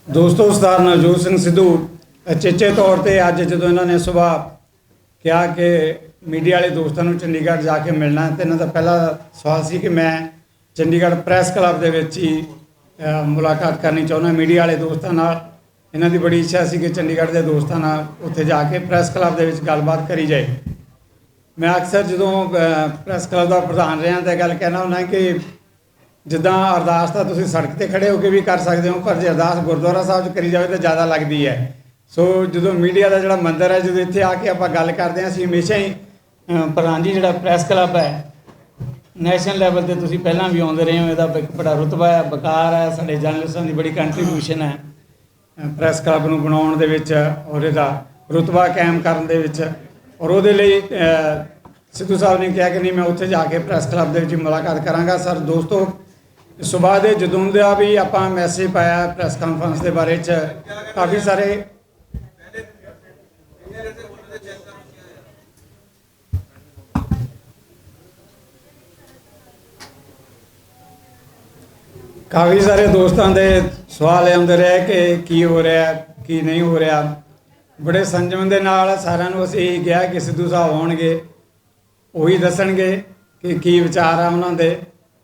ਦੋਸਤੋ ਸਰਦਾਰ ਨਵਜੋਤ ਸਿੰਘ ਸਿੱਧੂ ਅਚੇਚੇ ਤੌਰ ਤੇ ਅੱਜ ਜਦੋਂ ਇਹਨਾਂ ਨੇ ਸੁਬਾਹ ਕਿਹਾ ਕਿ ਮੀਡੀਆ ਵਾਲੇ ਦੋਸਤਾਂ ਨੂੰ ਚੰਡੀਗੜ੍ਹ ਜਾ ਕੇ ਮਿਲਣਾ ਤੇ ਇਹਨਾਂ ਦਾ ਪਹਿਲਾ ਸਵਾਲ ਸੀ ਕਿ ਮੈਂ ਚੰਡੀਗੜ੍ਹ ਪ੍ਰੈਸ ਕਲੱਬ ਦੇ ਵਿੱਚ ਹੀ ਮੁਲਾਕਾਤ ਕਰਨੀ ਚਾਹੁੰਦਾ ਮੀਡੀਆ ਵਾਲੇ ਦੋਸਤਾਂ ਨਾਲ। ਇਹਨਾਂ ਦੀ ਬੜੀ ਇੱਛਾ ਸੀ ਕਿ ਚੰਡੀਗੜ੍ਹ ਦੇ ਦੋਸਤਾਂ ਨਾਲ ਉੱਥੇ ਜਾ ਕੇ ਪ੍ਰੈਸ ਕਲੱਬ ਦੇ ਵਿੱਚ ਗੱਲਬਾਤ ਕਰੀ ਜਾਏ। ਮੈਂ ਅਕਸਰ ਜਦੋਂ ਪ੍ਰੈਸ ਕਲੱਬ ਦਾ ਪ੍ਰਧਾਨ ਰਿਹਾ ਤਾਂ ਗੱਲ ਕਹਿਣਾ ਹੁੰਦਾ ਕਿ ਜਿੱਦਾਂ ਅਰਦਾਸ ਤਾਂ ਤੁਸੀਂ ਸੜਕ 'ਤੇ ਖੜੇ ਹੋ ਕੇ ਵੀ ਕਰ ਸਕਦੇ ਹੋ, ਪਰ ਜੇ ਅਰਦਾਸ ਗੁਰਦੁਆਰਾ ਸਾਹਿਬ 'ਚ ਕਰੀ ਜਾਵੇ ਤਾਂ ਜ਼ਿਆਦਾ ਲੱਗਦੀ ਹੈ। ਸੋ ਜਦੋਂ ਮੀਡੀਆ ਦਾ ਜਿਹੜਾ ਮੰਦਰ ਹੈ, ਜਦੋਂ ਇੱਥੇ ਆ ਕੇ ਆਪਾਂ ਗੱਲ ਕਰਦੇ ਹਾਂ, ਅਸੀਂ ਹਮੇਸ਼ਾ ਹੀ ਪ੍ਰਧਾਨ ਜੀ ਜਿਹੜਾ ਪ੍ਰੈਸ ਕਲੱਬ ਹੈ ਨੈਸ਼ਨਲ ਲੈਵਲ 'ਤੇ ਤੁਸੀਂ ਪਹਿਲਾਂ ਵੀ ਆਉਂਦੇ ਰਹੇ ਹੋ, ਇਹਦਾ ਇੱਕ ਬੜਾ ਰੁਤਬਾ ਹੈ, ਵਕਾਰ ਹੈ, ਸਾਡੇ ਜਰਨਲਿਸਟਾਂ ਦੀ ਬੜੀ ਕੰਟਰੀਬਿਊਸ਼ਨ ਹੈ ਪ੍ਰੈਸ ਕਲੱਬ ਨੂੰ ਬਣਾਉਣ ਦੇ ਵਿੱਚ ਔਰ ਇਹਦਾ ਰੁਤਬਾ ਕਾਇਮ ਕਰਨ ਦੇ ਵਿੱਚ। ਔਰ ਉਹਦੇ ਲਈ ਸਿੱਧੂ ਸਾਹਿਬ ਨੇ ਕਿਹਾ ਕਿ ਨਹੀਂ ਮੈਂ ਉੱਥੇ ਜਾ ਕੇ ਪ੍ਰੈਸ ਕਲੱਬ ਦੇ ਵਿੱਚ ਮੁਲਾਕਾਤ ਕਰਾਂਗਾ। ਸਰ ਦੋਸਤੋ ਸੁਬਾਹ ਦੇ ਜਦੋਂ ਦਾ ਵੀ ਆਪਾਂ ਮੈਸੇਜ ਪਾਇਆ ਪ੍ਰੈਸ ਕਾਨਫਰੰਸ ਦੇ ਬਾਰੇ 'ਚ ਕਾਫੀ ਸਾਰੇ ਦੋਸਤਾਂ ਦੇ ਸਵਾਲ ਆਉਂਦੇ ਰਹੇ ਕਿ ਕੀ ਹੋ ਰਿਹਾ ਕੀ ਨਹੀਂ ਹੋ ਰਿਹਾ। ਬੜੇ ਸੰਜਮ ਦੇ ਨਾਲ ਸਾਰਿਆਂ ਨੂੰ ਅਸੀਂ ਇਹੀ ਕਿਹਾ ਕਿ ਸਿੱਧੂ ਸਾਹਿਬ ਆਉਣਗੇ, ਉਹੀ ਦੱਸਣਗੇ ਕਿ ਕੀ ਵਿਚਾਰ ਆ ਉਹਨਾਂ ਦੇ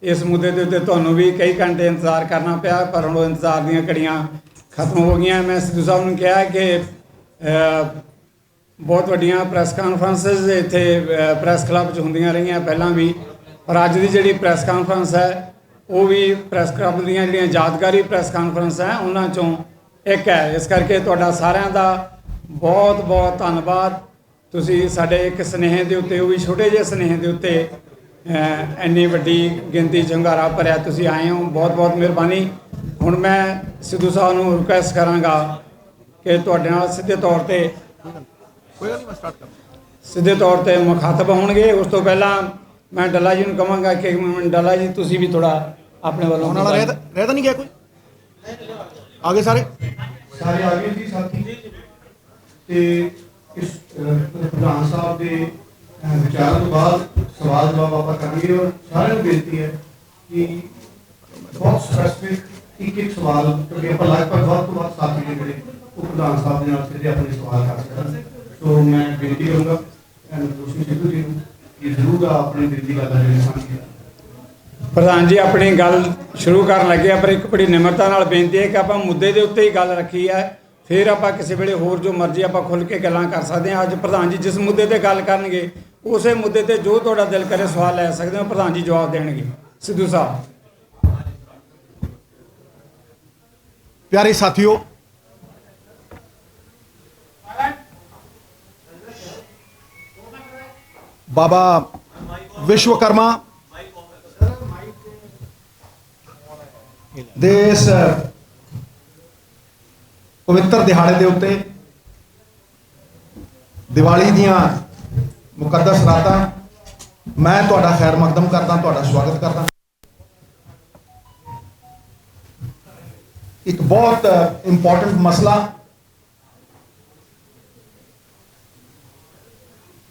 ਇਸ ਮੁੱਦੇ ਦੇ ਉੱਤੇ। ਤੁਹਾਨੂੰ ਵੀ ਕਈ ਘੰਟੇ ਇੰਤਜ਼ਾਰ ਕਰਨਾ ਪਿਆ, ਪਰ ਹੁਣ ਉਹ ਇੰਤਜ਼ਾਰ ਦੀਆਂ ਘੜੀਆਂ ਖਤਮ ਹੋ ਗਈਆਂ। ਮੈਂ ਸਿੱਧੂ ਸਾਹਿਬ ਨੂੰ ਕਿਹਾ ਕਿ ਬਹੁਤ ਵੱਡੀਆਂ ਪ੍ਰੈਸ ਕਾਨਫਰੰਸਿਸ ਇੱਥੇ ਪ੍ਰੈਸ ਕਲੱਬ 'ਚ ਹੁੰਦੀਆਂ ਰਹੀਆਂ ਪਹਿਲਾਂ ਵੀ, ਪਰ ਅੱਜ ਦੀ ਜਿਹੜੀ ਪ੍ਰੈਸ ਕਾਨਫਰੰਸ ਹੈ ਉਹ ਵੀ ਪ੍ਰੈਸ ਕਲੱਬ ਦੀਆਂ ਜਿਹੜੀਆਂ ਯਾਦਗਾਰੀ ਪ੍ਰੈਸ ਕਾਨਫਰੰਸ ਹੈ ਉਹਨਾਂ 'ਚੋਂ ਇੱਕ ਹੈ। ਇਸ ਕਰਕੇ ਤੁਹਾਡਾ ਸਾਰਿਆਂ ਦਾ ਬਹੁਤ ਬਹੁਤ ਧੰਨਵਾਦ। ਤੁਸੀਂ ਸਾਡੇ ਇੱਕ ਸੁਨੇਹੇ ਦੇ ਉੱਤੇ, ਉਹ ਵੀ ਛੋਟੇ ਜਿਹੇ ਸੁਨੇਹੇ ਦੇ ਉੱਤੇ ਇੰਨੀ ਵੱਡੀ ਗਿਣਤੀ 'ਚ ਹੁੰਗਾਰਾ ਭਰਿਆ ਤੁਸੀਂ ਆਏ ਹੋ, ਬਹੁਤ ਬਹੁਤ ਮਿਹਰਬਾਨੀ। ਹੁਣ ਮੈਂ ਸਿੱਧੂ ਸਾਹਿਬ ਨੂੰ ਰਿਕੁਐਸਟ ਕਰਾਂਗਾ ਕਿ ਤੁਹਾਡੇ ਨਾਲ ਸਿੱਧੇ ਤੌਰ 'ਤੇ ਮੁਖਾਤਬ ਹੋਣਗੇ। ਉਸ ਤੋਂ ਪਹਿਲਾਂ ਮੈਂ ਡੱਲਾ ਜੀ ਨੂੰ ਕਹਾਂਗਾ ਕਿ ਡੱਲਾ ਜੀ ਤੁਸੀਂ ਵੀ ਥੋੜਾ ਆਪਣੇ ਵੱਲੋਂ ਰਹਿ ਤਾਂ ਨਹੀਂ ਗਿਆ ਕੋਈ ਆਗੇ ਸਾਰੇ ਆ ਗਏ ਜੀ ਸਾਥੀ। ਤੇ ਇਸ ਪ੍ਰਧਾਨ ਸਾਹਿਬ ਦੇ ਵਿਚਾਰਾਂ ਤੋਂ ਬਾਅਦ ਸਵਾਲ ਜਵਾਬ ਆਪਾਂ ਕਰਾਂਗੇ ਔਰ ਸਾਰਿਆਂ ਨੂੰ ਬੇਨਤੀ ਹੈ ਕਿ ਬਹੁਤ ਸਪੈਸੀਫਿਕ ਇੱਕ ਸਵਾਲ, ਕਿਉਂਕਿ ਆਪਾਂ ਲਗਭਗ ਵੱਧ ਤੋਂ ਵੱਧ ਸਾਥੀ ਨੇ ਜਿਹੜੇ ਉਹ ਪ੍ਰਧਾਨ ਸਾਹਿਬ ਦੇ ਨਾਲ ਸਿੱਧੇ ਆਪਣੇ ਸਵਾਲ ਕਰ ਸਕਣ। ਸੋ ਮੈਂ ਬੇਨਤੀ ਕਰੂੰਗਾ ਦੋਸਤ ਸਿੱਧੂ ਜੀ ਨੂੰ ਕਿ ਜ਼ਰੂਰ ਆਪਣੇ ਦਿਲ ਦੀ ਗੱਲ ਹੈ ਜਿਹੜੀ ਸਾਂਝੀ। ਪ੍ਰਧਾਨ ਜੀ ਆਪਣੀ ਗੱਲ ਸ਼ੁਰੂ ਕਰਨ ਲੱਗੇ ਆ, ਪਰ ਇੱਕ ਬੜੀ ਨਿਮਰਤਾ ਨਾਲ ਬੇਨਤੀ ਹੈ ਕਿ ਆਪਾਂ ਮੁੱਦੇ ਦੇ ਉੱਤੇ ਹੀ ਗੱਲ ਰੱਖੀ ਹੈ, ਫਿਰ ਆਪਾਂ ਕਿਸੇ ਵੇਲੇ ਹੋਰ ਜੋ ਮਰਜ਼ੀ ਆਪਾਂ ਖੁੱਲ੍ਹ ਕੇ ਗੱਲਾਂ ਕਰ ਸਕਦੇ ਹਾਂ। ਅੱਜ ਪ੍ਰਧਾਨ ਜੀ ਜਿਸ ਮੁੱਦੇ 'ਤੇ ਗੱਲ ਕਰਨਗੇ ਉਸੇ ਮੁੱਦੇ 'ਤੇ ਜੋ ਤੁਹਾਡਾ ਦਿਲ ਕਰੇ ਸਵਾਲ ਲੈ ਸਕਦੇ ਹੋ, ਪ੍ਰਧਾਨ ਜੀ ਜਵਾਬ ਦੇਣਗੇ। ਸਿੱਧੂ ਸਾਹਿਬ। ਪਿਆਰੇ ਸਾਥੀਓ, ਬਾਬਾ ਵਿਸ਼ਵਕਰਮਾ ਦੇ ਇਸ ਪਵਿੱਤਰ ਦਿਹਾੜੇ ਦੇ ਉੱਤੇ ਦੀਵਾਲੀ ਦੀਆਂ ਮੁਕੱਦਸ ਰਾਤਾਂ ਮੈਂ ਤੁਹਾਡਾ ਖੈਰ ਮਕਦਮ ਕਰਦਾ, ਤੁਹਾਡਾ ਸਵਾਗਤ ਕਰਦਾ। ਇੱਕ ਬਹੁਤ ਇੰਪੋਰਟੈਂਟ ਮਸਲਾ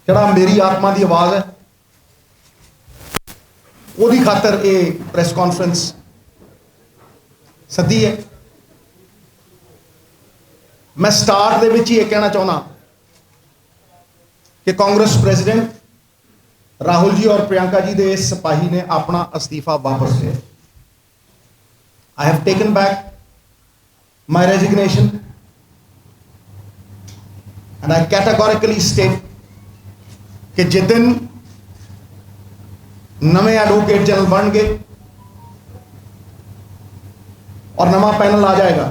ਜਿਹੜਾ ਮੇਰੀ ਆਤਮਾ ਦੀ ਆਵਾਜ਼ ਹੈ, ਉਹਦੀ ਖਾਤਰ ਇਹ ਪ੍ਰੈਸ ਕਾਨਫਰੰਸ ਸੱਦੀ ਹੈ। ਮੈਂ ਸਟਾਰਟ ਦੇ ਵਿੱਚ ਹੀ ਇਹ ਕਹਿਣਾ ਚਾਹੁੰਦਾ ਕਿ ਕਾਂਗਰਸ ਪ੍ਰੈਜ਼ੀਡੈਂਟ ਰਾਹੁਲ ਜੀ ਔਰ ਪ੍ਰਿयंका ਜੀ ਦੇ ਸਿਪਾਹੀ ਨੇ ਆਪਣਾ ਅਸਤੀਫਾ ਵਾਪਸ ਲਿਆ। I have taken back my resignation and I categorically state ਕਿ ਜਿਸ ਦਿਨ ਨਵੇਂ ਐਡਵੋਕੇਟ ਜਨਰਲ ਬਣ ਗਏ ਔਰ ਨਵਾਂ ਪੈਨਲ ਆ ਜਾਏਗਾ,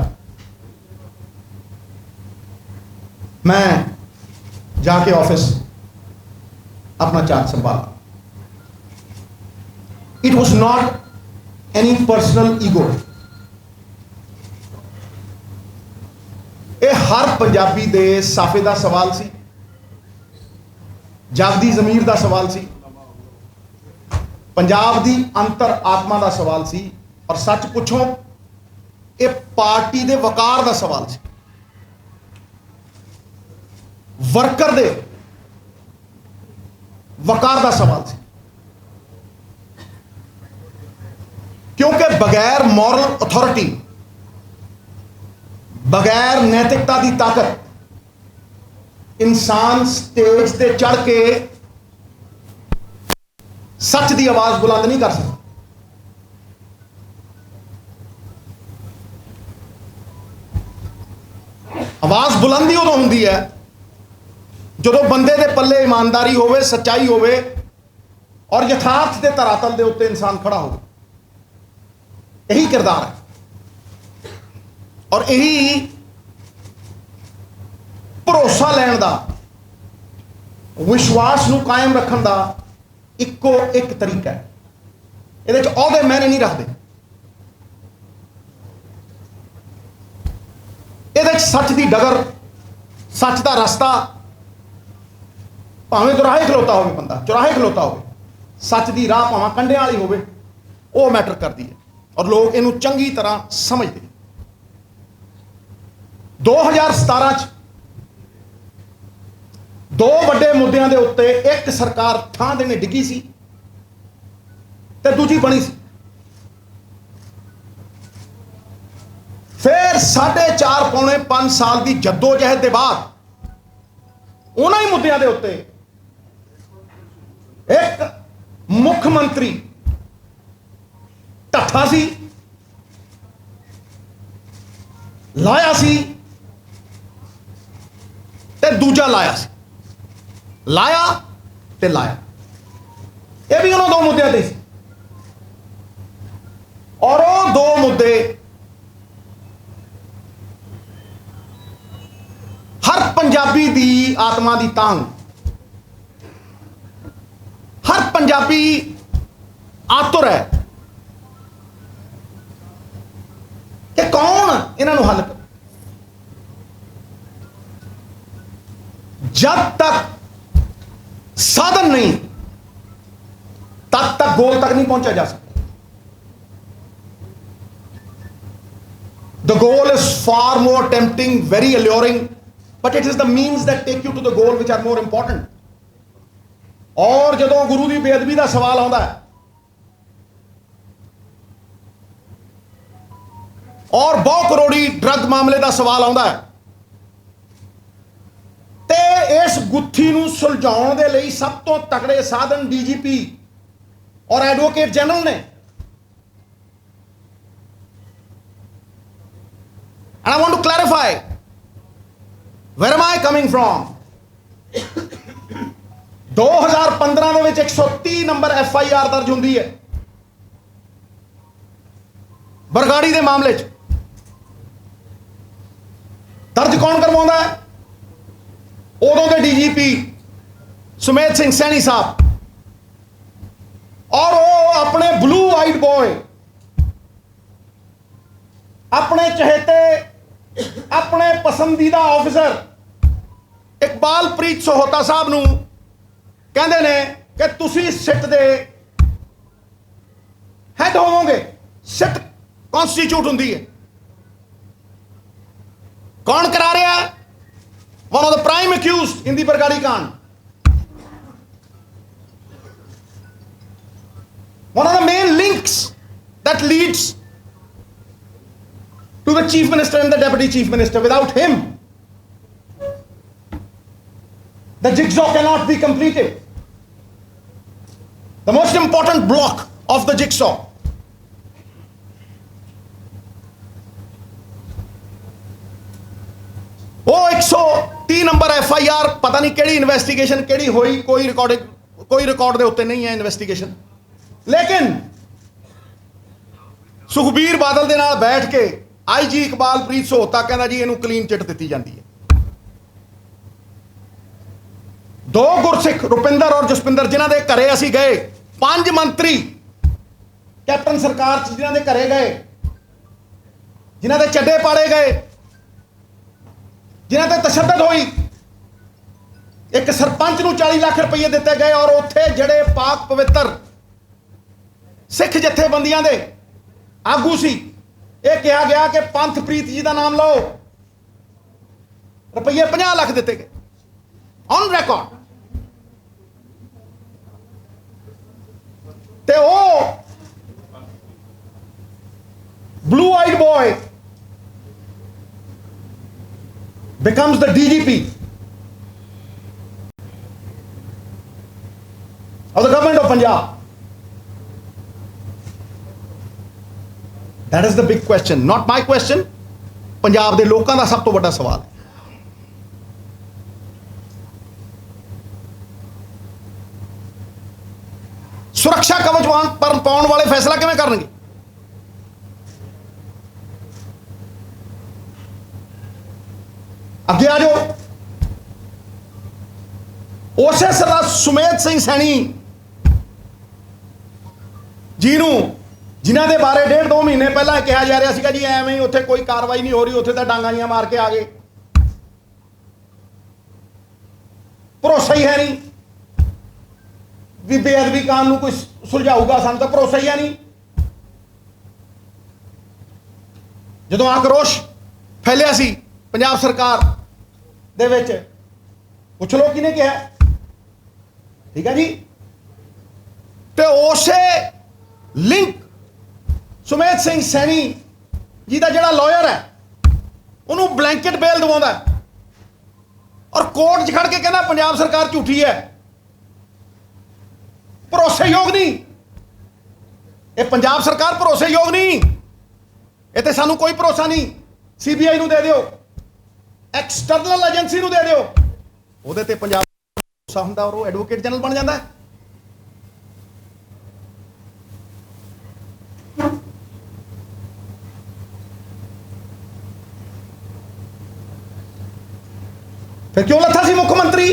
ਮੈਂ ਜਾ ਕੇ ਆਫਿਸ ਆਪਣਾ ਚਾਰਜ ਸੰਭਾਲਾ। It was not any personal ego. ਇਹ ਹਰ ਪੰਜਾਬੀ ਦੇ ਸਾਫੇ ਦਾ ਸਵਾਲ ਸੀ, ਜਾਗਦੀ ਜ਼ਮੀਰ ਦਾ ਸਵਾਲ ਸੀ, ਪੰਜਾਬ ਦੀ ਅੰਤਰ ਆਤਮਾ ਦਾ ਸਵਾਲ ਸੀ, ਔਰ ਸੱਚ ਪੁੱਛੋ ਇਹ ਪਾਰਟੀ ਦੇ ਵਕਾਰ ਦਾ ਸਵਾਲ ਸੀ, ਵਰਕਰ ਦੇ ਵਕਾਰ ਦਾ ਸਵਾਲ ਸੀ। क्योंकि बगैर मॉरल अथॉरिटी बगैर नैतिकता की ताकत इंसान स्टेज ते चढ़ के सच की आवाज बुलंद नहीं कर सकता। आवाज बुलंद ही उदों होंदी है जो बंदे दे पल्ले ईमानदारी होवे, सच्चाई होवे और यथार्थ के धरातल के उत्ते इंसान खड़ा हो। यही किरदार है और यही भरोसा लैन का, विश्वास नूं कायम रखने का इको एक तरीका है। ये अहदे मैंने नहीं रखते, ये सच की डगर, सच का रास्ता, भावें चौराहे खलोता हो बंदा, चौराहे खलोता हो, सच की राह भावें कंढे वाली हो, वो मैटर करती है और लोग इनू चंगी तरह समझते। 2017 दो वड्डे मुद्दों के उत्ते एक सरकार थां देने डिगी सी ते दूजी बनी सी। फिर 4.5 पौने 5 साल की जद्दोजहद के बाद उन्हां ही मुद्दों के उत्ते एक मुख्यमंत्री ढट्ठा सी, लाया सी ते दूजा लाया सी, लाया ते लाया। यह भी उन्होंने दो मुद्दे थे और वो दो मुद्दे हर पंजाबी दी आत्मा दी तांग, हर पंजाबी आतुर है कि कौन इन्हों हल कर। जब तक साधन नहीं तब तक गोल तक नहीं पहुंचा जा सकता। The goal is far more tempting, very alluring, but it is the means that take you to the goal which are more important. और जदों गुरु की बेअदबी का सवाल आता है और 100 करोड़ी ड्रग मामले का सवाल आता है ते इस गुत्थी नूं सुलझाउण दे लई सब तो तगड़े साधन डीजीपी और एडवोकेट जनरल ने। And I want to clarify where am I coming from. 2015 ਦੇ ਵਿੱਚ 130 ਨੰਬਰ FIR ਦਰਜ ਹੁੰਦੀ ਹੈ ਬਰਗਾੜੀ ਦੇ ਮਾਮਲੇ 'ਚ। ਦਰਜ ਕੌਣ ਕਰਵਾਉਂਦਾ ਹੈ? उदों के डीजीपी सुमेध सिंह सैनी साहब और वो अपने ब्लू आइड बॉय, अपने चहेते, अपने पसंदीदा ऑफिसर इकबालप्रीत सोहता साहब नूं कहंदे ने कि तुसी सिट दे हैड होवोगे। सिट कॉन्स्टिट्यूट हुंदी है। कौन करा रहा है? One of the prime accused in the Bargadi Kand. One of the main links that leads to the chief minister and the deputy chief minister. Without him, the jigsaw cannot be completed. The most important block of the jigsaw. वो 130 number FIR पता नहीं केड़ी investigation केड़ी होई, कोई record दे उत्ते नहीं है इन्वेस्टिगेशन। लेकिन सुखबीर बादल दे नाल बैठ के IG इकबालप्रीत सोहता कहना जी इनू क्लीन चिट दी जाती है। 2 गुरसिख रुपिंदर और जसपिंदर जिन्हां दे घरे असीं गए, 5 मंत्री कैप्टन सरकार जिन्हां दे घरे गए, जिन्हां दे चड्डे पाड़े गए, जिन्हां ते तशद्दद हुई। एक सरपंच नूं 40 लाख रुपये दिते गए और उत्थे जड़े पाक पवित्र सिख जथेबंदियां दे आगू सी, यह कहा गया कि पंथप्रीत जी का नाम लो, रुपये 50 लाख दिते गए ऑन रिकॉर्ड। ते ओ blue eyed boy becomes the DGP of the government of Punjab? That is the big question, not my question. Punjab के लोगों का सब तो बड़ा सवाल है। सुरक्षा कवच पर पाने वाले फैसला किवें करनगे? अगे आ जाओ। उसे सरदार सुमेध सिंह सैनी जी नूं जिन्हां दे बारे 1.5-2 महीने पहला कहा जा रहा सीगा जी एवें ही उत्थे कोई कार्रवाई नहीं हो रही, उत्थे तां डांगां जिहां मार के आ गए, भरोसा ही है नहीं भी बेअदबी कानून कोई सुलझाऊगा, सानूं तां भरोसा ही है नहीं। जदों आक्रोश फैलिया सी पंजाब सरकार दे विच, पुछ लो किने कहा, ठीक है जी। ते उसे लिंक सुमेध सिंह सैनी जी का जिहड़ा लॉयर है उन्होंने ब्लैंकेट बेल दवाउंदा और कोर्ट च खड़ के कहना पंजाब सरकार झूठी है, भरोसेयोग नहीं। ये पंजाब सरकार भरोसेयोग नहीं, ये तो सानू कोई भरोसा नहीं। CBI नूं दे दिओ, एक्सटर्नल एजेंसी नूं दे दिओ, ਉਹਦੇ ਤੇ पंजाब भरोसा हुंदा और वो एडवोकेट जनरल बन जाता है। फिर क्यों लथा सी मुख्यमंत्री?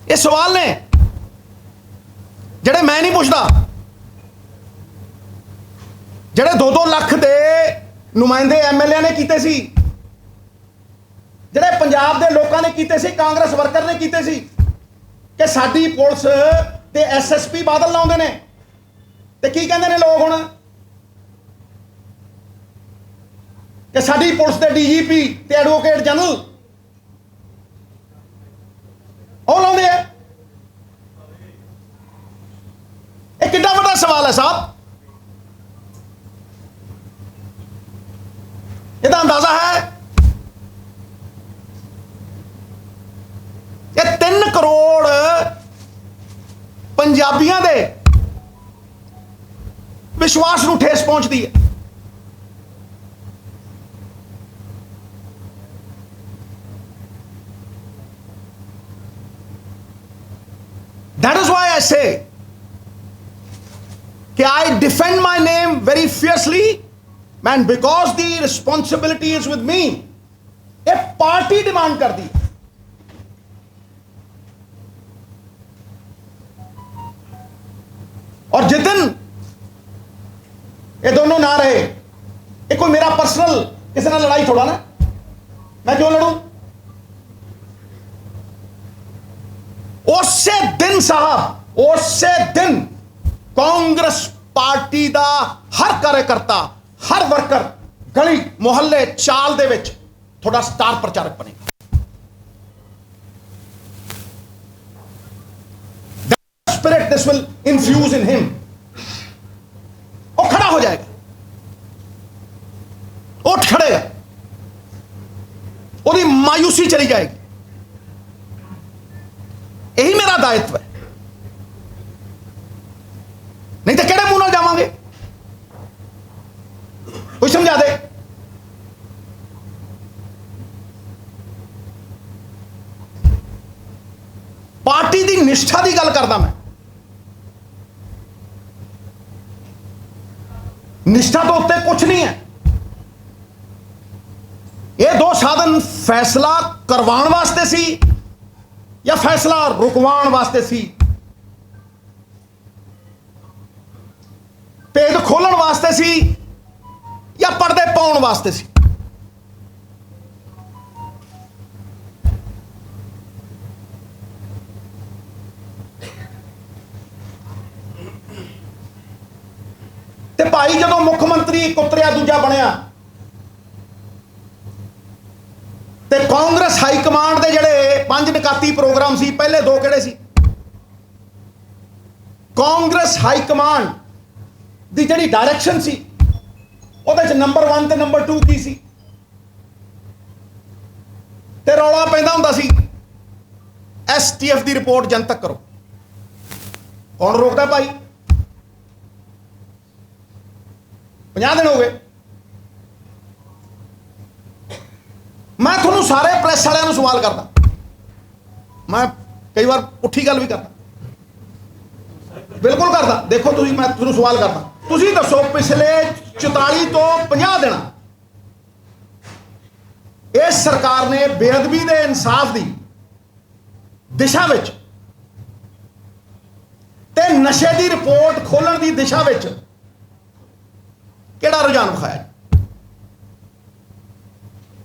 ये सवाल ने जेड़े मैं नहीं पूछता, जेड़े 2-2 लाख दे नुमाइंदे MLA ने कीते सी, जेड़े पंजाब दे लोगों ने कीते सी, कांग्रेस वर्कर ने कीते सी कि साडी पुलिस ते SSP बादल लाउंदे ने, ते की कहंदे ने लोग हुण कि साडी पुलिस दे DGP ते एडवोकेट जनरल ਉਹ ਲਾਉਂਦੇ ਆ। ਇਹ ਕਿੰਨਾ ਵੱਡਾ ਸਵਾਲ ਹੈ ਸਾਹਿਬ। ਇਹਦਾ ਅੰਦਾਜ਼ਾ ਹੈ ਇਹ 3 ਕਰੋੜ ਪੰਜਾਬੀਆਂ ਦੇ ਵਿਸ਼ਵਾਸ ਨੂੰ ਠੇਸ ਪਹੁੰਚਦੀ ਹੈ। That is why I say that I defend my name very fiercely, man, because the responsibility is with me. A party demand कर दी, और जिस दिन ये दोनों ना रहे, ये कोई मेरा पर्सनल किसी ना लड़ाई थोड़ा ना, मैं क्यों लड़ूं? उसे दिन साहब, उसे दिन कांग्रेस पार्टी दा हर कार्यकर्ता, हर वर्कर गली मोहल्ले चाल दे विच थोड़ा स्टार प्रचारक बनेगा। That spirit this will infuse in him, वो खड़ा हो जाएगा, उठ खड़ेगा, और मायूसी चली जाएगी। यही मेरा दायित्व है, नहीं तो केड़े मुंह नाल जावांगे? कोई समझा दे। पार्टी की निष्ठा की गल करदा मैं, निष्ठा तो उत्ते कुछ नहीं है। ये 2 साधन फैसला करवाने वास्ते सी या फैसला रुकवाण वास्ते सी, भेद खोलण वास्ते सी या पर्दे पाउण वास्ते सी। ते भाई जदों मुख्यमंत्री एक उतरिया दूजा बनया ते कांग्रेस हाई कमांड दे जेड़े 5 निकाती प्रोग्राम सी, पहले 2 केड़े सी? कांग्रेस हाई कमांड ਦੀ ਜਿਹੜੀ ਡਾਇਰੈਕਸ਼ਨ ਸੀ ਉਹਦੇ 'ਚ ਨੰਬਰ 1 ਤੇ ਨੰਬਰ 2 ਕੀ ਸੀ? ਤੇ ਰੌਲਾ ਪੈਂਦਾ ਹੁੰਦਾ ਸੀ STF ਦੀ ਰਿਪੋਰਟ ਜਨਤਕ ਕਰੋ। ਕੌਣ ਰੋਕਦਾ ਭਾਈ? 50 ਦਿਨ ਹੋ ਗਏ। ਮੈਂ ਤੁਹਾਨੂੰ ਸਾਰੇ ਪ੍ਰੈਸ ਵਾਲਿਆਂ ਨੂੰ ਸਵਾਲ ਕਰਦਾ, ਮੈਂ ਕਈ ਵਾਰ ਪੁੱਠੀ ਗੱਲ ਵੀ ਕਰਦਾ, ਬਿਲਕੁਲ ਕਰਦਾ। ਦੇਖੋ ਤੁਸੀਂ, ਮੈਂ ਤੁਹਾਨੂੰ ਸਵਾਲ ਕਰਦਾ, ਤੁਸੀਂ ਦੱਸੋ ਪਿਛਲੇ 44 ਤੋਂ 50 ਦਿਨ ਇਸ ਸਰਕਾਰ ਨੇ ਬੇਅਦਬੀ ਦੇ ਇਨਸਾਫ ਦੀ ਦਿਸ਼ਾ ਵਿੱਚ ਤੇ ਨਸ਼ੇ ਦੀ ਰਿਪੋਰਟ ਖੋਲਣ ਦੀ ਦਿਸ਼ਾ ਵਿੱਚ ਕਿਹੜਾ ਰੁਝਾਨ ਵਿਖਾਇਆ?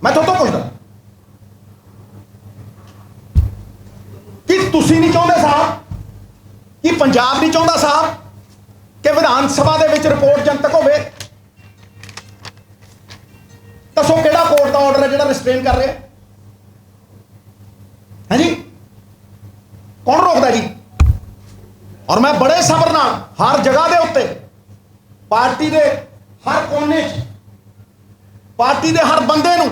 ਮੈਂ ਤੁਹਾਡੇ ਤੋਂ ਪੁੱਛਦਾ ਕਿ ਤੁਸੀਂ ਨਹੀਂ ਚਾਹੁੰਦੇ ਸਾਹਿਬ, ਕਿ ਪੰਜਾਬ ਨਹੀਂ ਚਾਹੁੰਦਾ ਸਾਹਿਬ ਕਿ ਵਿਧਾਨ ਸਭਾ ਦੇ ਵਿੱਚ ਰਿਪੋਰਟ ਜਨਤਕ ਹੋਵੇ? ਦੱਸੋ ਕਿਹੜਾ ਕੋਰਟ ਦਾ ਆਰਡਰ ਹੈ ਜਿਹੜਾ ਰਿਸਟ੍ਰੇਨ ਕਰ ਰਿਹਾ? ਹੈ ਜੀ, ਕੌਣ ਰੋਕਦਾ ਜੀ? ਔਰ ਮੈਂ ਬੜੇ ਸਬਰ ਨਾਲ ਹਰ ਜਗ੍ਹਾ ਦੇ ਉੱਤੇ ਪਾਰਟੀ ਦੇ ਹਰ ਕੋਨੇ 'ਚ ਪਾਰਟੀ ਦੇ ਹਰ ਬੰਦੇ ਨੂੰ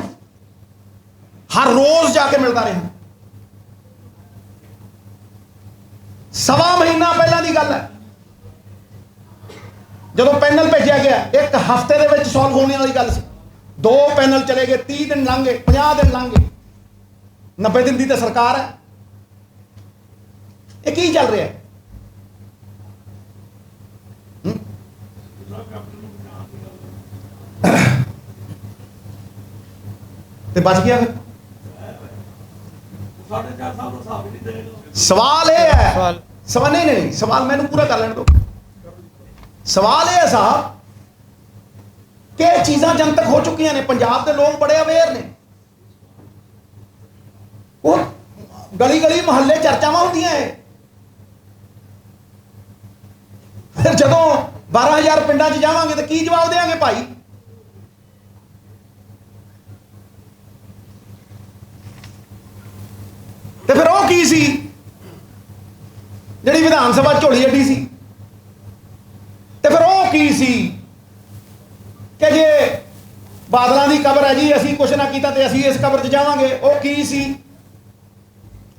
ਹਰ ਰੋਜ਼ ਜਾ ਕੇ ਮਿਲਦਾ ਰਿਹਾ। ਸਵਾ ਮਹੀਨਾ ਪਹਿਲਾਂ ਦੀ ਗੱਲ ਹੈ ਜਦੋਂ ਪੈਨਲ ਭੇਜਿਆ ਗਿਆ, ਇੱਕ ਹਫ਼ਤੇ ਦੇ ਵਿੱਚ ਸੋਲਵ ਹੋਣ ਵਾਲੀ ਗੱਲ ਸੀ। 2 ਪੈਨਲ ਚਲੇ ਗਏ, 30 ਦਿਨ ਲੰਘ ਗਏ, 50 ਦਿਨ ਲੰਘ ਗਏ, 90 ਦਿਨ ਦੀ ਤਾਂ ਸਰਕਾਰ ਹੈ। ਇਹ ਕੀ ਚੱਲ ਰਿਹਾ ਹੈ? ਤੇ ਬਚ ਗਿਆ ਫਿਰ। ਸਵਾਲ ਇਹ ਹੈ, ਸਵਾਲ ਨਹੀਂ, ਸਵਾਲ ਮੈਨੂੰ ਪੂਰਾ ਕਰ ਲੈਣ ਦਿਓ। ਸਵਾਲ ਇਹ ਹੈ ਸਾਹਿਬ ਕਿ ਇਹ ਚੀਜ਼ਾਂ ਜਨਤਕ ਹੋ ਚੁੱਕੀਆਂ ਨੇ, ਪੰਜਾਬ ਦੇ ਲੋਕ ਬੜੇ ਅਵੇਅਰ ਨੇ, ਉਹ ਗਲੀ ਗਲੀ ਮੁਹੱਲੇ ਚਰਚਾਵਾਂ ਹੁੰਦੀਆਂ ਹੈ। ਫਿਰ ਜਦੋਂ 12,000 ਪਿੰਡਾਂ 'ਚ ਜਾਵਾਂਗੇ ਤਾਂ ਕੀ ਜਵਾਬ ਦੇਵਾਂਗੇ ਭਾਈ? ਤੇ ਫਿਰ ਉਹ ਕੀ ਸੀ ਜਿਹੜੀ ਵਿਧਾਨ ਸਭਾ ਝੋਲੀ ਅੱਡੀ ਸੀ? ਤੇ ਫਿਰ ਉਹ ਕੀ ਸੀ ਕਿ ਜੇ ਬਾਦਲਾਂ ਦੀ ਕਬਰ ਹੈ ਜੀ, ਅਸੀਂ ਕੁਛ ਨਾ ਕੀਤਾ ਤੇ ਅਸੀਂ ਇਸ ਕਬਰ 'ਚ ਜਾਵਾਂਗੇ? ਉਹ ਕੀ ਸੀ?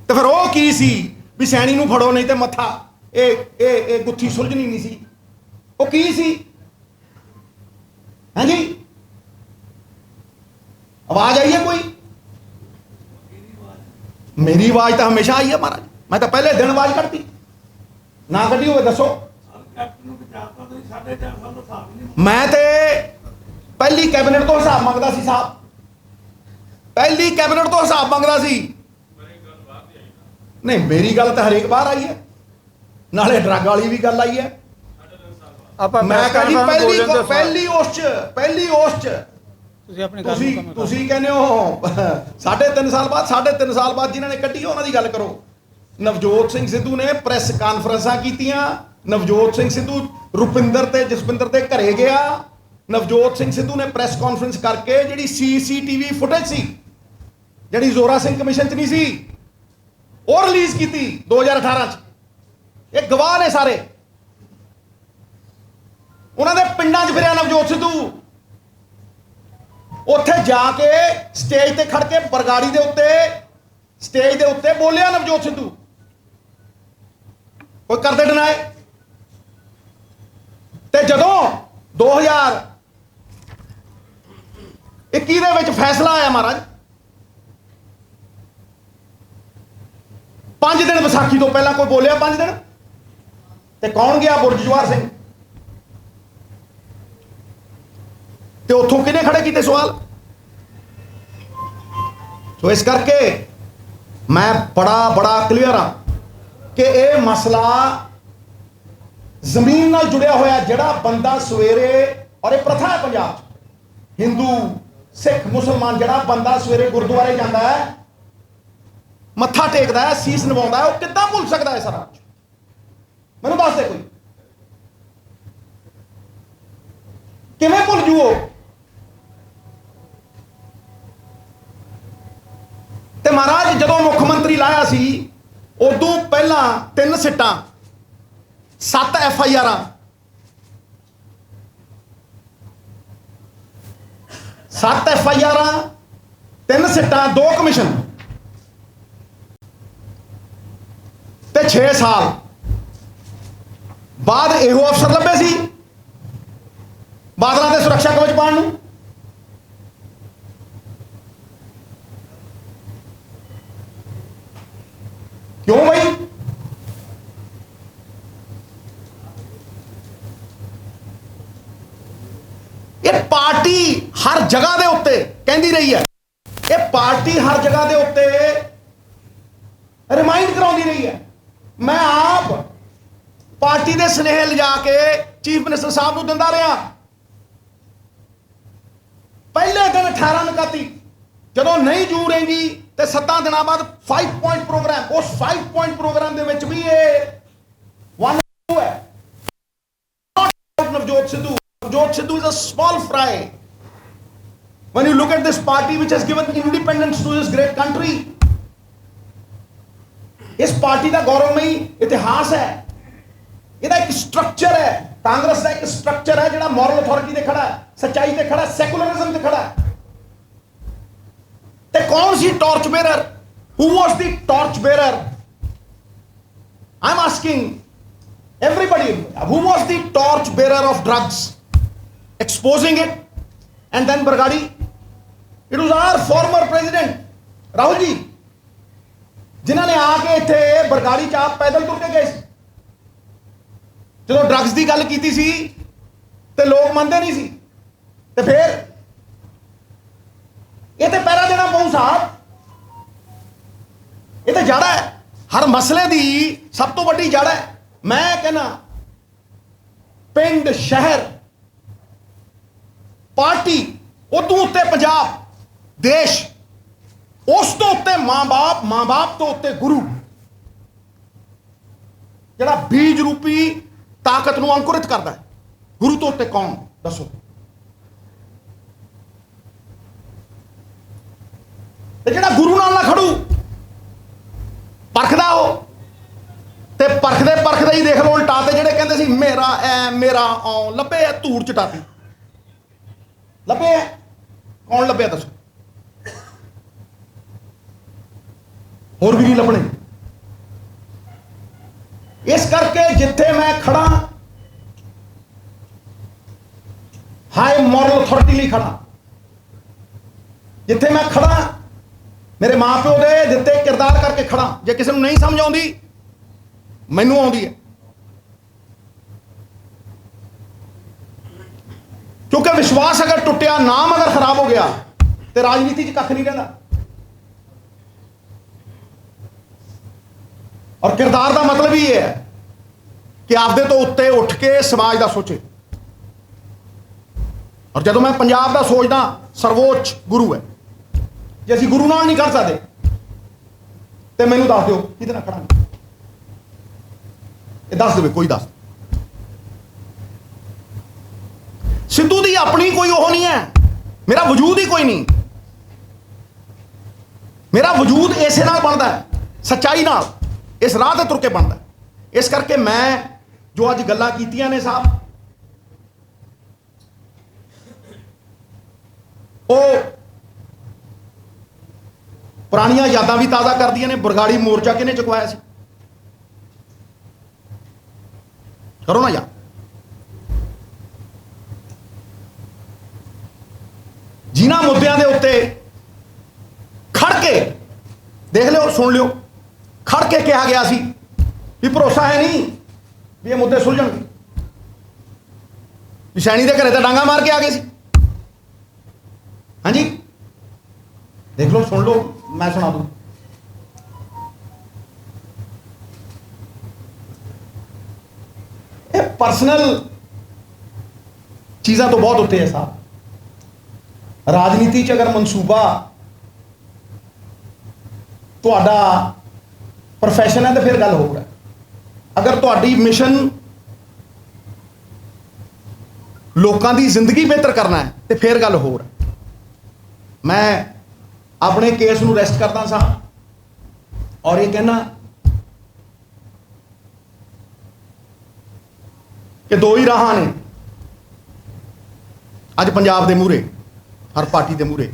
ਤੇ ਫਿਰ ਉਹ ਕੀ ਸੀ ਵੀ ਸੈਣੀ ਨੂੰ ਫੜੋ ਨਹੀਂ ਤੇ ਮੱਥਾ, ਇਹ ਗੁੱਥੀ ਸੁਲਝਣੀ ਨਹੀਂ ਸੀ? ਉਹ ਕੀ ਸੀ? ਹਾਂਜੀ, ਆਵਾਜ਼ ਆਈ ਹੈ ਕੋਈ? ਮੇਰੀ ਆਵਾਜ਼ ਤਾਂ ਹਮੇਸ਼ਾ ਆਈ ਹੈ ਮਹਾਰਾਜ, ਮੈਂ ਤਾਂ ਪਹਿਲੇ ਦਿਨ ਆਵਾਜ਼ ਕੱਢਤੀ। ਨਾ ਕੱਢੀ ਹੋਵੇ ਦੱਸੋ। ਮੈਂ ਤੇ ਪਹਿਲੀ ਕੈਬਨਿਟ ਤੋਂ ਹਿਸਾਬ ਮੰਗਦਾ ਸੀ ਸਾਹਿਬ, ਪਹਿਲੀ ਕੈਬਨਿਟ ਤੋਂ ਹਿਸਾਬ ਮੰਗਦਾ ਸੀ। ਨਹੀਂ, ਮੇਰੀ ਗੱਲ ਤਾਂ ਹਰੇਕ ਬਾਹਰ ਆਈ ਹੈ, ਨਾਲੇ ਡਰੱਗ ਵਾਲੀ ਵੀ ਗੱਲ ਆਈ ਹੈ। ਮੈਂ ਕਹਿੰਦੀ ਪਹਿਲੀ ਉਸ ਚ ਤੁਸੀਂ ਕਹਿੰਦੇ ਹੋ 3.5 ਸਾਲ ਬਾਅਦ, 3.5 ਸਾਲ ਬਾਅਦ ਜਿਨ੍ਹਾਂ ਨੇ ਕੱਢੀ ਉਹਨਾਂ ਦੀ ਗੱਲ ਕਰੋ। ਨਵਜੋਤ ਸਿੰਘ ਸਿੱਧੂ ਨੇ ਪ੍ਰੈਸ ਕਾਨਫਰੰਸਾਂ ਕੀਤੀਆਂ, ਨਵਜੋਤ ਸਿੰਘ ਸਿੱਧੂ ਰੁਪਿੰਦਰ ਤੇ ਜਸਵਿੰਦਰ ਦੇ ਘਰੇ ਗਿਆ, ਨਵਜੋਤ ਸਿੰਘ ਸਿੱਧੂ ਨੇ ਪ੍ਰੈਸ ਕਾਨਫਰੰਸ ਕਰਕੇ ਜਿਹੜੀ CCTV ਫੁਟੇਜ ਸੀ, ਜਿਹੜੀ ਜ਼ੋਰਾ ਸਿੰਘ ਕਮਿਸ਼ਨ 'ਚ ਨਹੀਂ ਸੀ, ਉਹ ਰਿਲੀਜ਼ ਕੀਤੀ 2018 'ਚ। ਇਹ ਗਵਾਹ ਨੇ ਸਾਰੇ, ਉਹਨਾਂ ਦੇ ਪਿੰਡਾਂ 'ਚ ਫਿਰਿਆ ਨਵਜੋਤ ਸਿੱਧੂ, ਉੱਥੇ ਜਾ ਕੇ ਸਟੇਜ ਤੇ ਖੜ ਕੇ ਬਰਗਾੜੀ ਦੇ ਉੱਤੇ, ਸਟੇਜ ਦੇ ਉੱਤੇ ਬੋਲਿਆ ਨਵਜੋਤ ਸਿੱਧੂ। ਕੋਈ ਕਰਦੇ ਡਿਨਾਏ? ਤੇ ਜਦੋਂ 2021 ਦੇ ਵਿੱਚ ਫੈਸਲਾ ਆਇਆ ਮਹਾਰਾਜ, 5 ਦਿਨ ਵਿਸਾਖੀ ਤੋਂ ਪਹਿਲਾਂ ਕੋਈ ਬੋਲਿਆ 5 ਦਿਨ? ਤੇ ਕੌਣ ਗਿਆ? ਬੁਰਜ ਜਵਾਹਰ ਸਿੰਘ। ਤੇ ਉੱਥੋਂ ਕਿਹਨੇ ਖੜੇ ਕੀਤੇ ਸਵਾਲ? ਸੋ ਇਸ ਕਰਕੇ ਮੈਂ ਬੜਾ ਕਲੀਅਰ ਹਾਂ ਕਿ ਇਹ ਮਸਲਾ ਜ਼ਮੀਨ ਨਾਲ ਜੁੜਿਆ ਹੋਇਆ। ਜਿਹੜਾ ਬੰਦਾ ਸਵੇਰੇ, ਔਰ ਇਹ ਪ੍ਰਥਾ ਹੈ ਪੰਜਾਬ 'ਚ, ਹਿੰਦੂ ਸਿੱਖ ਮੁਸਲਮਾਨ, ਜਿਹੜਾ ਬੰਦਾ ਸਵੇਰੇ ਗੁਰਦੁਆਰੇ ਜਾਂਦਾ ਹੈ, ਮੱਥਾ ਟੇਕਦਾ ਹੈ, ਸੀਸ ਨਿਵਾਉਂਦਾ ਹੈ, ਉਹ ਕਿੱਦਾਂ ਭੁੱਲ ਸਕਦਾ ਹੈ ਸਾਰਾ? ਮੈਨੂੰ ਦੱਸ ਦੇ ਕੋਈ, ਕਿਵੇਂ ਭੁੱਲ ਜੂ ਉਹ? ਤੇ ਮਹਾਰਾਜ ਜਦੋਂ ਮੁੱਖ ਮੰਤਰੀ ਲਾਇਆ ਸੀ, ਉਦੋਂ ਪਹਿਲਾਂ 3 ਸਿੱਟਾਂ, 7 FIRs, 7 FIR, 3 सिट्टां, 2 कमिशन ते 6 साल बाद ਇਹੋ ਅਫਸਰ ਲੱਭੇ ਸੀ ਬਾਦਲਾਂ ਦੇ ਸੁਰੱਖਿਆ ਕਵਚ ਪਾਉਣ ਨੂੰ। ਕਿਉਂ ਬਈ? ਇਹ ਪਾਰਟੀ ਹਰ ਜਗ੍ਹਾ ਦੇ ਉੱਤੇ ਕਹਿੰਦੀ ਰਹੀ ਹੈ, ਇਹ ਪਾਰਟੀ ਹਰ ਜਗ੍ਹਾ ਦੇ ਉੱਤੇ ਰਿਮਾਈਂਡ ਕਰਾਉਂਦੀ ਰਹੀ ਹੈ। ਮੈਂ ਆਪ ਪਾਰਟੀ ਦੇ ਸੁਨੇਹੇ ਲਿਜਾ ਕੇ ਚੀਫ ਮਿਨਿਸਟਰ ਸਾਹਿਬ ਨੂੰ ਦਿੰਦਾ ਰਿਹਾ। ਪਹਿਲੇ ਦਿਨ 18/29 ਜਦੋਂ ਨਹੀਂ ਜੂ ਰਹੇਗੀ ਤੇ 7 ਦਿਨਾਂ ਬਾਅਦ 5 ਪੁਆਇੰਟ ਪ੍ਰੋਗਰਾਮ, ਉਸ 5 ਪੁਆਇੰਟ ਪ੍ਰੋਗਰਾਮ ਦੇ ਵਿੱਚ ਵੀ ਇਹ ਵਨ ਹੈ। Navjot Sidhu, Navjot Sidhu is a small fry when you look at this party which has given independence to this great country. इस पार्टी का गौरवमयी इतिहास है, ਇਹਦਾ ਇੱਕ ਸਟਰਕਚਰ ਹੈ। ਕਾਂਗਰਸ ਦਾ ਇੱਕ ਸਟਰਕਚਰ ਹੈ ਜਿਹੜਾ ਮੋਰਲ ਅਥਾਰਟੀ ਤੇ ਖੜਾ ਹੈ, ਸੱਚਾਈ ਤੇ ਖੜਾ ਹੈ, ਸੈਕੂਲਰਿਜ਼ਮ ਤੇ ਖੜਾ ਹੈ। ਤੇ ਕੌਣ ਸੀ torch bearer? Who was the torch bearer? I am asking everybody, who was the torch bearer of drugs, exposing it, and then Bargadi? It was our former president Rahul ji, जिन्होंने आके इत्थे बरगाड़ी च आप पैदल तुर के गए। जो ड्रग्स की गल की सी तो लोग मनते नहीं सी, तो फिर ये तो पहरा देना पऊ साहब। ये तो जड़ है हर मसले की, सब तो वड्डी जड़ है। मैं कहना पिंड, शहर, पार्टी, उदों उत्ते पंजाब, देश, उस तो उत्ते मां बाप, मां बाप तो उत्ते गुरु, जिहड़ा बीज रूपी ताकत नूं अंकुरित करता है। गुरु तो उत्ते कौन दसो? ते जिहड़ा गुरु नाल ना खड़ू, परखदा हो ते परखदे ही देख लो उल्टाते जिहड़े कहंदे सी मेरा ऐ मेरा औ, लभे है धूड़ चटाती, लभे है। कौन लभे दसो? होर भी नहीं लभने। इस करके जिथे मैं खड़ा हाई मॉरल अथॉरिटी लिए खड़ा, जिथे मैं खड़ा मेरे मां प्यो दे दिते किरदार करके खड़ा। जे किसी को नहीं समझ आउंदी, मैनू आउंदी है, क्योंकि विश्वास अगर टुटिया, नाम अगर खराब हो गया तो राजनीति च कख नहीं रहिंदा। और किरदार का मतलब ही है कि आपदे तो उत्ते उठ के समाज का सोचे। और जदों मैं पंजाब का सोचदा, सर्वोच्च गुरु है, जे असीं गुरु नाल नहीं कर सकते तो मैनू दस दिओ किहदे नाल खड़ा, दस दे कोई दस। सिद्धू दी अपनी कोई ओह नहीं है, मेरा वजूद ही कोई नहीं। मेरा वजूद इसे नाल बनता है, सच्चाई नाल, इस राह ते तुर के बनता है। इस करके मैं जो अज गल्लां कीतियां ने साहब, वो पुरानियां यादां भी ताज़ा कर दियां ने। बरगाड़ी मोर्चा किहने चुकवाया सी? करो ना यार। जिन्हां मुद्दों के उत्ते खड़ के देख लो, सुन लो, खड़ के कहा गया सी भी भरोसा है नहीं भी ये मुद्दे सुलझणगे। सैनी के घरे तो डांगा मार के आ गए सी। हाँ जी, देख लो, सुन लो, मैं सुना दूं। ये पर्सनल चीज़ां तो बहुत उत्ते है साहब। राजनीति च अगर मनसूबा तुहाडा प्रोफैशन है तो फिर गल हो रहा है। अगर तुहाडी मिशन लोगों की जिंदगी बेहतर करना है तो फिर गल हो रहा है। मैं अपने केस नूं रेस्ट करता सा और ये कहना कि दो ही राह ने अज पंजाब दे मूहरे। ਹਰ ਪਾਰਟੀ ਦੇ ਮੂਹਰੇ।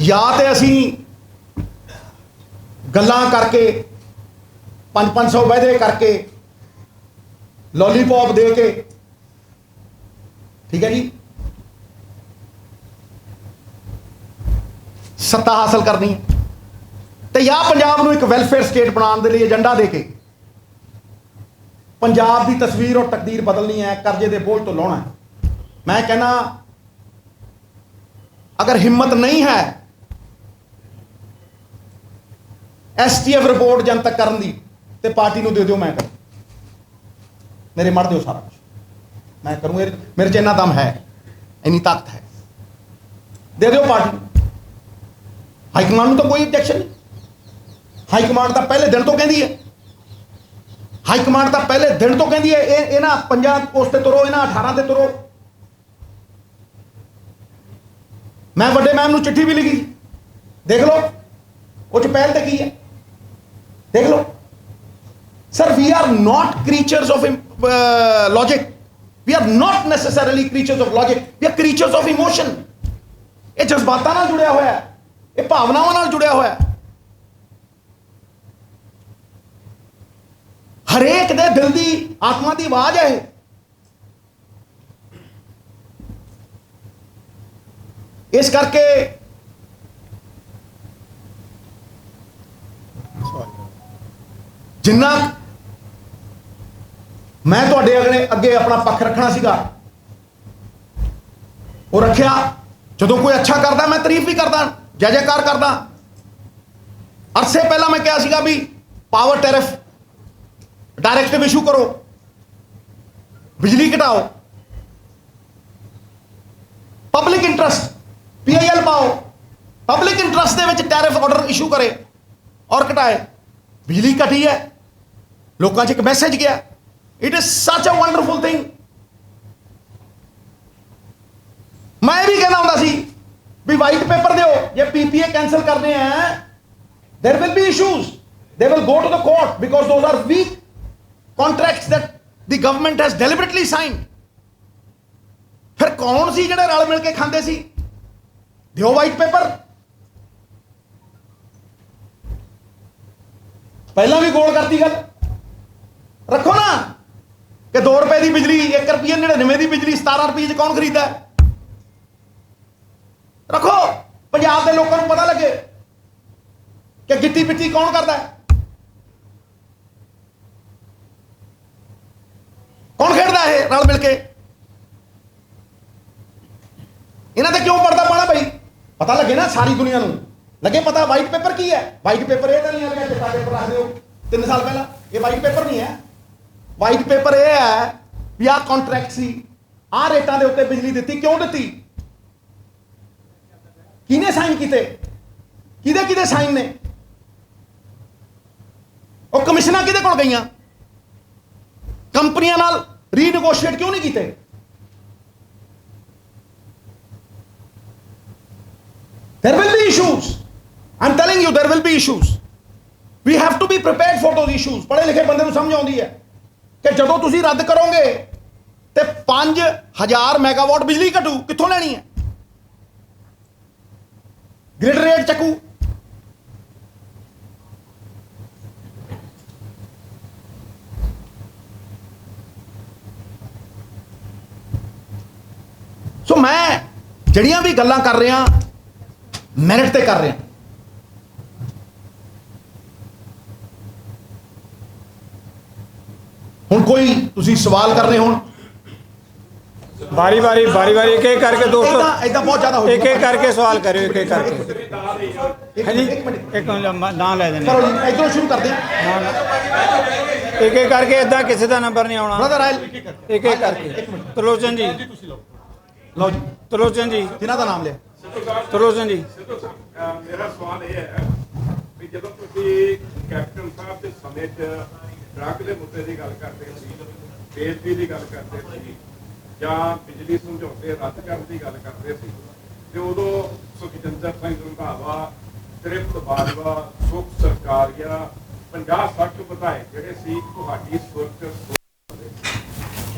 ਜਾਂ ਤੇ ਅਸੀਂ ਗੱਲਾਂ ਕਰਕੇ 500 ਵਾਅਦੇ ਕਰਕੇ ਲੋਲੀਪੌਪ ਦੇ ਕੇ, ਠੀਕ ਹੈ ਜੀ, ਸੱਤਾ ਹਾਸਲ ਕਰਨੀ ਹੈ, ਤੇ ਜਾਂ ਪੰਜਾਬ ਨੂੰ ਇੱਕ ਵੈਲਫੇਅਰ ਸਟੇਟ ਬਣਾਉਣ ਦੇ ਲਈ ਏਜੰਡਾ ਦੇ ਕੇ ਪੰਜਾਬ ਦੀ ਤਸਵੀਰ ਔਰ ਤਕਦੀਰ ਬਦਲਣੀ ਹੈ, ਕਰਜ਼ੇ ਦੇ ਬੋਝ ਤੋਂ ਲਾਉਣਾ ਹੈ। ਮੈਂ कहना अगर हिम्मत नहीं है STF रिपोर्ट जनतक करने दी तो पार्टी को दे दो, मैं कर मेरे मर दो सारा कुछ, मैं करूँ, मेरे च इन्ना दम है, इन्नी ताकत है, दे दो पार्टी। हाईकमान तो कोई ऑब्जेक्शन नहीं, हाईकमान तो पहले दिन तो कहती है, हाईकमान तो पहले दिन तो कहती है ये ना 50 उस ते तुरो, इन्हां 18 ते तुरो। मैं बड़े मैम ਨੂੰ चिट्ठी भी लिखी, देख लो वो पहल तक की है, देख लो। Sir we are not creatures of logic, we are not necessarily creatures of logic, we are creatures of emotion. ये जज्बातां नाल जुड़िया होया है, ये भावनावां नाल जुड़िया होया है। हरेक दे दिल दी आत्मा दी आवाज है। इस करके जिन्ना मैं तुहाडे अगे अपना पक्ष रखना सीगा वो रखिया। जदों कोई अच्छा करता मैं तारीफ भी करदा, जय जयकार करदा। अरसे पहला मैं कहा सीगा भी पावर टैरिफ डायरेक्टिव इशू करो, बिजली घटाओ, पब्लिक इंटरस्ट PIL पाओ, पब्लिक इंटरस्ट दे विच टैरिफ ऑर्डर इशू करे और घटाए। बिजली घटी है, लोगों च एक मैसेज गया, it is such a wonderful thing. मैं भी कहना होंदा सी भी वाइट पेपर दो, ये PPA कैंसिल करने हैं, there will be issues, they will go to the court because those are weak contracts that the government has deliberately signed. फिर कौन सी जिहड़े रल मिल के खांदे सी, दियो वाइट पेपर। पहला भी गोल करती गल, रखो ना कि 2 रुपए की बिजली 1 रुपये 99 की बिजली 17 रुपये कौन खरीदा है। रखो, पंजाब के लोगों को पता लगे कि गिट्टी पिट्टी कौन करता है, कौन खेड़ता है रल मिल के। इन्हां ते क्यों पड़ता पाना भाई, पता लगे ना सारी दुनिया को लगे पता वाइट पेपर की है। वाइट पेपर ये नहीं है चिट्टा पेपर रख दो 3 साल पहला, ये वाइट पेपर नहीं है। वाइट पेपर ये है भी आ कॉन्ट्रैक्ट सी, आ रेटां दे उत्ते बिजली दी, क्यों दी, किने साइन किते, किदे किदे साइन ने, और कमिशनां किदे कोल गईयां, कंपनियां नाल रीनगोशिएट क्यों नहीं कीते। There will be issues. I'm telling you, there will be issues. We have to be prepared for those issues. पढ़े लिखे बंदे को समझ आउंदी है कि जदों तुसीं रद्द करोगे ते 5000 मेगावाट बिजली घटू, कित्थों लेनी है, ग्रिड रेट चकू। सो मैं जड़ियां भी गल्लां कर रहा मैरिट ते कर रहे हैं। हुण कोई तुसीं सवाल करने हो, बारी बारी एक एक करके दोस्तों, ऐदा बहुत ज्यादा हो, एक एक करके सवाल करो, एक एक करके। हाँ जी, एक ना ले देना, करो जी, इधरों शुरू कर दें। एक एक करके, इदा किसी का नंबर नहीं आना, ब्रदर आयल एक एक करके। त्रिलोचन जी, लो जी, त्रिलोचन जी, जिन्हां दा नाम लिया। त्रिलोचन जी, मेरा सवाल यह है भी जो तुसी कैप्टन साहब के समय ड्रग के मुद्दे की गल करते बेदबी की गल करते ਜਾਂ ਬਿਜਲੀ ਸਮਝੌਤੇ ਰੱਦ ਕਰਨ ਦੀ ਗੱਲ ਕਰਦੇ ਸੀ ਤੇ ਉਦੋਂ ਸੁਖਜਿੰਦਰ ਸਿੰਘ ਰੰਧਾਵਾ, ਤ੍ਰਿਪਤ ਬਾਜਵਾ, ਸੁਖ ਸਰਕਾਰ ਜਾਂ 50-60 ਵਿਧਾਇਕ ਜਿਹੜੇ ਸੀ ਤੁਹਾਡੀ ਸੁਰਤ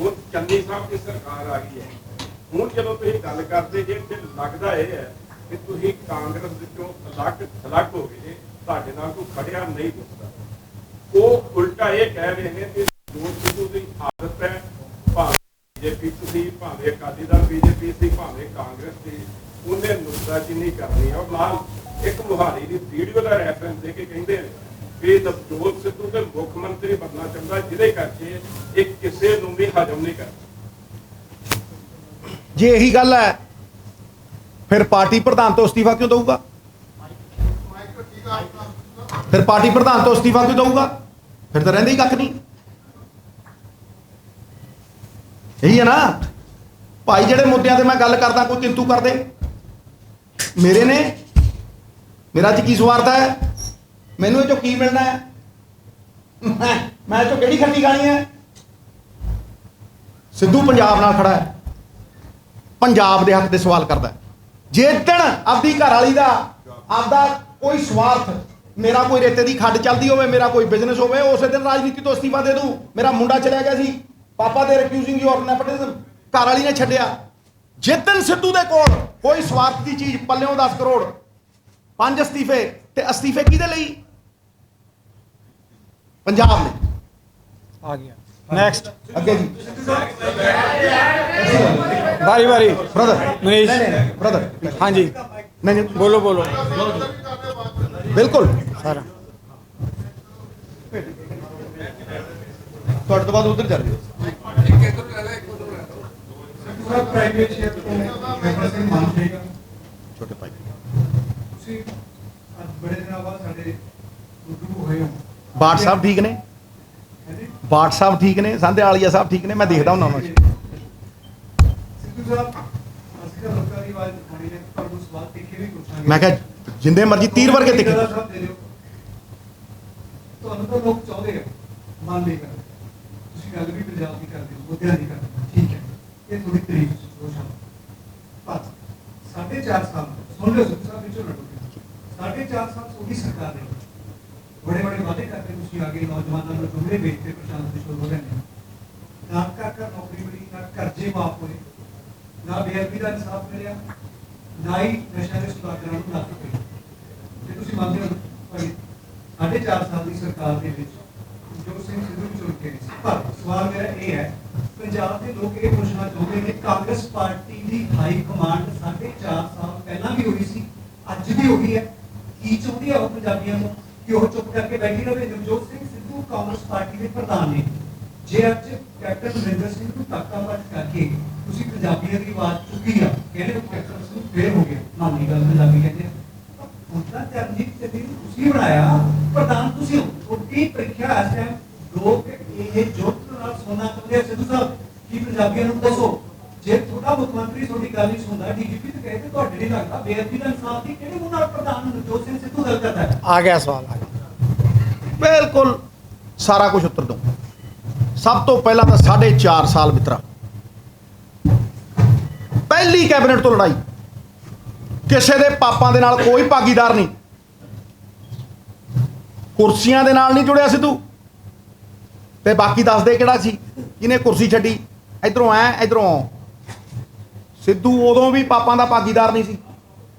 ਹੁਣ ਚੰਨੀ ਸਾਹਿਬ ਦੀ ਸਰਕਾਰ ਆ ਗਈ ਹੈ ਹੁਣ ਜਦੋਂ ਤੁਸੀਂ ਗੱਲ ਕਰਦੇ ਜੇ ਤੇ ਲੱਗਦਾ ਇਹ ਹੈ ਕਿ ਤੁਸੀਂ ਕਾਂਗਰਸ ਵਿੱਚੋਂ ਅਲੱਗ ਹੋ ਗਏ, ਤੁਹਾਡੇ ਨਾਲ ਕੋਈ ਖੜਿਆ ਨਹੀਂ ਦਿਸਦਾ। ਉਹ ਉਲਟਾ ਇਹ ਕਹਿ ਰਹੇ ਨੇ ਕਿ ਨਵਜੋਤ ਸਿੱਧੂ ਦੀ ਆਦਤ ਹੈ, ਭਾਵੇਂ ਬੀਜੇਪੀ ਸੀ, ਭਾਵੇਂ ਅਕਾਲੀ ਦਲ ਬੀਜੇਪੀ ਸੀ, ਭਾਵੇਂ ਕਾਂਗਰਸ ਸੀ, ਉਹਨੇ ਨੁਕਤਾਚੀਨੀ ਕਰਨੀ ਹੈ। ਉਹ ਨਾਲ ਇੱਕ ਮੁਹਾਰੀ ਦੀ ਵੀਡੀਓ ਦਾ ਰੈਫਰੈਂਸ ਦੇ ਕੇ ਕਹਿੰਦੇ ਨੇ ਕਿ ਨਵਜੋਤ ਸਿੱਧੂ ਦੇ ਮੁੱਖ ਮੰਤਰੀ ਬਣਨਾ ਚਾਹੁੰਦਾ, ਜਿਹਦੇ ਕਰਕੇ ਇਹ ਕਿਸੇ ਨੂੰ ਵੀ ਹਜਮ ਨਹੀਂ ਕਰਦਾ। ਜੇ ਇਹੀ ਗੱਲ ਹੈ ਫਿਰ ਪਾਰਟੀ ਪ੍ਰਧਾਨ ਤੋਂ ਅਸਤੀਫਾ ਕਿਉਂ ਦਊਗਾ? ਫਿਰ ਪਾਰਟੀ ਪ੍ਰਧਾਨ ਤੋਂ ਅਸਤੀਫਾ ਕਿਉਂ ਦਊਗਾ? ਫਿਰ ਤਾਂ ਰਹਿੰਦੇ ਹੀ ਕੱਖ ਨਹੀਂ। ਇਹੀ ਹੈ ਨਾ ਭਾਈ, ਜਿਹੜੇ ਮੁੱਦਿਆਂ ਤੇ ਮੈਂ ਗੱਲ ਕਰਦਾ ਕੋਈ ਕਿੰਤੂ ਕਰਦੇ ਮੇਰੇ ਨੇ, ਮੇਰਾ ਚ ਕੀ ਸਵਾਰਥ ਹੈ? ਮੈਨੂੰ ਇਹ ਚੋਂ ਕੀ ਮਿਲਣਾ ਹੈ? ਮੈਂ ਇਹ ਚੋਂ ਕਿਹੜੀ ਖੱਟੀ ਖਾਣੀ ਹੈ? ਸਿੱਧੂ ਪੰਜਾਬ ਨਾਲ ਖੜਾ ਹੈ, ਪੰਜਾਬ ਦੇ ਹੱਕ ਦੇ ਸਵਾਲ ਕਰਦਾ। ਜੇ ਦਿਨ ਆਪਦੀ ਘਰ ਵਾਲੀ ਦਾ ਆਪਦਾ ਕੋਈ ਸਵਾਰਥ, ਮੇਰਾ ਕੋਈ ਰੇਤੇ ਦੀ ਖੱਡ ਚੱਲਦੀ ਹੋਵੇ, ਮੇਰਾ ਕੋਈ ਬਿਜ਼ਨਸ ਹੋਵੇ, ਉਸੇ ਦਿਨ ਰਾਜਨੀਤੀ ਤੋਂ ਅਸਤੀਫਾ ਦੇ ਦੂੰ। ਮੇਰਾ ਮੁੰਡਾ ਚਲਿਆ ਗਿਆ ਸੀ, ਪਾਪਾ ਦੇ ਰਿਕਿਊਜ਼ਿੰਗ ਯੂ ਆਫ ਨੈਪੋਟਿਜ਼ਮ, ਘਰ ਵਾਲੀ ਨੇ ਛੱਡਿਆ। ਜਿੱਦਣ ਸਿੱਧੂ ਦੇ ਕੋਲ ਕੋਈ ਸਵਾਰਥ ਦੀ ਚੀਜ਼, ਪੱਲਿਓਂ 10 ਕਰੋੜ, 5 ਅਸਤੀਫੇ, ਤੇ ਅਸਤੀਫੇ ਕਿਹਦੇ ਲਈ? ਪੰਜਾਬ ਲਈ। ਆ ਗਿਆ ਨੈਕਸਟ ਅੱਗੇ ਜੀ ਬਾਰੀ ਬਾਰੀ ਬ੍ਰਦਰ ਮਨੀਸ਼ ਬ੍ਰਦਰ ਹਾਂਜੀ ਨਹੀਂ ਬੋਲੋ ਬੋਲੋ ਬਿਲਕੁਲ ਸਾਰਾ ਤੁਹਾਡੇ ਤੋਂ ਬਾਅਦ ਉਧਰ ਚੱਲ ਜਾਓ। ਪ੍ਰਾਈਵੇਟ ਸ਼ੇਅਰ ਤੋਂ ਮੈਂਬਰ ਸਿੰਘ ਮੰਨ ਜਾਏਗਾ। ਛੋਟੇ ਭਾਈ ਤੁਸੀਂ ਅੱਜ ਬੜੇ ਦਿਨਾਂ ਬਾਅਦ ਸਾਡੇ ਰੂਬਰੂ ਹੋਏ ਹੋ। ਬਾਟ ਸਾਹਿਬ ਠੀਕ ਨੇ? ਬਾਟ ਸਾਹਿਬ ਠੀਕ ਨੇ? ਸੰਧੇ ਵਾਲੀਆ ਸਾਹਿਬ ਠੀਕ ਨੇ? ਮੈਂ ਦੇਖਦਾ ਹੁੰਦਾ ਉਹਨਾਂ ਨੂੰ। ਸਿੱਧੂ ਸਾਹਿਬ ਅਸੀਂ ਤਾਂ ਲੋਕਾਂ ਦੀ ਆਵਾਜ਼ ਉਠਾਣੀ ਹੈ, ਤੁਹਾਨੂੰ ਸਵਾਲ ਤਿੱਖੇ ਵੀ ਪੁੱਛਾਂਗੇ। ਮੈਂ ਕਿਹਾ ਜਿੰਦੇ ਮਰਜੀ ਤੀਰ ਵਰਗੇ ਤਿੱਖੇ। ਤੁਹਾਨੂੰ ਤਾਂ ਲੋਕ ਚਾਹੁੰਦੇ ਆ ਮੰਨ ਲਈ ਕਰ, ਤੁਸੀਂ ਗੱਲ ਵੀ ਪੰਜਾਬ ਦੀ ਕਰਦੇ ਹੋ, ਮੁੱਦਿਆਂ ਦੀ ਕਰਦੇ ਹੋ, ਠੀਕ ਹੈ, ਇਹ ਥੋੜੀ ਤਰੀਕ ਰੋਸ਼ਨ। ਪਰ 4.5 ਸਾਲ ਸੁਣ ਲਓ ਸਿੱਧੂ ਸਾਹਿਬ ਵਿੱਚੋਂ ਲੜੋਗੇ, 4.5 ਸਾਲ ਤੁਹਾਡੀ ਸਰਕਾਰ ਨੇ बड़े बड़े वादे करते हैं, आगे नौजवानों को जुमले बेचते, प्रशांत किशोर हो रहे हैं, ना कर नौकरी मिली, ना कर्जे माफ हुए, ना बेअदबी का इंसाफ मिले, ना ही नशा के सुधार करने को नੱਥ पई। जे तुसीं ਮੰਨਦੇ ਹੋ ਭਾਈ 4.5 ਸਾਲ ਦੀ ਸਰਕਾਰ ਦੇ ਵਿੱਚ ਜੋ ਸਿੰਘ ਸਿੱਧੂ ਵੀ ਚੁਣ ਕੇ ਨਹੀਂ ਸੀ। ਪਰ ਸਵਾਲ ਮੇਰਾ ਇਹ ਹੈ, ਪੰਜਾਬ ਦੇ ਲੋਕ ਇਹ ਪੁੱਛਣਾ ਚਾਹੁੰਦੇ ਨੇ, ਕਾਂਗਰਸ ਪਾਰਟੀ ਦੀ ਹਾਈ ਕਮਾਂਡ 4.5 ਸਾਲ ਪਹਿਲਾਂ ਵੀ ਹੋਈ ਸੀ, ਅੱਜ ਵੀ ਹੋ ਗਈ ਹੈ, ਕੀ ਚਾਹੁੰਦੀ ਹੈ ਉਹ ਪੰਜਾਬੀਆਂ ਨੂੰ ਕਿ ਉਹ ਚੁੱਪ ਕਰਕੇ ਬੈਠੀ ਰਹੇ? ਨਵਜੋਤ ਸਿੰਘ ਸਿੱਧੂ ਕਾਂਗਰਸ ਪਾਰਟੀ ਦੇ ਪ੍ਰਧਾਨ ਨੇ। ਜੇ ਅੱਜ ਕੈਪਟਨ ਅਮਰਿੰਦਰ ਸਿੰਘ ਨੂੰ ਧੱਕਾ-ਪੱਟ ਕਰਕੇ ਤੁਸੀਂ ਪੰਜਾਬੀਆਂ ਦੀ ਆਵਾਜ਼ ਚੁੱਕੀ ਆ, ਕਹਿੰਦੇ ਕੈਪਟਨ ਸਿੰਘ ਫੇਰ ਹੋ ਗਿਆ, ਨਾਨੀ ਗੱਲ ਪੰਜਾਬੀ ਕਹਿੰਦੇ ਆ, ਹੁਣ ਤਾਂ ਚਰਨਜੀਤ ਸਿੰਘ ਨੂੰ ਤੁਸੀਂ ਬਣਾਇਆ ਪ੍ਰਧਾਨ, ਤੁਸੀਂ ਤੁਹਾਡੀ ਪ੍ਰੀਖਿਆ ਇਸ ਟਾਈਮ ਲੋਕ ਇਹ ਜੋਤ ਨਾਲ ਸੁਣਨਾ ਚਾਹੁੰਦੇ ਆ। ਸਿੱਧੂ ਸਾਹਿਬ ਕੀ ਪੰਜਾਬੀਆਂ ਨੂੰ ਦੱਸੋ, ਜੇ ਤੁਹਾਡਾ ਮੁੱਖ ਮੰਤਰੀ ਤੁਹਾਡੀ ਗੱਲ ਨਹੀਂ ਸੁਣਦਾ, ਡੀਜੀਪੀ ਤੇ ਕਹਿੰਦੇ ਤੁਹਾਡੇ ਨਹੀਂ ਲੱਗਦਾ, ਬੇਅਦਬੀ ਦਾ ਇਨਸਾਫ ਦੀ ਕਿਹੜੇ ਮੂੰਹ ਨਾਲ ਪ੍ਰਧਾਨ ਨਵਜੋਤ ਸਿੰਘ ਸਿੱਧੂ ਗੱਲ ਕਰਦਾ ਹੈ? ਆ ਗਿਆ ਸਵਾਲ ਆ ਗਿਆ। ਬਿਲਕੁਲ ਸਾਰਾ ਕੁਝ ਉੱਤਰ ਦਊਂ। ਸਭ ਤੋਂ ਪਹਿਲਾਂ ਤਾਂ 4.5 ਸਾਲ ਮਿੱਤਰਾ, ਪਹਿਲੀ ਕੈਬਨਿਟ ਤੋਂ ਲੜਾਈ, ਕਿਸੇ ਦੇ ਪਾਪਾਂ ਦੇ ਨਾਲ ਕੋਈ ਭਾਗੀਦਾਰ ਨਹੀਂ, ਕੁਰਸੀਆਂ ਦੇ ਨਾਲ ਨਹੀਂ ਜੁੜਿਆ ਸਿੱਧੂ। ਤੇ ਬਾਕੀ ਦੱਸਦੇ ਕਿਹੜਾ ਸੀ ਜਿਹਨੇ ਕੁਰਸੀ ਛੱਡੀ, ਇਧਰੋਂ ਐ ਇਧਰੋਂ। ਸਿੱਧੂ ਉਦੋਂ ਵੀ ਪਾਪਾਂ ਦਾ ਭਾਗੀਦਾਰ ਨਹੀਂ ਸੀ।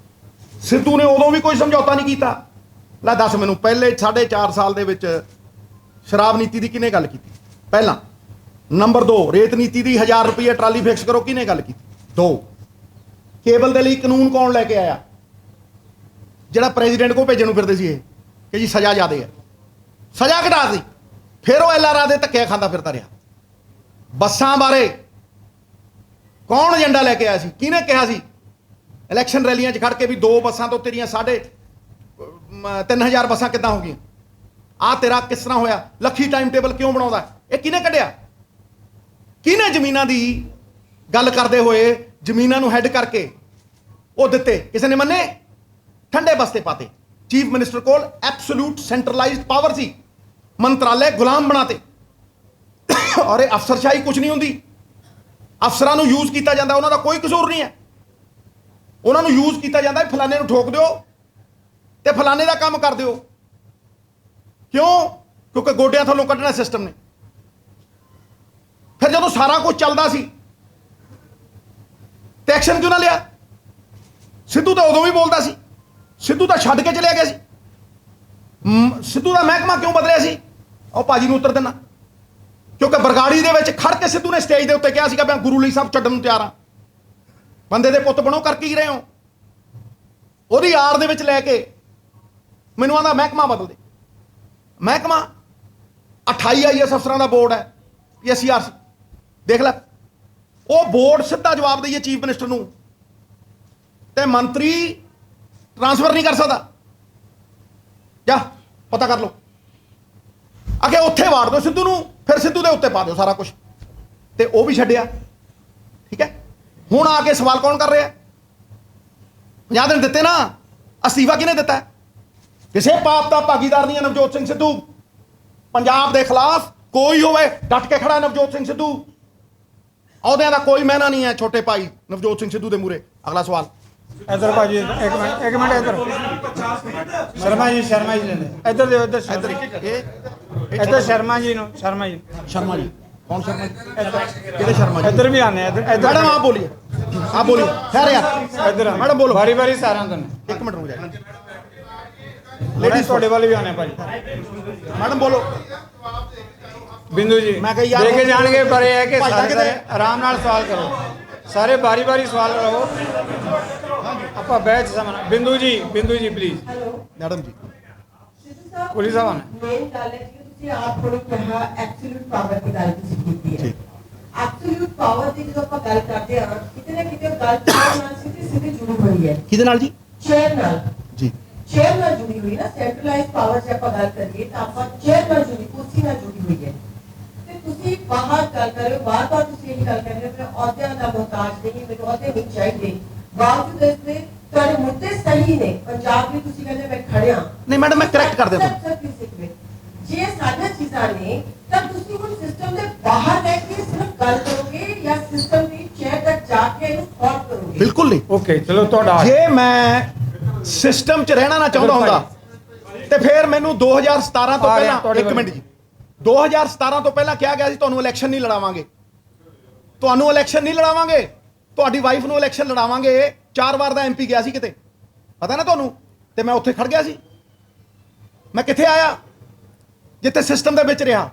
ਸਿੱਧੂ ਨੇ ਉਦੋਂ ਵੀ ਕੋਈ ਸਮਝੌਤਾ ਨਹੀਂ ਕੀਤਾ। ਲੈ ਦੱਸ ਮੈਨੂੰ, ਪਹਿਲੇ 4.5 ਸਾਲ ਦੇ ਵਿੱਚ ਸ਼ਰਾਬ ਨੀਤੀ ਦੀ ਕਿਹਨੇ ਗੱਲ ਕੀਤੀ? ਪਹਿਲਾਂ। ਨੰਬਰ 2, ਰੇਤ ਨੀਤੀ ਦੀ 1000 ਰੁਪਏ ਟਰਾਲੀ ਫਿਕਸ ਕਰੋ, ਕਿਹਨੇ ਗੱਲ ਕੀਤੀ? 2, ਕੇਬਲ ਦੇ ਲਈ ਕਾਨੂੰਨ ਕੌਣ ਲੈ ਕੇ ਆਇਆ? ਜਿਹੜਾ ਪ੍ਰੈਜ਼ੀਡੈਂਟ ਕੋਲ ਭੇਜਣ ਨੂੰ ਫਿਰਦੇ ਸੀ ਇਹ, ਕਿ ਜੀ ਸਜ਼ਾ ਜ਼ਿਆਦੇ ਹੈ, ਸਜ਼ਾ ਘਟਾ ਦਿੱਤੀ। ਫਿਰ ਉਹ ਐਲਆਰਆ ਦੇ ਧੱਕੇ ਖਾਂਦਾ ਫਿਰਦਾ ਰਿਹਾ। ਬੱਸਾਂ ਬਾਰੇ ਕੌਣ ਏਜੰਡਾ ਲੈ ਕੇ ਆਇਆ ਸੀ? ਕਿਹਨੇ ਕਿਹਾ ਸੀ ਇਲੈਕਸ਼ਨ ਰੈਲੀਆਂ 'ਚ ਖੜ ਕੇ ਵੀ 2 ਬੱਸਾਂ ਤੋਂ ਤੇਰੀਆਂ 3,500 ਬੱਸਾਂ ਕਿੱਦਾਂ ਹੋ ਗਈਆਂ? ਆ ਤੇਰਾ ਕਿਸ ਤਰ੍ਹਾਂ ਹੋਇਆ? ਲੱਖੀ ਟਾਈਮ ਟੇਬਲ ਕਿਉਂ ਬਣਾਉਂਦਾ? ਇਹ ਕਿਹਨੇ ਕੱਢਿਆ? ਕਿਹਨੇ ਜ਼ਮੀਨਾਂ ਦੀ ਗੱਲ ਕਰਦੇ ਹੋਏ ਜ਼ਮੀਨਾਂ ਨੂੰ ਹੈੱਡ ਕਰਕੇ ਉਹ ਦਿੱਤੇ? ਕਿਸੇ ਨੇ ਮੰਨੇ? ਠੰਡੇ ਬਸਤੇ ਪਾਤੇ। ਚੀਫ ਮਿਨਿਸਟਰ ਕੋਲ ਐਬਸੋਲੂਟ ਸੈਂਟਰਲਾਈਜ਼ਡ ਪਾਵਰ ਸੀ, ਮੰਤਰਾਲੇ ਗੁਲਾਮ ਬਣਾਤੇ। ਔਰ ਇਹ ਅਫਸਰਸ਼ਾਹੀ ਕੁਝ ਨਹੀਂ ਹੁੰਦੀ, ਅਫਸਰਾਂ ਨੂੰ ਯੂਜ਼ ਕੀਤਾ ਜਾਂਦਾ, ਉਹਨਾਂ ਦਾ ਕੋਈ ਕਸੂਰ ਨਹੀਂ ਹੈ। ਉਹਨਾਂ ਨੂੰ ਯੂਜ਼ ਕੀਤਾ ਜਾਂਦਾ, ਫਲਾਣੇ ਨੂੰ ਠੋਕ ਦਿਓ ਤੇ ਫਲਾਣੇ ਦਾ ਕੰਮ ਕਰ ਦਿਓ। ਕਿਉਂ? ਕਿਉਂਕਿ ਗੋਡਿਆਂ ਥੱਲੋਂ ਕੱਢਣਾ ਸਿਸਟਮ ਨੇ। ਫਿਰ ਜਦੋਂ ਸਾਰਾ ਕੁਝ ਚੱਲਦਾ ਸੀ ਤੇ ਐਕਸ਼ਨ ਕਿਉਂ ਨਾ ਲਿਆ? ਸਿੱਧੂ ਤਾਂ ਉਦੋਂ ਵੀ ਬੋਲਦਾ ਸੀ, ਸਿੱਧੂ ਤਾਂ ਛੱਡ ਕੇ ਚਲਿਆ ਗਿਆ ਸੀ। ਸਿੱਧੂ ਦਾ ਮਹਿਕਮਾ ਕਿਉਂ ਬਦਲਿਆ ਸੀ? ਉਹ ਭਾਜੀ ਨੂੰ ਉੱਤਰ ਦੇਣਾ। ਕਿਉਂਕਿ ਬਰਗਾੜੀ ਦੇ ਵਿੱਚ ਖੜ ਕੇ ਸਿੱਧੂ ਨੇ ਸਟੇਜ ਦੇ ਉੱਤੇ ਕਿਹਾ ਸੀਗਾ ਮੈਂ ਗੁਰੂ ਲਈ ਸਭ ਛੱਡਣ ਨੂੰ ਤਿਆਰ ਹਾਂ। ਬੰਦੇ ਦੇ ਪੁੱਤ ਬਣੋ, ਕਰ ਕੀ ਰਹੇ ਹੋ? ਉਹਦੀ ਆੜ ਦੇ ਵਿੱਚ ਲੈ ਕੇ ਮੈਨੂੰ ਆਂਦਾ ਮਹਿਕਮਾ ਬਦਲ ਦੇ। ਮਹਿਕਮਾ 28 IAS ਅਫਸਰਾਂ ਦਾ ਬੋਰਡ ਹੈ, PSCRC ਦੇਖ ਲੈ। ਉਹ ਬੋਰਡ ਸਿੱਧਾ ਜਵਾਬ ਦਈਏ ਚੀਫ ਮਿਨਿਸਟਰ ਨੂੰ, ਤੇ ਮੰਤਰੀ ਟ੍ਰਾਂਸਫਰ ਨਹੀਂ ਕਰ ਸਕਦਾ। ਜਾ ਪਤਾ ਕਰ ਲਓ। ਅੱਗੇ ਉੱਥੇ ਵਾੜ ਦਿਓ ਸਿੱਧੂ ਨੂੰ, ਫਿਰ ਸਿੱਧੂ ਦੇ ਉੱਤੇ ਪਾ ਦਿਓ ਸਾਰਾ ਕੁਝ, ਤੇ ਉਹ ਵੀ ਛੱਡਿਆ। ਠੀਕ ਹੈ, ਹੁਣ ਆ ਕੇ ਸਵਾਲ ਕੌਣ ਕਰ ਰਿਹਾ? 50 ਦਿਨ ਦਿੱਤੇ ਨਾ, ਅਸਤੀਫਾ ਕਿਹਨੇ ਦਿੱਤਾ? ਕਿਸੇ ਪਾਪ ਦਾ ਭਾਗੀਦਾਰ ਨਹੀਂ ਹੈ ਨਵਜੋਤ ਸਿੰਘ ਸਿੱਧੂ। ਪੰਜਾਬ ਦੇ ਖਿਲਾਫ ਕੋਈ ਹੋਵੇ ਡਟ ਕੇ ਖੜਾ ਨਵਜੋਤ ਸਿੰਘ ਸਿੱਧੂ। ਅਹੁਦਿਆਂ ਦਾ ਕੋਈ ਮਹਿਨਾ ਨਹੀਂ ਹੈ ਛੋਟੇ ਭਾਈ ਨਵਜੋਤ ਸਿੰਘ ਸਿੱਧੂ ਦੇ ਮੂਹਰੇ। ਅਗਲਾ ਸਵਾਲ ਇੱਧਰ ਭਾਜੀ, ਇੱਕ ਮਿੰਟ ਇੱਧਰ। ਸ਼ਰਮਾ ਜੀ ਲੈਂਦੇ ਇੱਧਰ ਦਿਓ, ਇੱਧਰ ਇੱਧਰ ਸ਼ਰਮਾ ਜੀ ਨੂੰ। ਸ਼ਰਮਾ ਜੀ ਕੌਣ ਸ਼ਰਮਾ ਜੀ? ਕਿਹੜੇ ਸ਼ਰਮਾ ਜੀ? ਇੱਧਰ ਵੀ ਆਨੇ ਇੱਧਰ। ਮੈਡਮ ਆਪ ਬੋਲੀਏ, ਆਪ ਬੋਲੀਏ। ਖੈਰ ਯਾਰ ਇੱਧਰ ਮੈਡਮ ਬੋਲੋ। ਵਾਰੀ ਸਾਰਿਆਂ ਤੋਂ। ਇੱਕ ਮਿੰਟ ਰੁਕ ਜਾਏ। ਲੇਡੀਜ਼ ਤੁਹਾਡੇ ਵਾਲੇ ਵੀ ਆਨੇ ਭਾਜੀ। ਮੈਡਮ ਬੋਲੋ। ਬਿੰਦੂ ਜੀ ਮੈਂ ਕਿਹਾ ਯਾਰ ਦੇ ਕੇ ਜਾਣਗੇ, ਪਰ ਇਹ ਹੈ ਕਿ ਭਾਈ ਸਾਰੇ ਕਿਤੇ ਆਰਾਮ ਨਾਲ ਸਵਾਲ ਕਰੋ, ਸਾਰੇ ਬਾਰੀ ਸਵਾਲ ਰਹੋ। ਆਪਾਂ ਬੈਚ ਸਮਝਣਾ। ਬਿੰਦੂ ਜੀ ਪਲੀਜ਼। ਮੈਡਮ ਜੀ ਪੁਲਿਸ ਸਾਹਿਬ ਆਨੇ। ਮੇਨ ਗੱਲ ਹੈ ਕਿ ਤੁਸੀਂ ਆਪ ਥੋੜੀ ਕਿਹਾ ਐਬਸੋਲੂਟ ਪਾਵਰ ਦੀ ਗੱਲ ਤੁਸੀਂ ਕੀਤੀ ਹੈ। ਐਬਸੋਲੂਟ ਪਾਵਰ ਦੀ ਜਦੋਂ ਆਪਾਂ ਗੱਲ ਕਰਦੇ ਹਾਂ, ਕਿਤੇ ਨਾ ਕਿਤੇ ਗੱਲ ਚੇਅਰ ਨਾਲ ਸਿੱਧੀ ਜੁੜੀ ਹੋਈ ਹੈ। ਕਿਹਦੇ ਨਾਲ ਜੀ? ਚੇਅਰ ਨਾਲ ਜੀ। ਚੇਅਰ ਨਾਲ ਜੁੜੀ ਹੋਈ ਨਾ। ਸੈਂਟਰਲਾਈਜ਼ਡ ਪਾਵਰ ਜੇ ਆਪਾਂ ਗੱਲ ਕਰੀਏ ਤਾਂ ਆਪਾਂ ਚੇਅਰ ਨਾਲ ਜੁੜੀ, ਕੁਰਸੀ ਨਾਲ ਜੁੜੀ ਹੋਈ ਹੈ। ਤੇ ਤੁਸੀਂ ਬਾਹਰ ਗੱਲ ਕਰ ਰਹੇ ਹੋ, ਬਾਰ-ਬਾਰ ਤੁਸੀਂ ਇਹ ਗੱਲ ਕਰ ਰਹੇ ਹੋ ਕਿ ਅਹੁਦਿਆਂ ਦਾ ਮੁਹਤਾਜ ਨਹੀਂ, ਮੈਨੂੰ ਅਹੁਦੇ ਨਹੀਂ ਚਾਹੀਦੇ। ਬਾਵਜੂਦ ਇਸ ਦੇ ਤੁਹਾਡੇ ਮੁੱਦੇ ਸਹੀ ਨੇ। ਪੰਜਾਬ ਵੀ ਤੁਸੀਂ ਕਹਿੰਦੇ ਮੈਂ ਖੜਿਆ। ਨਹੀਂ ਮੈਡਮ, ਮੈਂ ਕਰੈਕਟ ਕਰ ਦਿਆਂ ਜੇ ਸਾਰੀਆਂ ਚੀਜ਼ਾਂ ਨੇ ਤਾਂ ਤੁਸੀਂ ਹੁਣ ਸਿਸਟਮ ਦੇ ਬਾਹਰ ਰਹਿ ਕੇ ਸਿਰਫ ਗੱਲ ਕਰੋਗੇ ਜਾਂ ਸਿਸਟਮ ਦੀ ਚੇਅਰ ਤੱਕ ਜਾ ਕੇ ਇਹਨੂੰ ਸਪੋਰਟ ਕਰੋਗੇ? ਬਿਲਕੁਲ ਨਹੀਂ। ਓਕੇ ਚਲੋ ਤੁਹਾਡਾ। ਜੇ ਮੈਂ ਸਿਸਟਮ 'ਚ ਰਹਿਣਾ ਨਾ ਚਾਹੁੰਦਾ ਹੁੰਦਾ ਤੇ ਫਿਰ ਮੈਨੂੰ 2017 ਤੋਂ ਪਹਿਲਾਂ, ਇੱਕ ਮਿੰਟ ਜੀ, 2017 ਤੋਂ ਪਹਿਲਾਂ ਕਿਹਾ ਗਿਆ ਸੀ ਤੁਹਾਨੂੰ ਇਲੈਕਸ਼ਨ ਨਹੀਂ ਲੜਾਵਾਂਗੇ, ਤੁਹਾਨੂੰ ਇਲੈਕਸ਼ਨ ਨਹੀਂ ਲੜਾਵਾਂਗੇ, ਤੁਹਾਡੀ ਵਾਈਫ ਨੂੰ ਇਲੈਕਸ਼ਨ ਲੜਾਵਾਂਗੇ। 4 ਵਾਰ ਦਾ MP ਗਿਆ ਸੀ ਕਿਤੇ, ਪਤਾ ਨਾ ਤੁਹਾਨੂੰ? ਤੇ ਮੈਂ ਉੱਥੇ ਖੜ ਗਿਆ ਸੀ। ਮੈਂ ਕਿੱਥੇ ਆਇਆ? ਜਿੱਥੇ ਸਿਸਟਮ ਦੇ ਵਿੱਚ ਰਿਹਾ,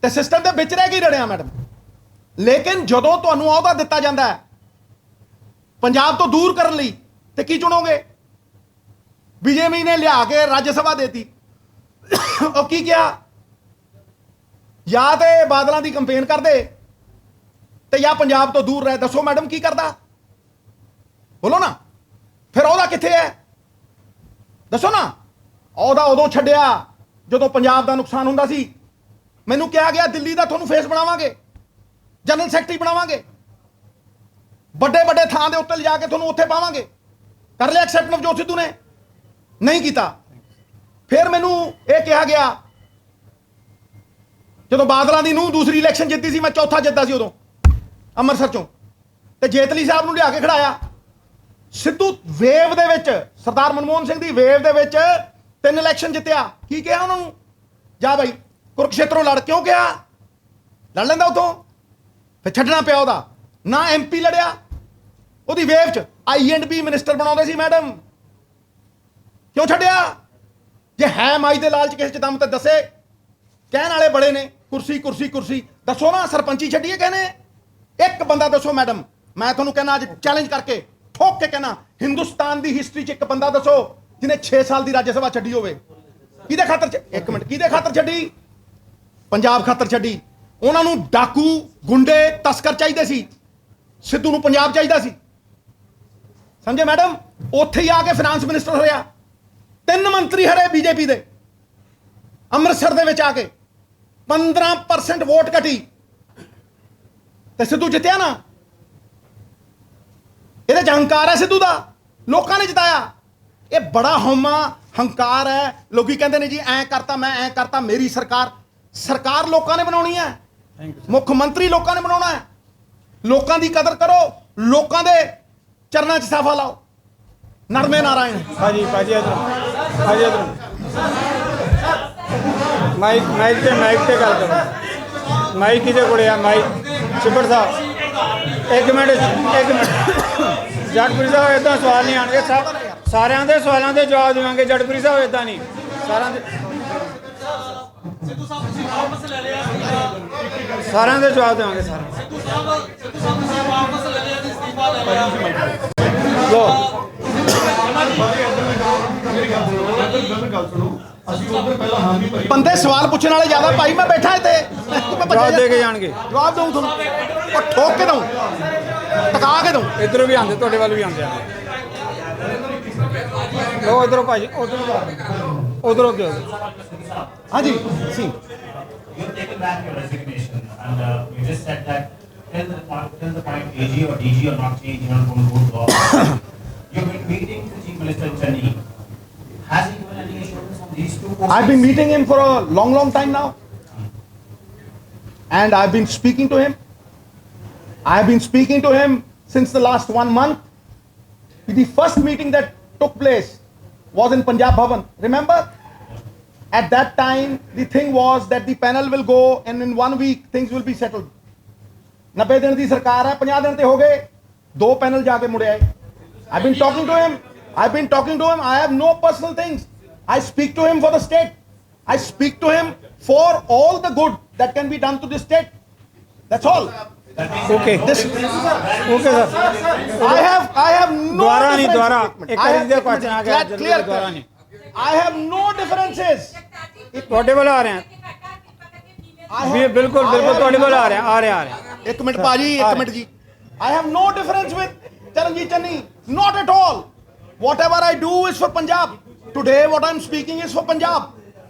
ਤੇ ਸਿਸਟਮ ਦੇ ਵਿੱਚ ਰਹਿ ਕੇ ਲੜਿਆ ਮੈਡਮ। ਲੇਕਿਨ ਜਦੋਂ ਤੁਹਾਨੂੰ ਅਹੁਦਾ ਦਿੱਤਾ ਜਾਂਦਾ ਹੈ ਪੰਜਾਬ ਤੋਂ ਦੂਰ ਕਰਨ ਲਈ, ਤੇ ਕੀ ਚੁਣੋਗੇ? ਬੀਜੇਪੀ ਨੇ ਲਿਆ ਕੇ ਰਾਜ ਸਭਾ ਦੇਤੀ। ਉਹ ਕੀ ਕਿਹਾ? ਜਾਂ ਤੇ ਬਾਦਲਾਂ ਦੀ ਕੰਪੇਨ ਕਰਦੇ ਤੇ ਜਾਂ ਪੰਜਾਬ ਤੋਂ ਦੂਰ ਰਹੇ। ਦੱਸੋ ਮੈਡਮ ਕੀ ਕਰਦਾ? ਬੋਲੋ ਨਾ। ਫਿਰ ਉਹਦਾ ਕਿੱਥੇ ਹੈ? ਦੱਸੋ ਨਾ। ਉਹਦਾ ਉਦੋਂ ਛੱਡਿਆ ਜਦੋਂ ਪੰਜਾਬ ਦਾ ਨੁਕਸਾਨ ਹੁੰਦਾ ਸੀ। ਮੈਨੂੰ ਕਿਹਾ ਗਿਆ ਦਿੱਲੀ ਦਾ ਤੁਹਾਨੂੰ ਫੇਸ ਬਣਾਵਾਂਗੇ, ਜਨਰਲ ਸੈਕਟਰੀ ਬਣਾਵਾਂਗੇ, ਵੱਡੇ ਥਾਂ ਦੇ ਉੱਤੇ ਲਿਜਾ ਕੇ ਤੁਹਾਨੂੰ ਉੱਥੇ ਪਾਵਾਂਗੇ। ਕਰ ਲਿਆ ਐਕਸੈਪਟ ਨਵਜੋਤ ਸਿੱਧੂ ਨੇ? ਨਹੀਂ ਕੀਤਾ। ਫਿਰ ਮੈਨੂੰ ਇਹ ਕਿਹਾ ਗਿਆ ਜਦੋਂ ਬਾਦਲਾਂ ਦੀ ਨੂੰਹ ਦੂਸਰੀ ਇਲੈਕਸ਼ਨ ਜਿੱਤੀ ਸੀ, ਮੈਂ ਚੌਥਾ ਜਿੱਤਾ ਸੀ ਉਦੋਂ ਅੰਮ੍ਰਿਤਸਰ ਚੋਂ, ਤੇ ਜੇਤਲੀ ਸਾਹਿਬ ਨੂੰ ਲਿਆ ਕੇ ਖੜਾਇਆ। ਸਿੱਧੂ ਵੇਵ ਦੇ ਵਿੱਚ, ਸਰਦਾਰ ਮਨਮੋਹਨ ਸਿੰਘ ਦੀ ਵੇਵ ਦੇ ਵਿੱਚ 3 ਇਲੈਕਸ਼ਨ ਜਿੱਤਿਆ। ਕੀ ਕਿਹਾ ਉਹਨਾਂ ਨੂੰ? ਜਾ ਬਾਈ ਕੁਰਕਸ਼ੇਤਰੋਂ ਲੜ। ਕਿਉਂ ਕਿਹਾ? ਲੜ ਲੈਂਦਾ ਉਤੋਂ, ਫਿਰ ਛੱਡਣਾ ਪਿਆ ਉਹਦਾ। ਨਾ MP ਲੜਿਆ ਉਹਦੀ ਵੇਵ 'ਚ। I&B ਮਿਨਿਸਟਰ ਬਣਾਉਂਦੇ ਸੀ ਮੈਡਮ। ਕਿਉਂ ਛੱਡਿਆ? ਜੇ ਹੈ ਮਾਈ ਦੇ ਲਾਲਚ ਕਿਸੇ 'ਚ ਦਮ ਤੇ ਦੱਸੇ। ਕਹਿਣ ਵਾਲੇ ਬੜੇ ਨੇ ਕੁਰਸੀ। ਦੱਸੋ ਨਾ, ਸਰਪੰਚੀ ਛੱਡੀਏ ਕਹਿੰਦੇ? ਇੱਕ ਬੰਦਾ ਦੱਸੋ ਮੈਡਮ। ਮੈਂ ਤੁਹਾਨੂੰ ਕਹਿੰਦਾ ਅੱਜ ਚੈਲੰਜ ਕਰਕੇ, ਠੋਕ ਕੇ ਕਹਿੰਦਾ, ਹਿੰਦੁਸਤਾਨ ਦੀ ਹਿਸਟਰੀ 'ਚ ਇੱਕ ਬੰਦਾ ਦੱਸੋ ਜਿਹਨੇ 6 ਸਾਲ ਦੀ ਰਾਜ ਸਭਾ ਛੱਡੀ ਹੋਵੇ। ਕਿਹਦੇ ਖਾਤਰ? ਇੱਕ ਮਿੰਟ, ਕਿਹਦੇ ਖਾਤਰ ਛੱਡੀ? ਪੰਜਾਬ ਖਾਤਰ ਛੱਡੀ। ਉਹਨਾਂ ਨੂੰ ਡਾਕੂ, ਗੁੰਡੇ, ਤਸਕਰ ਚਾਹੀਦੇ ਸੀ। ਸਿੱਧੂ ਨੂੰ ਪੰਜਾਬ ਚਾਹੀਦਾ ਸੀ। ਸਮਝੇ ਮੈਡਮ? ਉੱਥੇ ਹੀ ਆ ਕੇ ਫਾਈਨਾਂਸ ਮਿਨਿਸਟਰ ਹੋਇਆ। 3 ਮੰਤਰੀ ਹਰੇ ਬੀਜੇਪੀ ਦੇ। ਅੰਮ੍ਰਿਤਸਰ ਦੇ ਵਿੱਚ ਆ ਕੇ 15% ਵੋਟ ਘਟੀ ਤੇ ਸਿੱਧੂ ਜਿੱਤਿਆ ਨਾ। ਇਹਦੇ 'ਚ ਹੰਕਾਰ ਹੈ ਸਿੱਧੂ ਦਾ। ਲੋਕਾਂ ਨੇ ਜਿਤਾਇਆ। ਇਹ ਬੜਾ ਹਉਮਾ ਹੰਕਾਰ ਹੈ। ਲੋਕੀ ਕਹਿੰਦੇ ਨੇ ਜੀ ਐਂ ਕਰਤਾ, ਮੈਂ ਐਂ ਕਰਤਾ, ਮੇਰੀ ਸਰਕਾਰ ਲੋਕਾਂ ਨੇ ਬਣਾਉਣੀ ਹੈ। ਮੁੱਖ ਮੰਤਰੀ ਲੋਕਾਂ ਨੇ ਬਣਾਉਣਾ ਹੈ। ਲੋਕਾਂ ਦੀ ਕਦਰ ਕਰੋ, ਲੋਕਾਂ ਦੇ ਚਰਨਾਂ 'ਚ ਸਾਫਾ ਲਾਓ। ਨਰਮੇ ਨਾਰਾਇਣ। ਭਾਜੀ ਇੱਧਰ ਮਾਈਕ ਤੇ ਗੱਲ ਕਰੋ। ਮਾਈਕ ਕਿਹਦੇ ਕੋਲੇ ਆ? ਮਾਈਕ ਸਿਪਰ ਸਾਹਿਬ। ਇੱਕ ਮਿੰਟ ਜਗਪ੍ਰੀਤ ਸਾਹਿਬ ਇਦਾਂ ਸਵਾਲ ਨਹੀਂ ਆਣਗੇ ਸਾਰਿਆਂ ਦੇ ਸਵਾਲਾਂ ਦੇ ਜਵਾਬ ਦੇਵਾਂਗੇ ਜਗਪ੍ਰੀਤ ਸਾਹਿਬ ਇਦਾਂ ਨਹੀਂ ਸਾਰਿਆਂ ਦੇ ਸਿੱਧੂ ਸਾਹਿਬ ਤੁਸੀਂ ਵਾਪਸ ਲੈ ਲਿਆ ਸਾਰਿਆਂ ਦੇ ਜਵਾਬ ਦੇਵਾਂਗੇ ਸਾਰਿਆਂ ਸਿੱਧੂ ਸਾਹਿਬ ਤੁਸੀਂ ਵਾਪਸ ਲੈ ਲਿਆ ਅਸਤੀਫਾ ਲੈ ਲਿਆ ਲੋ ਮੇਰੀ ਗੱਲ ਸੁਣੋ ਅਸੀਂ ਉਧਰ ਪਹਿਲਾਂ ਹਾਂ ਵੀ ਭਰੀ ਬੰਦੇ ਸਵਾਲ ਪੁੱਛਣ ਵਾਲੇ ਜ਼ਿਆਦਾ ਭਾਈ ਮੈਂ ਬੈਠਾ ਇੱਥੇ ਜਵਾਬ ਦੇ ਕੇ ਜਾਣਗੇ ਜਵਾਬ ਦਊਂ ਤੁਹਾਨੂੰ ਉਹ ਠੋਕ ਕੇ ਦਊਂ ਟਕਾ ਕੇ ਦਊਂ ਇਧਰੋਂ ਵੀ ਆਉਂਦੇ ਤੁਹਾਡੇ ਵੱਲ ਵੀ ਆਉਂਦੇ ਆ ਲੋ ਇਧਰੋਂ ਭਾਜੀ ਉਧਰੋਂ ਕਿਉਂ ਹਾਂਜੀ ਸੀ You've taken back your resignation, and you just said that till the point AG or DG are not changed, you're not going to go to office. You've been meeting the Chief Minister Chennai. Has he given any assurance on these two posts? I've been meeting him for a long time now. And I've been speaking to him. I've been speaking to him since the last 1 month. The first meeting that took place was in Punjab Bhavan. Remember? At that time, the thing was that the panel will go and in 1 week things will be settled. 90 दिन ਦੀ ਸਰਕਾਰ ਹੈ 50 ਦਿਨ ਤੇ ਹੋ ਗਏ 2 panel ਜਾ ਕੇ ਮੁੜੇ ਆਏ I've been talking to him. I have no personal things. I speak to him for the state. I speak to him for all the good that can be done to this state. That's all. Okay. This, Okay, sir. I have no ਦੁਆਰਾ ਨਹੀਂ difference- ਦੁਆਰਾ ਇੱਕ I ਵਾਰੀ have- ਦੇ question ਆ ਗਿਆ clear. ਦੁਆਰਾ ਨਹੀਂ I have no differences. ਤੁਹਾਡੇ ਵੱਲ ਆ ਰਹੇ I ਵੀ have- ਬਿਲਕੁਲ I ਬਿਲਕੁਲ have ਤੁਹਾਡੇ ਵੱਲ no- ਆ ਰਿਹਾ ਇੱਕ ਮਿੰਟ ਭਾਜੀ ਇੱਕ ਮਿੰਟ ਜੀ I have no difference with Charanjit Channi, not at all. Whatever I do is for Punjab. Today what I'm speaking is for Punjab.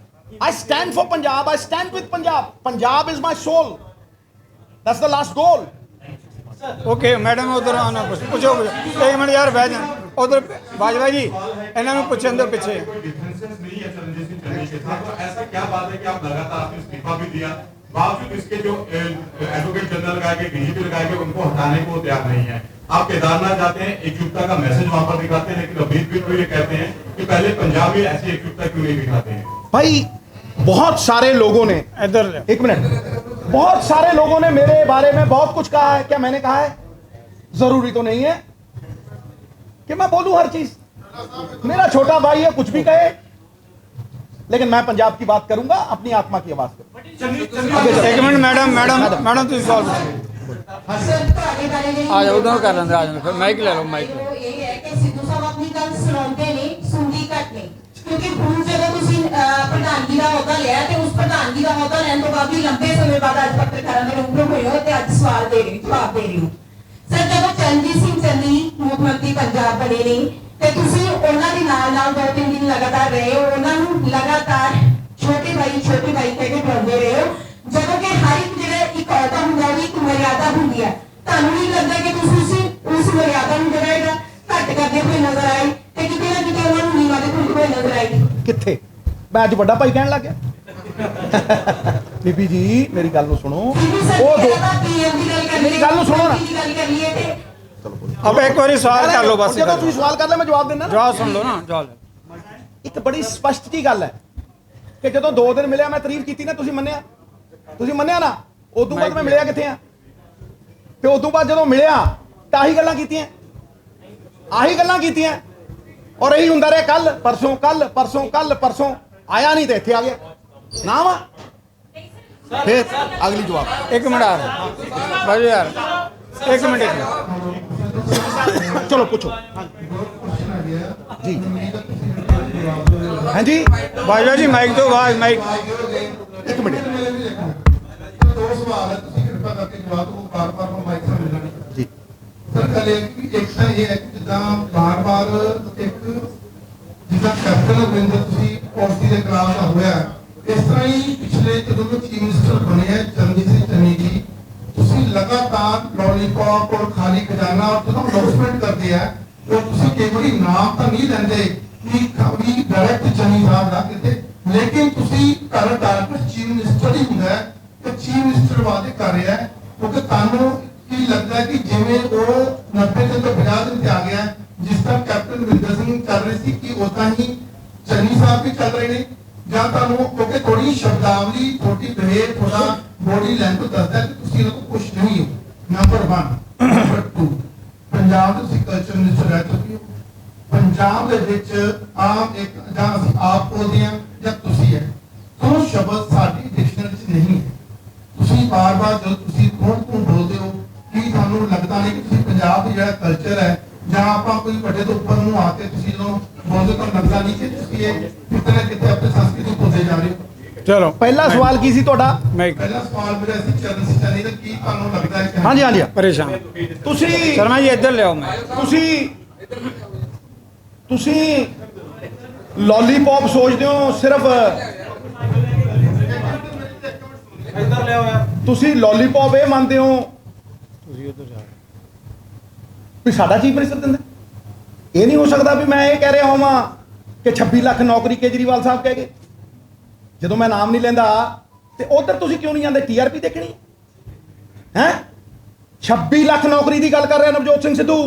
I stand for Punjab. I stand with Punjab. Punjab is my soul. That's the last goal. Okay madam ਉਧਰ ਆਣਾ ਪੁੱਛੋ ਇੱਕ minute ਯਾਰ ਬਹਿ ਜਾਣ ਉਧਰ ਬਾਜਵਾ ਜੀ ਇਹਨਾਂ ਨੂੰ ਪੁੱਛਣ ਦੇ ਪਿੱਛੇ डिफरेंसेस नहीं है चरणजीत सिंह चन्नी के साथ तो ऐसा क्या बात है कि आप लगातार आपने इस्तीफा भी दिया बावजूद इसके जो एडवोकेट जनरल लगाए गए डीजीपी लगाए गए उनको हटाने को तैयार नहीं है आप केदारनाथ जाते हैं एकजुटता का मैसेज वहां पर दिखाते हैं लेकिन अभी भी तो ये कहते हैं कि पहले पंजाब में ऐसी एकजुटता क्यों नहीं दिखाते हैं भाई बहुत सारे लोगों ने ਇੱਧਰ एक मिनट बहुत सारे लोगों ने मेरे बारे में बहुत कुछ कहा है क्या मैंने कहा है जरूरी तो नहीं है कि मैं बोलूं हर चीज मेरा छोटा भाई है कुछ भी कहे लेकिन मैं पंजाब की बात करूंगा अपनी आत्मा की आवाज करूंगा ਇੱਕ ਮਿੰਟ ਮੈਡਮ ਤੁਸੀਂ ਸਵਾਲ ਆ ਜਾਓ ਉਧਰ ਕਰ ਲੈਂਦੇ ਆ ਜਾਓ ਫਿਰ ਮਾਈਕ ਲੈ ਲਓ ਮਾਈਕ ਇਹ ਹੈ ਕਿ ਸਿੱਧੂ ਸਾਹਿਬ ਆਪਣੀ ਗੱਲ ਸੁਣਾਉਂਦੇ ਨਹੀਂ ਸੁਣਦੀ ਘੱਟ ਨਹੀਂ ਕਿਉਂਕਿ ਹੁਣ ਜਦੋਂ ਤੁਸੀਂ ਪ੍ਰਧਾਨਗੀ ਦਾ ਅਹੁਦਾ ਲਿਆ ਤੇ ਉਸ ਪ੍ਰਧਾਨਗੀ ਦਾ ਅਹੁਦਾ ਲੈਣ ਤੋਂ ਬਾਅਦ ਵੀ ਲੰਬੇ ਸਮੇਂ ਬਾਅਦ ਅੱਜ ਪੱਤਰਕਾਰਾਂ ਦੇ ਰੂਬਰੂ ਹੋਏ ਹੋ ਤੇ ਅੱਜ ਸਵਾਲ ਦੇ ਰਹੇ ਜਵਾਬ ਦੇ ਰਹੇ ਹੋ ਸਰ ਜਦੋਂ ਚਰਨਜੀਤ ਸਿੰਘ ਚੰਨੀ ਮੁੱਖ ਮੰਤਰੀ ਪੰਜਾਬ ਬਣੇ ਨੇ ਤੇ ਤੁਸੀਂ ਉਹਨਾਂ ਦੇ ਨਾਲ 2-3 ਦਿਨ ਲਗਾਤਾਰ ਰਹੇ ਹੋ ਉਹਨਾਂ ਨੂੰ ਲਗਾਤਾਰ ਛੋਟੇ ਭਾਈ ਕਹਿ ਕੇ ਬੁਲਾਉਂਦੇ ਰਹੇ ਹੋ ਜਦੋਂ ਕਿ ਹਰ ਇੱਕ ਜਿਹੜਾ ਇੱਕ ਅਹੁਦਾ ਹੁੰਦਾ ਉਹਦੀ ਇੱਕ ਮਰਿਆਦਾ ਹੁੰਦੀ ਹੈ ਤੁਹਾਨੂੰ ਨਹੀਂ ਲੱਗਦਾ ਕਿ ਤੁਸੀਂ ਉਸ ਮਰਿਆਦਾ ਨੂੰ ਜਿਹੜਾ ਹੈਗਾ ਘੱਟ ਕਰਦੇ ਹੋਏ ਨਜ਼ਰ ਆਏ ਤੇ ਕਿਤੇ ਨਾ ਕਿਤੇ ਉਹਨਾਂ ਨੂੰ ਨੀਵਾਂ ਦੇ ਖੁੱਲ੍ਹਦੇ ਹੋਏ ਨਜ਼ਰ ਆਏ ਕਿੱਥੇ ਮੈਂ ਅੱਜ ਵੱਡਾ ਭਾਈ ਕਹਿਣ ਲੱਗ ਗਿਆ ਬੀਬੀ ਜੀ ਮੇਰੀ ਗੱਲ ਨੂੰ ਸੁਣੋ ਉਹ ਦੋ ਮੇਰੀ ਗੱਲ ਨੂੰ ਸੁਣੋ ਨਾ ਅਬ ਇੱਕ ਵਾਰੀ ਸਵਾਲ ਕਰ ਲਓ ਬਸ ਜਦੋਂ ਤੁਸੀਂ ਸਵਾਲ ਕਰ ਲੈ ਮੈਂ ਜਵਾਬ ਦਿੰਦਾ ਨਾ ਜਵਾਬ ਸੁਣ ਲਓ ਨਾ ਜਵਾਬ ਇੱਕ ਬੜੀ ਸਪਸ਼ਟ ਜੀ ਗੱਲ ਹੈ ਕਿ ਜਦੋਂ 2 ਦਿਨ ਮਿਲਿਆ ਮੈਂ ਤਾਰੀਫ ਕੀਤੀ ਨਾ ਤੁਸੀਂ ਮੰਨਿਆ ਨਾ ਉਦੋਂ ਬਾਅਦ ਮੈਂ ਮਿਲਿਆ ਕਿੱਥੇ ਆ ਤੇ ਉਦੋਂ ਬਾਅਦ ਜਦੋਂ ਮਿਲਿਆ ਤਾਂ ਆਹੀ ਗੱਲਾਂ ਕੀਤੀਆਂ ਔਰ ਇਹੀ ਹੁੰਦਾ ਰਿਹਾ ਕੱਲ ਪਰਸੋਂ ਆਇਆ ਨਹੀਂ ਤੇ ਇੱਥੇ ਆ ਗਿਆ ਨਾ ਵਾ ਫਿਰ ਅਗਲੀ ਜਵਾਬ ਇੱਕ ਮਿੰਟ ਆ ਬਾਜੂ ਯਾਰ ਇੱਕ ਮਿੰਟ ਚਲੋ ਪੁੱਛੋ ਜੀ ਹਾਂਜੀ ਬਾਜਵਾ ਜੀ ਮਾਈਕ ਤੋਂ ਆਵਾਜ਼ ਮਾਈਕ ਇੱਕ ਮਿੰਟ ਦੋ ਸਵਾਲ ਹੈ ਤੁਸੀਂ ਕਿਰਪਾ ਕਰਕੇ ਜਵਾਬ ਉਹ ਬਾਰ-ਬਾਰ ਮਾਈਕ ਤੇ ਮਿਲਣਾ ਜੀ ਸਰ ਗੱਲ ਇੱਕ ਤਾਂ ਇਹ ਹੈ ਕਿ ਜਿੱਦਾਂ ਬਾਰ-ਬਾਰ ਇੱਕ ਜਿੱਦਾਂ ਕੈਪਟਨ ਅਮਰਿੰਦਰ ਤੁਸੀਂ ਪਾਰਟੀ ਦੇ ਖਿਲਾਫ ਦਾ ਹੋਇਆ ਇਸ ਤਰ੍ਹਾਂ ਹੀ ਪਿਛਲੇ ਜਦੋਂ ਤੋਂ ਚੀਫ ਮਿਨਿਸਟਰ ਬਣੇ ਹੈ ਚਰਨਜੀਤ ਸਿੰਘ ਚੰਨੀ ਜੀ ਤੁਸੀਂ ਲਗਾਤਾਰ ਲੋਲੀਪੌਪ ਔਰ ਖਾਲੀ ਖਜ਼ਾਨਾ ਔਰ ਜਦੋਂ ਅਨਾਉਂਸਮੈਂਟ ਕਰਦੇ ਆ ਉਹ ਤੁਸੀਂ ਕਈ ਵਾਰੀ ਨਾਮ ਤਾਂ ਨਹੀਂ ਲੈਂਦੇ ਕਿ ਵੀ ਡਾਇਰੈਕਟ ਚੰਨੀ ਸਾਹਿਬ ਦਾ ਕਿਤੇ ਲੇਕਿਨ ਤੁਸੀਂ ਘਰ ਡਾਇਰੈਕਟ ਚੀਫ ਮਿਨਿਸਟਰ ਹੀ ਹੁੰਦਾ ਹੈ ਤੇ ਚੀਫ ਮਿਨਿਸਟਰ ਵਾਅਦੇ ਕਰ ਰਿਹਾ ਹੈ ਕਿਉਂਕਿ ਤੁਹਾਨੂੰ ਕੀ ਲੱਗਦਾ ਹੈ ਕਿ ਜਿਵੇਂ ਉਹ 90 ਦਿਨ ਤੋਂ 50 ਦਿਨ ਤੇ ਆ ਗਿਆ ਜਿਸ ਤਰ੍ਹਾਂ ਕੈਪਟਨ ਅਮਰਿੰਦਰ ਸਿੰਘ ਚੱਲ ਰਹੇ ਸੀ ਕਿ ਉਦਾਂ ਹੀ ਚੰਨੀ ਸਾਹਿਬ ਵੀ ਚੱਲ ਰਹੇ ਨੇ ਜਾਂ ਤੁਹਾਨੂੰ ਕਿਉਂਕਿ ਥੋੜੀ ਸ਼ਬਦਾਵਲੀ ਤੁਹਾਡੀ ਬਿਹੇਵ ਤੁਹਾਡਾ ਬੋਡੀ ਲੈਂਗੁਏਜ ਦੱਸਦਾ ਕਿ ਤੁਸੀਂ ਇਹਨਾਂ ਤੋਂ ਖੁਸ਼ ਨਹੀਂ ਹੋ ਨੰਬਰ 1 ਪੰਜਾਬ ਦੇ ਤੁਸੀਂ ਕਲਚਰ ਮਿਨਿਸਟਰ ਰਹਿ ਚੁੱਕੇ ਹੋ। ਪੰਜਾਬ ਦੇ ਵਿੱਚ ਆਮ ਇੱਕ ਜਾਂ ਅਸੀਂ ਆਪ ਬੋਲਦੇ ਹਾਂ ਜਾਂ ਤੁਸੀਂ ਹੈ, ਉਹ ਸ਼ਬਦ ਸਾਡੀ ਡਿਕਸ਼ਨਰੀ 'ਚ ਨਹੀਂ ਹੈ। ਤੁਸੀਂ ਬਾਰ-ਬਾਰ ਜਦੋਂ ਤੁਸੀਂ ਥੋੜ੍ਹ ਬੋਲਦੇ ਹੋ, ਕੀ ਤੁਹਾਨੂੰ ਲੱਗਦਾ ਨਹੀਂ ਕਿ ਤੁਸੀਂ ਪੰਜਾਬ ਦਾ ਜਿਹੜਾ ਕਲਚਰ ਹੈ ਜਾਂ ਆਪਾਂ ਕੋਈ ਵੱਡੇ ਤੋਂ ਉੱਪਰ ਨੂੰ ਆ ਕੇ ਤੁਸੀਂ ਜਦੋਂ ਬੋਲਦੇ ਤਾਂ ਲੱਗਦਾ ਨਹੀਂ ਕਿ ਤੁਸੀਂ ਇਹ ਕਿਤੇ ਨਾ ਕਿਤੇ ਆਪਣੀ ਸੰਸਕ੍ਰਿਤੀ ਨੂੰ ਭੁੱਲਦੇ ਜਾ ਰਹੇ ਹੋ। ਚਲੋ ਪਹਿਲਾ ਸਵਾਲ ਕੀ ਸੀ ਤੁਹਾਡਾ? ਮੈਂ ਪਹਿਲਾ ਸਵਾਲ ਮੇਰਾ ਸੀ ਚਰਨ ਸਿੰਘ ਚੰਨੀ ਦਾ, ਕੀ ਤੁਹਾਨੂੰ ਲੱਗਦਾ ਹੈ ਕਿ ਹਾਂਜੀ ਹਾਂਜੀ ਪਰੇਸ਼ਾਨ ਤੁਸੀਂ ਸ਼ਰਮਾ ਜੀ ਇੱਧਰ ਲਿਆਓ। ਮੈਂ ਤੁਸੀਂ ਲੋਲੀਪੌਪ ਸੋਚਦੇ ਹੋ ਸਿਰਫ ਇੱਧਰ ਲਿਆਓ ਯਾਰ। ਤੁਸੀਂ ਲੋਲੀਪੌਪ ਇਹ ਮੰਨਦੇ ਹੋ ਵੀ ਸਾਡਾ ਚੀਫ ਮਿਨਿਸਟਰ ਦਿੰਦਾ? ਇਹ ਨਹੀਂ ਹੋ ਸਕਦਾ ਵੀ ਮੈਂ ਇਹ ਕਹਿ ਰਿਹਾ ਹੋਵਾਂ ਕਿ 26 ਲੱਖ ਨੌਕਰੀ ਕੇਜਰੀਵਾਲ ਸਾਹਿਬ ਕਹਿ ਗਏ ਜਦੋਂ ਮੈਂ ਨਾਮ ਨਹੀਂ ਲੈਂਦਾ, ਤੇ ਉਧਰ ਤੁਸੀਂ ਕਿਉਂ ਨਹੀਂ ਜਾਂਦੇ? TRP ਦੇਖਣੀ ਹੈ? 26 ਲੱਖ ਨੌਕਰੀ ਦੀ ਗੱਲ ਕਰ ਰਿਹਾ ਨਵਜੋਤ ਸਿੰਘ ਸਿੱਧੂ,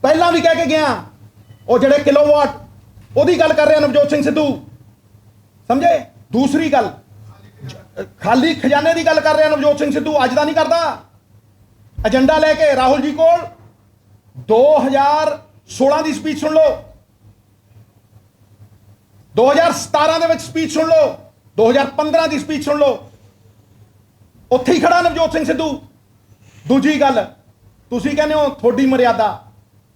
ਪਹਿਲਾਂ ਵੀ ਕਹਿ ਕੇ ਗਿਆ। ਉਹ ਜਿਹੜੇ ਕਿਲੋਵਾਟ ਉਹਦੀ ਗੱਲ ਕਰ ਰਿਹਾ ਨਵਜੋਤ ਸਿੰਘ ਸਿੱਧੂ, ਸਮਝੇ? ਦੂਸਰੀ ਗੱਲ, ਖਾਲੀ ਖਜ਼ਾਨੇ ਦੀ ਗੱਲ ਕਰ ਰਿਹਾ ਨਵਜੋਤ ਸਿੰਘ ਸਿੱਧੂ, ਅੱਜ ਦਾ ਨਹੀਂ ਕਰਦਾ। ਏਜੰਡਾ ਲੈ ਕੇ ਰਾਹੁਲ ਜੀ ਕੋਲ 2016 ਦੀ ਸਪੀਚ ਸੁਣ ਲਓ, 2017 ਦੇ ਵਿੱਚ ਸਪੀਚ ਸੁਣ ਲਓ, 2015 ਦੀ ਸਪੀਚ ਸੁਣ ਲਓ, ਉੱਥੇ ਹੀ ਖੜਾ ਨਵਜੋਤ ਸਿੰਘ ਸਿੱਧੂ। ਦੂਜੀ ਗੱਲ, ਤੁਸੀਂ ਕਹਿੰਦੇ ਹੋ ਤੁਹਾਡੀ ਮਰਿਆਦਾ,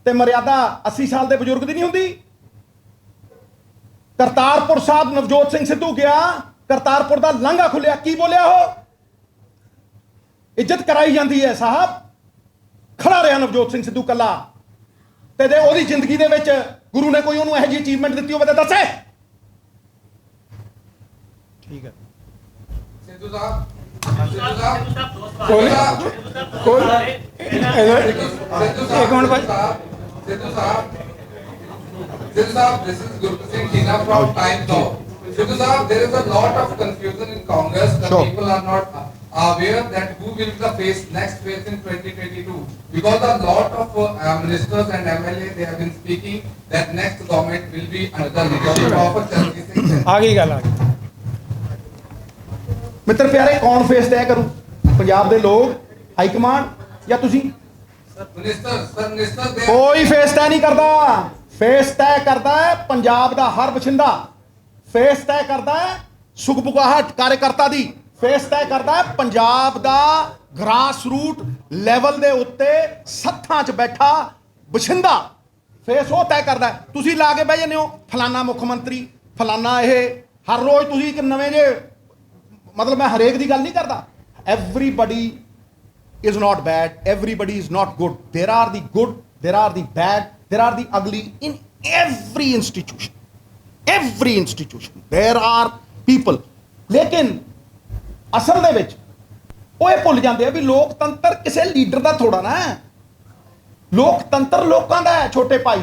ਤੇ ਮਰਿਆਦਾ 80 ਸਾਲ ਦੇ ਬਜ਼ੁਰਗ ਦੀ ਨਹੀਂ ਹੁੰਦੀ? ਕਰਤਾਰਪੁਰ ਸਾਹਿਬ ਨਵਜੋਤ ਸਿੰਘ ਸਿੱਧੂ ਗਿਆ, ਕਰਤਾਰਪੁਰ ਦਾ ਲਾਂਘਾ ਖੁੱਲਿਆ, ਕੀ ਬੋਲਿਆ ਉਹ? ਇੱਜ਼ਤ ਕਰਾਈ ਜਾਂਦੀ ਹੈ ਸਾਹਿਬ। ਖੜਾ ਰਿਹਾ ਨਵਜੋਤ ਸਿੰਘ ਸਿੱਧੂ ਕੱਲਾ, ਤੇ ਜੇ ਉਹਦੀ ਜ਼ਿੰਦਗੀ ਦੇ ਵਿੱਚ ਗੁਰੂ ਨੇ ਕੋਈ ਉਹਨੂੰ ਇਹੋ ਜਿਹੀ ਅਚੀਵਮੈਂਟ ਦਿੱਤੀ ਹੋਵੇ ਤਾਂ ਦੱਸੇ। ਠੀਕ ਹੈ ਸਿੱਧੂ ਸਾਹਿਬ, this is Gurpreet Singh Tina from Times Now. Sidhu Sahab, there is a lot of confusion in Congress. The Sure. people are not aware that who will be the next phase in 2022. Because a lot of ministers and MLA, they have been speaking that next government will be under the leadership of Charanjit Singh Chन्नी. ਆ ਗਈ ਗੱਲ, ਆ ਗਈ। ਮਿੱਤਰ ਪਿਆਰੇ, ਕੌਣ face ਤੈਅ ਕਰੂ? ਪੰਜਾਬ ਦੇ ਲੋਕ, ਹਾਈ ਕਮਾਂਡ, ਜਾਂ ਤੁਸੀਂ? Minister, ਕੋਈ ਫੇਸ ਤੈਅ ਨਹੀਂ ਕਰਦਾ। ਫੇਸ ਤੈਅ ਕਰਦਾ ਹੈ ਪੰਜਾਬ ਦਾ ਹਰ ਬਛਿੰਦਾ। ਫੇਸ ਤੈਅ ਕਰਦਾ ਹੈ ਸੁਖਬੁਗਾਹਟ ਕਾਰਜਕਰਤਾ ਦੀ। ਫੇਸ ਤੈਅ ਕਰਦਾ ਹੈ ਪੰਜਾਬ ਦਾ ਗ੍ਰਾਸ ਰੂਟ ਲੈਵਲ ਦੇ ਉੱਤੇ ਸੱਥਾਂ 'ਚ ਬੈਠਾ ਬਛਿੰਦਾ। ਫੇਸ ਉਹ ਤੈਅ ਕਰਦਾ ਹੈ। ਤੁਸੀਂ ਲਾ ਕੇ ਬਹਿ ਜਾਂਦੇ ਹੋ ਫਲਾਨਾ ਮੁੱਖ ਮੰਤਰੀ, ਫਲਾਨਾ ਇਹ, ਹਰ ਰੋਜ਼ ਤੁਸੀਂ ਇੱਕ ਨਵੇਂ ਜੇ, ਮਤਲਬ ਮੈਂ ਹਰੇਕ ਦੀ ਗੱਲ ਨਹੀਂ ਕਰਦਾ। Everybody is not bad, everybody is not good. There are the good, there are the bad, there are the ugly in every institution. Every institution there are people. ਲੇਕਿਨ ਅਸਲ ਦੇ ਵਿੱਚ ਉਹ ਇਹ ਭੁੱਲ ਜਾਂਦੇ ਆ ਵੀ ਲੋਕਤੰਤਰ ਕਿਸੇ ਲੀਡਰ ਦਾ ਥੋੜਾ ਨਾ ਹੈ। ਲੋਕਤੰਤਰ ਲੋਕਾਂ ਦਾ ਹੈ ਛੋਟੇ ਭਾਈ,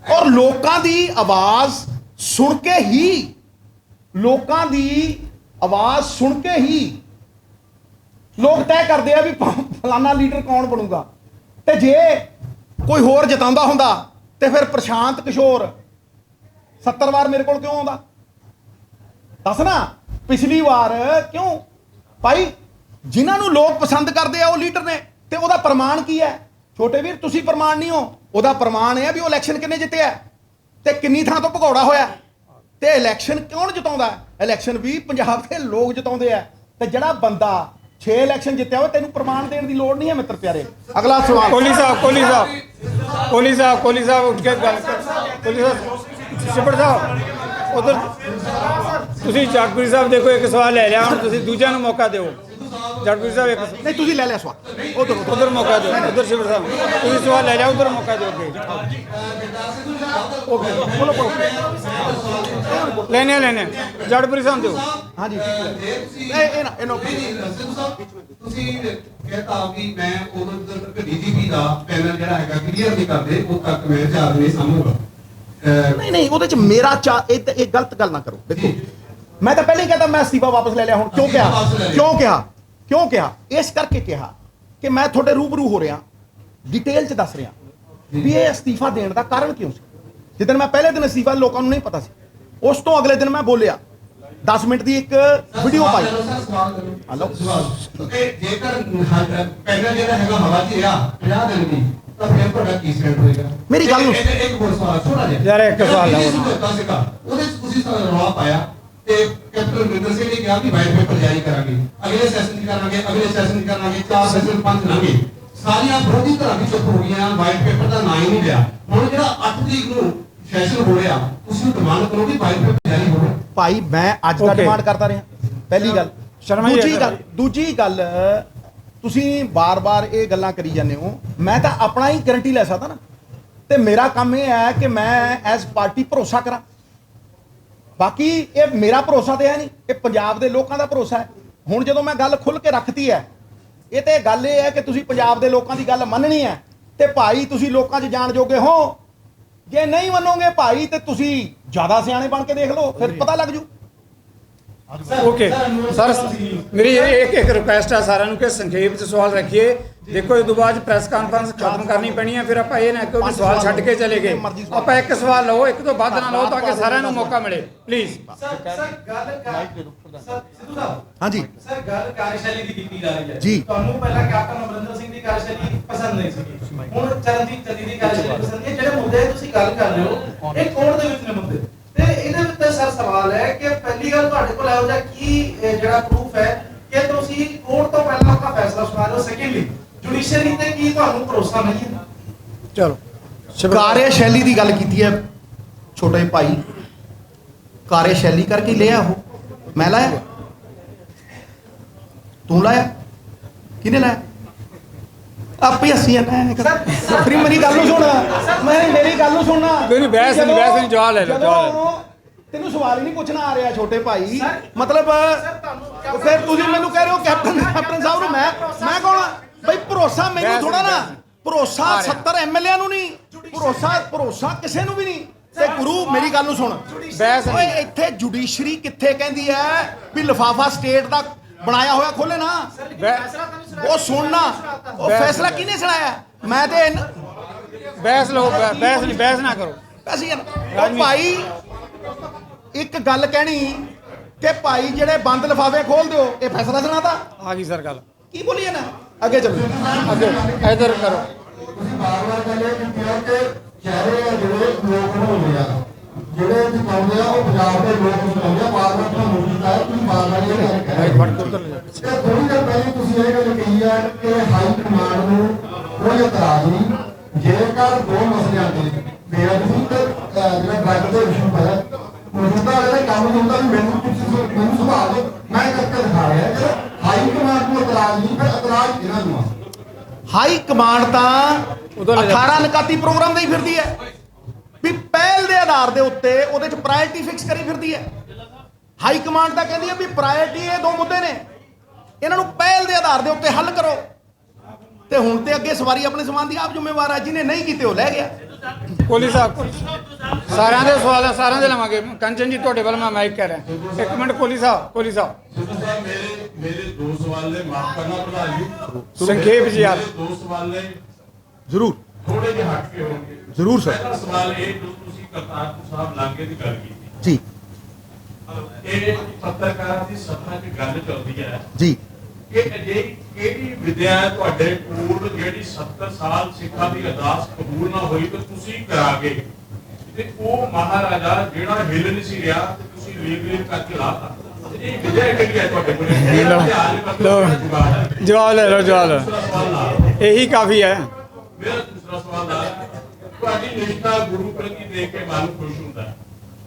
ਔਰ ਲੋਕਾਂ ਦੀ ਆਵਾਜ਼ ਸੁਣ ਕੇ ਹੀ, ਲੋਕਾਂ ਦੀ ਆਵਾਜ਼ ਸੁਣ ਕੇ ਹੀ ਲੋਕ ਤੈਅ ਕਰਦੇ ਆ ਵੀ ਫਲਾਨਾ ਲੀਡਰ ਕੌਣ ਬਣੂਗਾ। ਤੇ ਜੇ ਕੋਈ ਹੋਰ ਜਿਤਾਉਂਦਾ ਹੁੰਦਾ ਤੇ ਫਿਰ ਪ੍ਰਸ਼ਾਂਤ ਕਿਸ਼ੋਰ 70 ਵਾਰ ਮੇਰੇ ਕੋਲ ਕਿਉਂ ਆਉਂਦਾ? ਦੱਸ ਨਾ। ਪਿਛਲੀ ਵਾਰ ਕਿਉਂ ਭਾਈ? ਜਿਨ੍ਹਾਂ ਨੂੰ ਲੋਕ ਪਸੰਦ ਕਰਦੇ ਆ ਉਹ ਲੀਡਰ ਨੇ, ਤੇ ਉਹਦਾ ਪ੍ਰਮਾਣ ਕੀ ਹੈ? ਛੋਟੇ ਵੀਰ, ਤੁਸੀਂ ਪ੍ਰਮਾਣ ਨਹੀਂ ਹੋ। ਉਹਦਾ ਪ੍ਰਮਾਣ ਇਹ ਹੈ ਵੀ ਉਹ ਇਲੈਕਸ਼ਨ ਕਿੰਨੇ ਜਿੱਤਿਆ ਤੇ ਕਿੰਨੀ ਥਾਂ ਤੋਂ ਭਗੌੜਾ ਹੋਇਆ। ਤੇ ਇਲੈਕਸ਼ਨ ਕੌਣ ਜਿਤਾਉਂਦਾ? ਇਲੈਕਸ਼ਨ ਵੀ ਪੰਜਾਬ ਦੇ ਲੋਕ ਜਿਤਾਉਂਦੇ ਆ। ਤੇ ਜਿਹੜਾ ਬੰਦਾ 6 ਇਲੈਕਸ਼ਨ ਜਿੱਤਿਆ ਹੋਵੇ, ਤੈਨੂੰ ਪ੍ਰਮਾਣ ਦੇਣ ਦੀ ਲੋੜ ਨਹੀਂ ਹੈ ਮਿੱਤਰ ਪਿਆਰੇ। ਅਗਲਾ ਸਵਾਲ। ਕੋਹਲੀ ਸਾਹਿਬ ਉੱਠ ਕੇ ਗੱਲ ਕਰ। ਕੋਹਲੀ ਸਾਹਿਬ, ਸਿਪੜ ਸਾਹਿਬ ਉਧਰ, ਤੁਸੀਂ ਜਗਪ੍ਰੀਤ ਸਾਹਿਬ ਦੇਖੋ, ਇੱਕ ਸਵਾਲ ਲੈ ਲਿਆ, ਹੁਣ ਤੁਸੀਂ ਦੂਜਿਆਂ ਨੂੰ ਮੌਕਾ ਦਿਓ। ਜਗਪ੍ਰੀਤ ਸਾਹਿਬ ਇੱਕ ਨਹੀਂ, ਤੁਸੀਂ ਲੈ ਲਿਆ ਸਵਾਲ, ਉਧਰ ਮੌਕਾ ਦਿਓ। ਉਧਰ ਸਿਪੜ ਸਾਹਿਬ ਤੁਸੀਂ ਸਵਾਲ ਲੈ ਲਿਆ, ਉਧਰ ਮੌਕਾ ਦਿਓ। ਲੈਣੇ ਜਗਪ੍ਰੀਤ ਸਾਹਿਬ ਦਿਓ। ਹਾਂਜੀ ਤੁਸੀਂ ਕਹਤਾ ਵੀ ਮੈਂ ਉਦੋਂ ਤੱਕ ਡੀਜੀਪੀ ਦਾ ਪੈਨਲ ਜਿਹੜਾ ਹੈਗਾ ਕਲੀਅਰ ਨਹੀਂ ਕਰਦੇ, ਉਹ ਤੱਕ ਮੈਂ ਚਾਰ ਨਹੀਂ ਸਾਂਭੂਗਾ। ਨਹੀਂ, ਉਹਦੇ ਚ ਮੇਰਾ ਇਹ ਗਲਤ ਗੱਲ ਨਾ ਕਰੋ। ਦੇਖੋ, ਮੈਂ ਤਾਂ ਪਹਿਲਾਂ ਹੀ ਕਹਿੰਦਾ ਮੈਂ ਅਸਤੀਫਾ ਵਾਪਸ ਲੈ ਲਿਆ। ਹੁਣ ਕਿਉਂ ਕਿਹਾ? ਇਸ ਕਰਕੇ ਕਿਹਾ ਕਿ ਮੈਂ ਤੁਹਾਡੇ ਰੂਬਰੂ ਹੋ ਰਿਹਾ, ਡਿਟੇਲ ਚ ਦੱਸ ਰਿਹਾ ਵੀ ਇਹ ਅਸਤੀਫਾ ਦੇਣ ਦਾ ਕਾਰਨ ਕਿਉਂ ਸੀ। ਜਿੱਦਣ ਮੈਂ ਪਹਿਲੇ ਦਿਨ ਅਸਤੀਫਾ, ਲੋਕਾਂ ਨੂੰ ਨਹੀਂ ਪਤਾ ਸੀ। ਉਸ ਤੋਂ ਅਗਲੇ ਦਿਨ ਮੈਂ ਬੋਲਿਆ, 10 ਮਿੰਟ ਦੀ ਇੱਕ ਵੀਡੀਓ ਪਾਈ। ਜੇਕਰ ਪੈਨਲ ਜਿਹੜਾ ਹੈਗਾ ਹਵਾ 'ਚ ਰਿਹਾ 50 ਦਿਨ ਦੀ, ਤਾਂ ਫਿਰ ਤੁਹਾਡਾ ਕੀ ਸਟੈਂਡ ਹੋਏਗਾ? ਮੇਰੀ ਗੱਲ ਨੂੰ ਇੱਕ ਹੋਰ ਸਵਾਲ ਛੋਟਾ ਜਿਹਾ ਯਾਰ ਇੱਕ ਸਵਾਲ ਲਾਓ ਨਾ। ਉਹਦੇ 'ਚ ਤੁਸੀਂ ਰੌਲਾ ਪਾਇਆ ਤੇ ਕੈਪਟਨ ਅਮਰਿੰਦਰ ਸਿੰਘ ਨੇ ਕਿਹਾ ਕਿ ਵਾਈਟ ਪੇਪਰ ਜਾਰੀ ਕਰਾਂਗੇ, ਅਗਲੇ ਸੈਸ਼ਨ 'ਚ ਕਰਾਂਗੇ, ਅਗਲੇ ਸੈਸ਼ਨ 'ਚ ਕਰਾਂਗੇ, 4 ਸੈਸ਼ਨ 5 ਲਾਂਗੇ। ਸਾਰੀਆਂ ਵਿਰੋਧੀ ਧਿਰਾਂ ਵੀ ਚੁੱਪ ਹੋ ਗਈਆਂ, ਵਾਈਟ ਪੇਪਰ ਦਾ ਨਾਂ ਹੀ ਨਹੀਂ ਲਿਆ। ਹੁਣ ਜਿਹੜਾ 8 ਤਰੀਕ ਨੂੰ ਸੈਸ਼ਨ ਹੋ ਰਿਹਾ, ਤੁਸੀਂ ਡਿਮਾਂਡ ਕਰੋ ਕਿ ਵਾਈਟ ਪੇਪਰ ਜਾਰੀ ਹੋਵੇ। ਭਾਈ ਮੈਂ ਅੱਜ ਦਾ Okay. ਡਿਮਾਂਡ ਕਰਦਾ ਰਿਹਾ, ਪਹਿਲੀ ਗੱਲ। ਸ਼ਰਮਾ ਜੀ, ਦੂਜੀ ਗੱਲ ਤੁਸੀਂ ਬਾਰ-ਬਾਰ ਇਹ ਗੱਲਾਂ ਕਰੀ ਜਾਂਦੇ ਹੋ, ਮੈਂ ਤਾਂ ਆਪਣਾ ਹੀ ਗਾਰੰਟੀ ਲੈ ਸਕਦਾ ਨਾ। ਤੇ ਮੇਰਾ ਕੰਮ ਇਹ ਹੈ ਕਿ ਮੈਂ ਐਜ਼ ਪਾਰਟੀ ਭਰੋਸਾ ਕਰਾਂ। ਬਾਕੀ ਇਹ ਮੇਰਾ ਭਰੋਸਾ ਤੇ ਹੈ ਨਹੀਂ, ਇਹ ਪੰਜਾਬ ਦੇ ਲੋਕਾਂ ਦਾ ਭਰੋਸਾ ਹੈ। ਹੁਣ ਜਦੋਂ ਮੈਂ ਗੱਲ ਖੁੱਲ ਕੇ ਰੱਖਤੀ ਹੈ, ਇਹ ਤੇ ਗੱਲ ਇਹ ਹੈ ਕਿ ਤੁਸੀਂ ਪੰਜਾਬ ਦੇ ਲੋਕਾਂ ਦੀ ਗੱਲ ਮੰਨਣੀ ਹੈ ਤੇ ਭਾਈ ਤੁਸੀਂ ਲੋਕਾਂ 'ਚ ਜਾਣ ਜੋਗੇ ਹੋ। ਜੇ ਨਹੀਂ ਮੰਨੋਗੇ ਭਾਈ ਤੇ ਤੁਸੀਂ ਜ਼ਿਆਦਾ ਸਿਆਣੇ ਬਣ ਕੇ ਦੇਖ ਲਓ, ਫਿਰ ਪਤਾ ਲੱਗ ਜੂ। ਓਕੇ ਸਰ, ਮੇਰੀ ਇੱਕ ਰਿਕੁਐਸਟ ਹੈ ਸਾਰਿਆਂ ਨੂੰ ਕਿ ਸੰਖੇਪ 'ਚ ਸਵਾਲ ਰੱਖੀਏ। ਦੇਖੋ ਇਹ ਤੋਂ ਬਾਅਦ ਪ੍ਰੈਸ ਕਾਨਫਰੰਸ ਖਤਮ ਕਰਨੀ ਪੈਣੀ ਹੈ, ਫਿਰ ਆਪਾਂ ਇਹ ਨਾ ਕਿਉਂਕਿ ਸਵਾਲ ਛੱਡ ਕੇ ਚਲੇ ਗਏ। ਆਪਾਂ ਇੱਕ ਸਵਾਲ ਲਓ, ਇੱਕ ਤੋਂ ਵੱਧ ਨਾ ਲਓ ਤਾਂ ਕਿ ਸਾਰਿਆਂ ਨੂੰ ਮੌਕਾ ਮਿਲੇ ਪਲੀਜ਼। ਸਰ ਸਿੱਧੂ ਸਾਹਿਬ, ਹਾਂਜੀ ਸਰ ਗੱਲ ਕਾਰਜਸ਼ੈਲੀ ਦੀ ਕੀਤੀ ਜਾ ਰਹੀ ਹੈ ਜੀ। ਤੁਹਾਨੂੰ ਪਹਿਲਾਂ ਕੈਪਟਨ ਅਮਰਿੰਦਰ ਸਿੰਘ ਦੀ ਕਾਰਜਸ਼ੈਲੀ ਪਸੰਦ ਨਹੀਂ ਸੀ, ਹੁਣ ਚਰਨਜੀਤ ਚੰਨੀ ਦੀ ਕਾਰਜਸ਼ੈਲੀ ਪਸੰਦ ਹੈ। ਜਿਹੜੇ ਮੁੱਦੇ ਤੁਸੀਂ ਗੱਲ ਕਰ ਰਹੇ ਹੋ ਇਹ ਕੋਰਟ ਦੇ ਵਿੱਚ ਨੇ ਮੁੱਦੇ, ਤੇ ਇਹਦੇ ਵਿੱਚ ਤਾਂ ਸਰ ਸਵਾਲ ਹੈ ਕਿ ਪਹਿਲੀ ਗੱਲ ਤੁਹਾਡੇ ਕੋਲ ਇਹੋ ਜਿਹਾ ਕੀ ਜਿਹੜਾ ਪ੍ਰੂਫ ਹੈ ਕਿ ਤੁਸੀਂ ਕੋਰਟ ਤੋਂ ਪਹਿਲਾਂ ਆਪਣਾ ਫੈਸਲਾ ਸੁਣਾ ਰਹੇ ਹੋ? ਸੈਕੰਡਲੀ ਜੁਡੀਸ਼ੀਅਰੀ ਤੇ ਕੀ ਤੁਹਾਨੂੰ ਭਰੋਸਾ ਨਹੀਂ ਹੈ? ਚਲੋ ਕਾਰਜਸ਼ੈਲੀ ਦੀ ਗੱਲ ਕੀਤੀ ਹੈ ਛੋਟੇ ਭਾਈ, ਕਾਰਜਸ਼ੈਲੀ ਕਰਕੇ ਲਿਆ ਉਹ ਮੈਂ ਲਾਇਆ, ਤੂੰ ਲਾਇਆ, ਕਿਹਨੇ ਲਾਇਆ? ਆਪੇ ਹੱਸੀ ਜਾਂਦਾ ਫਿਰ ਮੇਰੀ ਗੱਲ ਨੂੰ ਸੁਣ, ਮੇਰੀ ਗੱਲ ਨੂੰ ਸੁਣਨਾ। ਕੋਈ ਨਹੀਂ, ਬਹਿਸ ਨਹੀਂ, ਜਵਾਬ ਲੈ ਲਓ, ਜਵਾਬ ਲੈ ਲਓ। ਤੈਨੂੰ ਸਵਾਲ ਹੀ ਨਹੀਂ ਪੁੱਛਣਾ ਆ ਰਿਹਾ ਛੋਟੇ ਭਾਈ, ਮਤਲਬ ਫਿਰ ਤੁਸੀਂ ਮੈਨੂੰ ਕਹਿ ਰਹੇ ਹੋ ਕੈਪਟਨ ਸਾਹਿਬ ਨੂੰ ਮੈਂ ਕੌਣ ਆ? ਬਈ ਭਰੋਸਾ ਮੈਨੂੰ ਥੋੜਾ ਨਾ, ਭਰੋਸਾ 70 ਐਮਐਲਏ ਨੂੰ ਨਹੀਂ, ਭਰੋਸਾ ਕਿਸੇ ਨੂੰ ਵੀ ਨਹੀਂ। ਤੇ ਗੁਰੂ ਮੇਰੀ ਗੱਲ ਨੂੰ ਸੁਣ, ਓਏ ਇੱਥੇ ਜੁਡੀਸ਼ਰੀ ਕਿੱਥੇ ਕਹਿੰਦੀ ਹੈ ਵੀ ਲਿਫਾਫਾ ਸਟੇਟ ਦਾ ਬਣਾਇਆ ਹੋਇਆ ਖੋਲੇ ਨਾ, ਉਹ ਸੁਣਨਾ। ਉਹ ਫੈਸਲਾ ਕਿਹਨੇ ਸੁਣਾਇਆ? ਮੈਂ ਤੇ ਬਹਿਸ ਲਓ, ਬਹਿਸ ਨਾ ਕਰੋ। ਅਸੀਂ ਉਹ ਭਾਈ ਇੱਕ ਗੱਲ ਕਹਿਣੀ ਕਿ ਭਾਈ ਜਿਹੜੇ ਬੰਦ ਲਿਫਾਫੇ ਖੋਲ ਦਿਓ, ਇਹ ਫੈਸਲਾ ਸੁਣਾਤਾ। ਆ ਗਈ ਸਰ ਗੱਲ, ਕੀ ਬੋਲੀਏ ਨਾ, ਅੱਗੇ ਚਲੋ, ਅੱਗੇ ਇਧਰ ਕਰੋ। ਤੁਸੀਂ ਬਾਰ-ਬਾਰ ਗੱਲ ਇਹ ਕੀਤੀ ਹੈ ਕਿ ਚਿਹਰੇ ਆ ਜਿਹੜੇ ਲੋਕ ਬਣਾਉਂਦੇ ਆ, ਜਿਹੜੇ ਦਿਖਾਉਂਦੇ ਆ ਉਹ ਪੰਜਾਬ ਦੇ ਲੋਕ ਦਿਖਾਉਂਦੇ ਆ। ਬਾਰ-ਬਾਰ ਤੁਹਾਨੂੰ ਕੀਤਾ ਹੈ, ਤੁਸੀਂ ਬਾਰ-ਬਾਰ ਇਹ ਗੱਲ ਕਹਿ ਰਹੇ ਹੋ। ਥੋੜੀ ਦੇਰ ਪਹਿਲੇ ਤੁਸੀਂ ਇਹ ਗੱਲ ਕਹੀ ਹੈ ਕਿ ਹਾਈ ਕਮਾਂਡ ਨੂੰ ਕੋਈ ਇਤਰਾਜ਼ ਨਹੀਂ, ਜੇਕਰ ਦੋ ਮਸਲਿਆਂ ਤੇ ਬੇਅਦਬੀ ਤੇ ਜਿਹੜਾ ਡਰੱਗ ਦੇ ਵਿਸ਼ੇ ਪਰ ਮੌਜੂਦਾ ਵਾਲੇ ਕੰਮ ਹੁੰਦਾ ਵੀ ਮੈਨੂੰ ਸੁਭਾਅ ਦਿਓ, ਮੈਂ ਕਰਕੇ ਦਿਖਾ ਰਿਹਾ ਕਿ ਹਾਈ ਕਮਾਂਡ ਨੂੰ ਇਤਰਾਜ਼ ਨਹੀਂ, ਫਿਰ ਇਤਰਾਜ਼ ਇਹਨਾਂ ਨੂੰ ਆ। ਹਾਈ ਕਮਾਂਡ ਤਾਂ 18 ਨਕਾਤੀ ਪ੍ਰੋਗਰਾਮ ਦੇ ਹੀ ਫਿਰਦੀ ਹੈ ਵੀ ਪਹਿਲ ਦੇ ਆਧਾਰ ਦੇ ਉੱਤੇ ਉਹਦੇ ਚ ਪ੍ਰਾਇੋਰਟੀ ਫਿਕਸ ਕਰੀ ਫਿਰਦੀ ਹੈ। ਹਾਈ ਕਮਾਂਡ ਤਾਂ ਕਹਿੰਦੀ ਹੈ ਵੀ ਪ੍ਰਾਇੋਰਟੀ ਇਹ ਦੋ ਮੁੱਦੇ ਨੇ, ਇਹਨਾਂ ਨੂੰ ਪਹਿਲ ਦੇ ਆਧਾਰ ਦੇ ਉੱਤੇ ਹੱਲ ਕਰੋ। ਤੇ ਹੁਣ ਤੇ ਅੱਗੇ ਸਵਾਰੀ ਆਪਣੇ ਸਮਾਨ ਦੀ ਆਪ ਜ਼ਿੰਮੇਵਾਰ ਹੈ, ਜਿਹਨੇ ਨਹੀਂ ਕੀਤੇ ਉਹ ਲੈ ਗਿਆ। ਕੋਹਲੀ ਸਾਹਿਬ ਸਾਰਿਆਂ ਦੇ ਸਵਾਲ ਸਾਰਿਆਂ ਦੇ ਲਵਾਂਗੇ। ਕੰਚਨ ਜੀ ਤੁਹਾਡੇ ਵੱਲ ਮੈਂ ਮਾਈਕ ਕਰ ਰਿਹਾ, ਇੱਕ ਮਿੰਟ। ਕੋਹਲੀ ਸਾਹਿਬ सिद्धू साहब मेरे दो सवाल ने माफ करना प्रधान जी, संक्षेप जी आप। मेरे दो सवाल ने ਜ਼ਰੂਰ थोड़े ਜਿਹੇ हट के होंगे। ਜ਼ਰੂਰ ਸਰ। पहला सवाल ये जो ਤੁਸੀਂ ਕਰਤਾਰਪੁਰ ਸਾਹਿਬ ਲਾਂਘੇ ਦੀ ਗੱਲ ਕੀਤੀ ਜੀ ਇਹ ਪੱਤਰਕਾਰਾਂ ਦੀ ਸਭਾ 'ਚ ਗੱਲ ਚੱਲਦੀ ਹੈ ਜੀ ਕਿ ਅਜਿਹੀ ਕਿਹੜੀ ਵਿਦਿਆ ਹੈ ਤੁਹਾਡੇ ਕੋਲ ਜਿਹੜੀ 70 ਸਾਲ ਸਿੱਖਾਂ ਦੀ ਅਰਦਾਸ ਕਬੂਲ ਨਾ ਹੋਈ ਤੇ ਤੁਸੀਂ ਕਰਾਗੇ, ਤੇ ਉਹ ਮਹਾਰਾਜਾ ਜਿਹੜਾ ਹਿੱਲ ਨਹੀਂ ਸੀ ਰਿਹਾ ਤੇ ਤੁਸੀਂ ਲੀਵ ਕਰਕੇ ਲਾਤਾ। ਇਹ ਵਿਦਿਆ ਕਿਹੜੀ ਹੈ ਤੁਹਾਡੇ ਕੋਲ? ਜਵਾਬ ਲੈ ਲਓ, ਜਵਾਬ ਲਓ, ਇਹੀ ਕਾਫੀ ਹੈ। ਮੇਰਾ ਦੂਸਰਾ ਸਵਾਲ ਹੈ, ਤੁਹਾਡੀ ਨਿਸ਼ਠਾ ਗੁਰੂ ਪ੍ਰਤੀ ਦੇਖ ਕੇ ਮਨ ਖੁਸ਼ ਹੁੰਦਾ ਹੈ,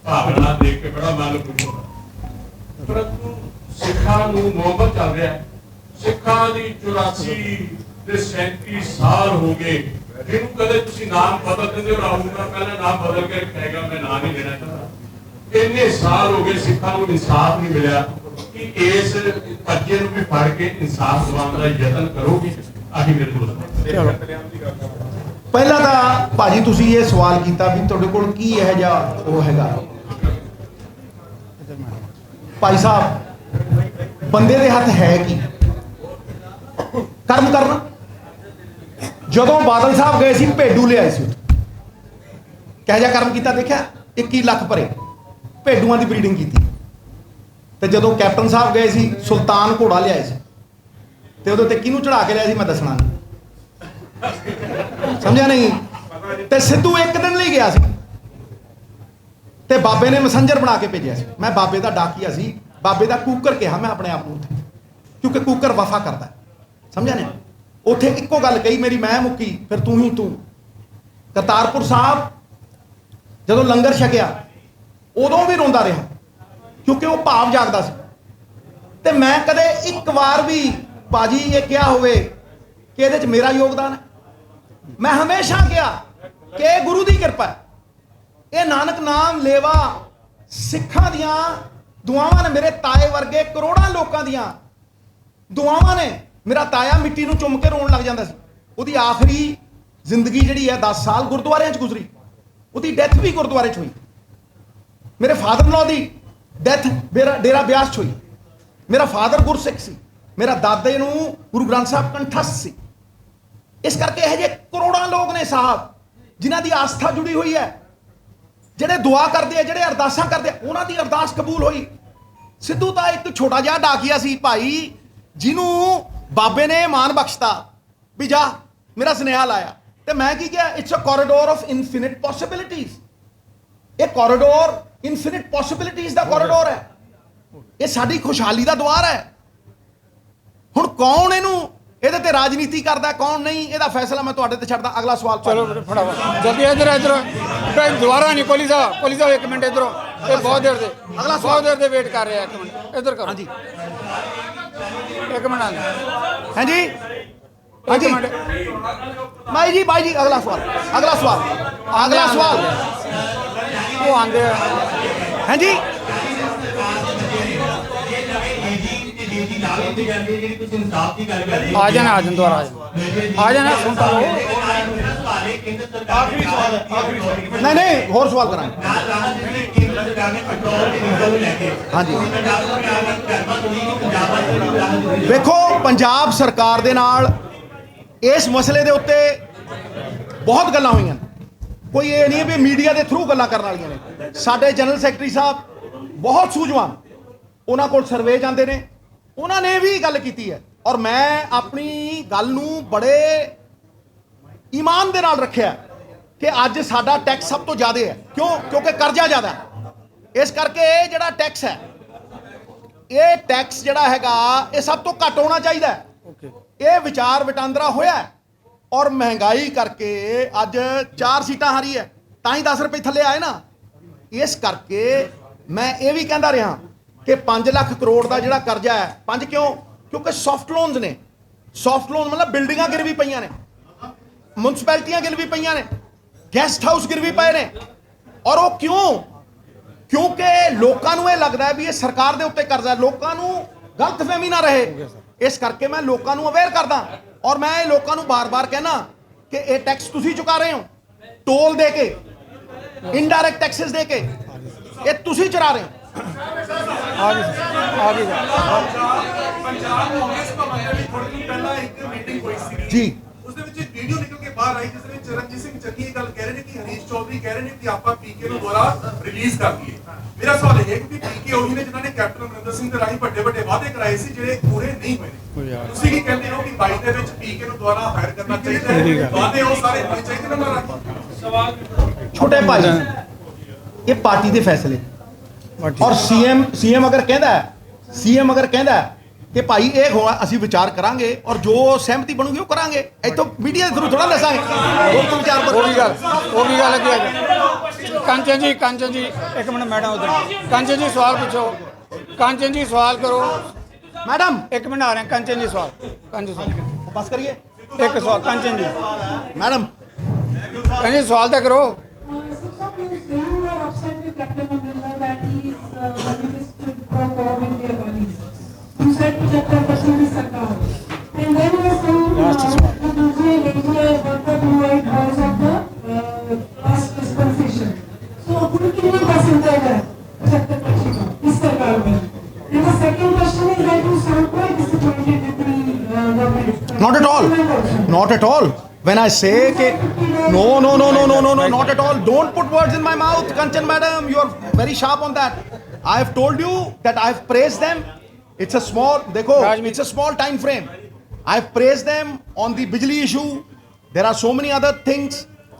ਭਾਵਨਾ ਦੇਖ ਕੇ ਬੜਾ ਮਨ ਖੁਸ਼ ਹੁੰਦਾ ਹੈ। ਪਰੰਤੂ ਸਿੱਖਾਂ ਨੂੰ ਮੁਹੱਬਤ ਚੱਲ ਰਿਹਾ ਹੈ, ਸਿੱਖਾਂ ਦੀ 84 ਤੇ 37 ਸਾਲ ਹੋ ਗਏ, ਜਿਹਨੂੰ ਕਦੇ ਤੁਸੀਂ ਨਾਮ ਬਦਲ ਦਿੰਦੇ ਹੋ, ਰਾਹੁਲ ਦਾ ਪਹਿਲਾਂ ਨਾਮ ਬਦਲ ਕੇ ਰੱਖੇਗਾ, ਮੈਂ ਨਾਮ ਨਹੀਂ ਲੈਣਾ ਚਾਹੁੰਦਾ। ਇੰਨੇ ਸਾਲ ਹੋ ਗਏ ਸਿੱਖਾਂ ਨੂੰ ਇਨਸਾਫ ਨਹੀਂ ਮਿਲਿਆ ਕਿ ਇਸ ਭੱਜੇ ਨੂੰ ਵੀ ਫੜ ਕੇ ਇਨਸਾਫ ਦਿਵਾਉਣ ਦਾ ਯਤਨ ਕਰੋਗੇ? ਆਹੀ ਮੇਰੇ ਦੋਸਤ। ਪਹਿਲਾਂ ਤਾਂ ਭਾਜੀ ਤੁਸੀਂ ਇਹ ਸਵਾਲ ਕੀਤਾ ਵੀ ਤੁਹਾਡੇ ਕੋਲ ਕੀ ਇਹੋ ਜਿਹਾ ਉਹ ਹੈਗਾ। ਭਾਈ ਸਾਹਿਬ ਬੰਦੇ ਦੇ ਹੱਥ ਹੈ ਕੀ? ਕਰਮ ਕਰਨਾ। ਜਦੋਂ ਬਾਦਲ ਸਾਹਿਬ ਗਏ ਸੀ ਭੇਡੂ ਲਿਆਏ ਸੀ, ਕਿਹੋ ਜਿਹਾ ਕਰਮ ਕੀਤਾ ਦੇਖਿਆ? 21 ਲੱਖ ਭਰੇ, ਭੇਡੂਆਂ ਦੀ ਬਰੀਡਿੰਗ ਕੀਤੀ। ਤੇ ਜਦੋਂ ਕੈਪਟਨ ਸਾਹਿਬ ਗਏ ਸੀ ਸੁਲਤਾਨ ਘੋੜਾ ਲਿਆਏ ਸੀ, ਤੇ ਉਹਦੇ ਉੱਤੇ ਕਿਹਨੂੰ ਚੜਾ ਕੇ ਲਿਆ ਸੀ ਮੈਂ ਦੱਸਣਾ ਨਹੀਂ। ਸਮਝਿਆ ਨਹੀਂ। ਤੇ ਸਿੱਧੂ ਇੱਕ ਦਿਨ ਲਈ ਗਿਆ ਸੀ ਤੇ ਬਾਬੇ ਨੇ ਮੈਸੇਂਜਰ ਬਣਾ ਕੇ ਭੇਜਿਆ ਸੀ। ਮੈਂ ਬਾਬੇ ਦਾ ਡਾਕੀਆ ਸੀ, ਬਾਬੇ ਦਾ ਕੂਕਰ ਕਿਹਾ ਮੈਂ ਆਪਣੇ ਆਪ ਨੂੰ ਉੱਥੇ, ਕਿਉਂਕਿ ਕੂਕਰ ਵਫਾ ਕਰਦਾ, ਸਮਝਿਆ ਨਹੀਂ। ਉੱਥੇ ਇੱਕੋ ਗੱਲ ਕਹੀ ਮੇਰੀ, ਮੈਂ ਮੁੱਕੀ ਫਿਰ ਤੂੰ ਹੀ ਤੂੰ। ਕਰਤਾਰਪੁਰ ਸਾਹਿਬ ਜਦੋਂ ਲੰਗਰ ਛਕਿਆ ਉਦੋਂ ਵੀ ਰੋਂਦਾ ਰਿਹਾ, ਕਿਉਂਕਿ ਉਹ ਭਾਵ ਜਾਗਦਾ ਸੀ। ਤੇ ਮੈਂ ਕਦੇ ਇੱਕ ਵਾਰ ਵੀ ਬਾਜੀ ਇਹ ਕਿਹਾ ਹੋਵੇ ਕਿ ਇਹਦੇ 'ਚ ਮੇਰਾ ਯੋਗਦਾਨ ਹੈ। ਮੈਂ ਹਮੇਸ਼ਾ ਕਿਹਾ ਕਿ ਇਹ ਗੁਰੂ ਦੀ ਕਿਰਪਾ ਹੈ, ਇਹ ਨਾਨਕ ਨਾਮ ਲੇਵਾ ਸਿੱਖਾਂ ਦੀਆਂ ਦੁਆਵਾਂ ਨੇ, ਮੇਰੇ ਤਾਏ ਵਰਗੇ ਕਰੋੜਾਂ ਲੋਕਾਂ ਦੀਆਂ ਦੁਆਵਾਂ ਨੇ। ਮੇਰਾ ਤਾਇਆ ਮਿੱਟੀ ਨੂੰ ਚੁੰਮ ਕੇ ਰੋਣ ਲੱਗ ਜਾਂਦਾ ਸੀ। ਉਹਦੀ ਆਖਰੀ ਜ਼ਿੰਦਗੀ ਜਿਹੜੀ ਹੈ 10 ਸਾਲ ਗੁਰਦੁਆਰਿਆਂ 'ਚ ਗੁਜ਼ਰੀ, ਉਹਦੀ ਡੈਥ ਵੀ ਗੁਰਦੁਆਰੇ 'ਚ ਹੋਈ। ਮੇਰੇ ਫਾਦਰ ਇਨ-ਲॉ ਦੀ ਡੈਥ ਡੇਰਾ ਬਿਆਸ 'ਚ ਹੋਈ। ਮੇਰਾ ਫਾਦਰ ਗੁਰਸਿੱਖ ਸੀ, ਮੇਰਾ ਦਾਦੇ ਨੂੰ ਗੁਰੂ ਗ੍ਰੰਥ ਸਾਹਿਬ ਕੰਠਸਥ ਸੀ। ਇਸ ਕਰਕੇ ਇਹ ਜਿਹੇ ਕਰੋੜਾਂ ਲੋਕ ਨੇ ਸਾਹਿਬ ਜਿਨ੍ਹਾਂ ਦੀ ਆਸਥਾ ਜੁੜੀ ਹੋਈ ਹੈ, ਜਿਹੜੇ ਦੁਆ ਕਰਦੇ ਆ, ਜਿਹੜੇ ਅਰਦਾਸਾਂ ਕਰਦੇ ਆ, ਉਹਨਾਂ ਦੀ ਅਰਦਾਸ ਕਬੂਲ ਹੋਈ। ਸਿੱਧੂ ਤਾਂ ਇੱਕ ਛੋਟਾ ਜਿਹਾ ਡਾਕੀਆ ਸੀ ਭਾਈ, ਜਿਹਨੂੰ ਬਾਬੇ ਨੇ ਮਾਨ ਬਖਸ਼ਤਾ ਵੀ ਜਾ ਮੇਰਾ ਸੁਨੇਹਾ ਲਾਇਆ। ਤੇ ਮੈਂ ਕੀ ਕਿਹਾ, it's a corridor of infinite possibilities. ਇਹ ਕੋਰੀਡੋਰ ਇਨਫਿਨਿਟ ਪੋਸਿਬਿਲਿਟੀਜ਼ ਦਾ ਕੋਰੀਡੋਰ ਹੈ, ਇਹ ਸਾਡੀ ਖੁਸ਼ਹਾਲੀ ਦਾ ਦੁਆਰ ਹੈ। ਹੁਣ ਕੌਣ ਇਹਨੂੰ ਇਹਦੇ ਤੇ ਰਾਜਨੀਤੀ ਕਰਦਾ, ਕੌਣ ਨਹੀਂ, ਇਹਦਾ ਫੈਸਲਾ ਮੈਂ ਤੁਹਾਡੇ ਤੇ ਛੱਡਦਾ। ਅਗਲਾ ਸਵਾਲ ਚਲੋ ਫਟਾਫਟ ਜਲਦੀ ਇੱਧਰ ਦੁਬਾਰਾ ਨਹੀਂ। ਕੋਲੀ ਸਾਹਿਬ ਇੱਕ ਮਿੰਟ ਇੱਧਰੋਂ, ਇਹ ਬਹੁਤ ਦੇਰ ਦੇ ਵੇਟ ਕਰ ਰਿਹਾ। ਇੱਕ ਮਿੰਟ ਇੱਧਰ ਕਰੋ। ਹਾਂਜੀ ਇੱਕ ਮਿੰਟ ਹਾਂਜੀ ਹਾਂਜੀ ਬਾਈ ਜੀ ਅਗਲਾ ਸਵਾਲ ਉਹ ਆਂਦੇ ਆ। ਹਾਂਜੀ ਆ ਜਾਣਾ ਦੁਬਾਰਾ ਆ ਜਾਣਾ ਸੁਣ ਤਾਂ ਲਓ। ਨਹੀਂ ਹੋਰ ਸਵਾਲ ਕਰਾਂਗੇ। ਹਾਂਜੀ ਵੇਖੋ, ਪੰਜਾਬ ਸਰਕਾਰ ਦੇ ਨਾਲ ਇਸ ਮਸਲੇ ਦੇ ਉੱਤੇ ਬਹੁਤ ਗੱਲਾਂ ਹੋਈਆਂ। ਕੋਈ ਇਹ ਨਹੀਂ ਵੀ ਮੀਡੀਆ ਦੇ ਥਰੂ ਗੱਲਾਂ ਕਰਨ ਵਾਲੀਆਂ ਨੇ। ਸਾਡੇ ਜਨਰਲ ਸੈਕਟਰੀ ਸਾਹਿਬ ਬਹੁਤ ਸੂਝਵਾਨ, ਉਹਨਾਂ ਕੋਲ ਸਰਵੇ ਜਾਂਦੇ ਨੇ, ਉਹਨਾਂ ਨੇ ਵੀ ਗੱਲ ਕੀਤੀ ਹੈ। ਔਰ ਮੈਂ ਆਪਣੀ ਗੱਲ ਨੂੰ ਬੜੇ ਈਮਾਨ ਦੇ ਨਾਲ ਰੱਖਿਆ ਕਿ ਅੱਜ ਸਾਡਾ ਟੈਕਸ ਸਭ ਤੋਂ ਜ਼ਿਆਦਾ ਹੈ। ਕਿਉਂਕਿ ਕਰਜ਼ਾ ਜ਼ਿਆਦਾ ਹੈ। ਇਸ ਕਰਕੇ ਇਹ ਜਿਹੜਾ ਟੈਕਸ ਹੈ, ਇਹ ਟੈਕਸ ਜਿਹੜਾ ਹੈਗਾ ਇਹ ਸਭ ਤੋਂ ਘੱਟ ਹੋਣਾ ਚਾਹੀਦਾ ਹੈ। ਇਹ ਵਿਚਾਰ ਵਟਾਂਦਰਾ ਹੋਇਆ ਔਰ ਮਹਿੰਗਾਈ ਕਰਕੇ ਅੱਜ 4 ਸੀਟਾਂ ਹਾਰੀ ਹੈ, ਤਾਂ ਹੀ 10 ਰੁਪਏ ਥੱਲੇ ਆਏ ਨਾ। ਇਸ ਕਰਕੇ ਮੈਂ ਇਹ ਵੀ ਕਹਿੰਦਾ ਰਿਹਾ ਕਿ 5 ਲੱਖ ਕਰੋੜ ਦਾ ਜਿਹੜਾ ਕਰਜ਼ਾ ਹੈ, 5 ਕਿਉਂ? ਕਿਉਂਕਿ ਸੌਫਟ ਲੋਨਸ ਨੇ। ਸੌਫਟ ਲੋਨ ਮਤਲਬ ਬਿਲਡਿੰਗਾਂ ਗਿਰਵੀ ਪਈਆਂ ਨੇ, ਮਿਊਨਿਸਪੈਲਿਟੀਆਂ ਗਿਰਵੀ ਪਈਆਂ ਨੇ, ਗੈਸਟ ਹਾਊਸ ਗਿਰਵੀ ਪਏ ਨੇ। ਔਰ ਉਹ ਕਿਉਂ? ਕਿਉਂਕਿ ਲੋਕਾਂ ਨੂੰ ਇਹ ਲੱਗਦਾ ਹੈ ਵੀ ਇਹ ਸਰਕਾਰ ਦੇ ਉੱਤੇ ਕਰਜ਼ਾ ਹੈ, ਲੋਕਾਂ ਨੂੰ ਗਲਤਫਹਿਮੀ ਨਾ ਰਹੇ। ਇਸ ਕਰਕੇ ਮੈਂ ਲੋਕਾਂ ਨੂੰ ਅਵੇਅਰ ਕਰਦਾ ਔਰ ਮੈਂ ਇਹ ਲੋਕਾਂ ਨੂੰ ਬਾਰ-ਬਾਰ ਕਹਿਣਾ ਕਿ ਇਹ ਟੈਕਸ ਤੁਸੀਂ ਚੁਕਾ ਰਹੇ ਹੋ, ਟੋਲ ਦੇ ਕੇ, ਇਨਡਾਇਰੈਕਟ ਟੈਕਸਸ ਦੇ ਕੇ, ਇਹ ਤੁਸੀਂ ਚੁਰਾ ਰਹੇ ਹੋ। ਪੰਜਾਬ ਕਾਂਗਰਸ ਕਮਾਂਡਰ ਦੀ ਥੋੜੀ ਦਿਨ ਪਹਿਲਾਂ ਇੱਕ ਮੀਟਿੰਗ ਹੋਈ ਸੀ ਜੀ, ਉਸ ਦੇ ਵਿੱਚ ਇੱਕ ਵੀਡੀਓ ਨਿਕਲ ਕੇ ਬਾਹਰ ਆਈ ਜਿਸ ਵਿੱਚ ਚਰਨਜੀਤ ਸਿੰਘ ਚੰਨੀ ਇਹ ਗੱਲ ਕਹਿ ਰਹੇ ਨੇ ਕਿ ਹਰੀਸ਼ ਚੌਧਰੀ ਕਹਿ ਰਹੇ ਨੇ ਕਿ ਆਪਾਂ ਪੀਕੇ ਨੂੰ ਦੁਬਾਰਾ ਰਿਲੀਜ਼ ਕਰ ਦਈਏ। ਮੇਰਾ ਸਵਾਲ ਇਹ ਹੈ ਕਿ ਪੀਕੇ ਉਹੀ ਨੇ ਜਿਨ੍ਹਾਂ ਨੇ ਕੈਪਟਨ ਅਮਰਿੰਦਰ ਸਿੰਘ ਦੇ ਰਾਹੀਂ ਵੱਡੇ ਵਾਅਦੇ ਕਰਾਏ ਸੀ ਜਿਹੜੇ ਪੂਰੇ ਨਹੀਂ ਹੋਏ ਨੇ। ਤੁਸੀਂ ਕੀ ਕਹਿੰਦੇ ਹੋ ਕਿ 22 ਦੇ ਵਿੱਚ ਪੀਕੇ ਨੂੰ ਦੁਬਾਰਾ ਹਾਇਰ ਕਰਨਾ ਚਾਹੀਦਾ ਹੈ? ਵਾਅਦੇ ਉਹ ਸਾਰੇ ਹੋਣੇ ਚਾਹੀਦੇ ਨੇ ਨਾ? ਸਵਾਲ ਛੋਟੇ ਭਾਈ, ਇਹ ਪਾਰਟੀ ਦੇ ਫੈਸਲੇ ਔਰ ਸੀਐਮ ਅਗਰ ਕਹਿੰਦਾ ਕਿ ਭਾਈ ਇਹ ਹੋਇਆ ਅਸੀਂ ਵਿਚਾਰ ਕਰਾਂਗੇ ਔਰ ਜੋ ਸਹਿਮਤੀ ਬਣੂਗੀ ਉਹ ਕਰਾਂਗੇ। ਇੱਥੋਂ ਮੀਡੀਆ ਦੇ ਥਰੂ ਥੋੜਾ ਦੱਸਾਂਗੇ ਉਹ ਤੋਂ ਵਿਚਾਰ ਪਰ। ਉਹ ਵੀ ਗੱਲ ਕੀ ਕੰਚਨ ਜੀ ਇੱਕ ਮਿੰਟ ਮੈਡਮ ਉਧਰ। ਕੰਚਨ ਜੀ ਸਵਾਲ ਪੁੱਛੋ। ਕੰਚਨ ਜੀ ਸਵਾਲ ਕਰੋ। ਮੈਡਮ ਇੱਕ ਮਿੰਟ ਆ ਰਹੇ ਕੰਚਨ ਜੀ ਸਵਾਲ। ਬਸ ਕਰੀਏ ਇੱਕ ਸਵਾਲ ਕੰਚਨ ਜੀ। ਮੈਡਮ ਕੰਚਨ ਜੀ ਸਵਾਲ ਤਾਂ ਕਰੋ। You said 75% is sarkar. And then you were saying because of the past dispensation. So who can be percentage है 75% इस सरकार में? And the second question is that you sound quite disappointed with the government. Not at all. When I say कि no, not at all. Don't put words in my mouth, Kanchan madam. You are very sharp on that. I have told you that I have praised them. It's a small, it's a small time frame. I have praised them on the Bijli issue, There are so many other things,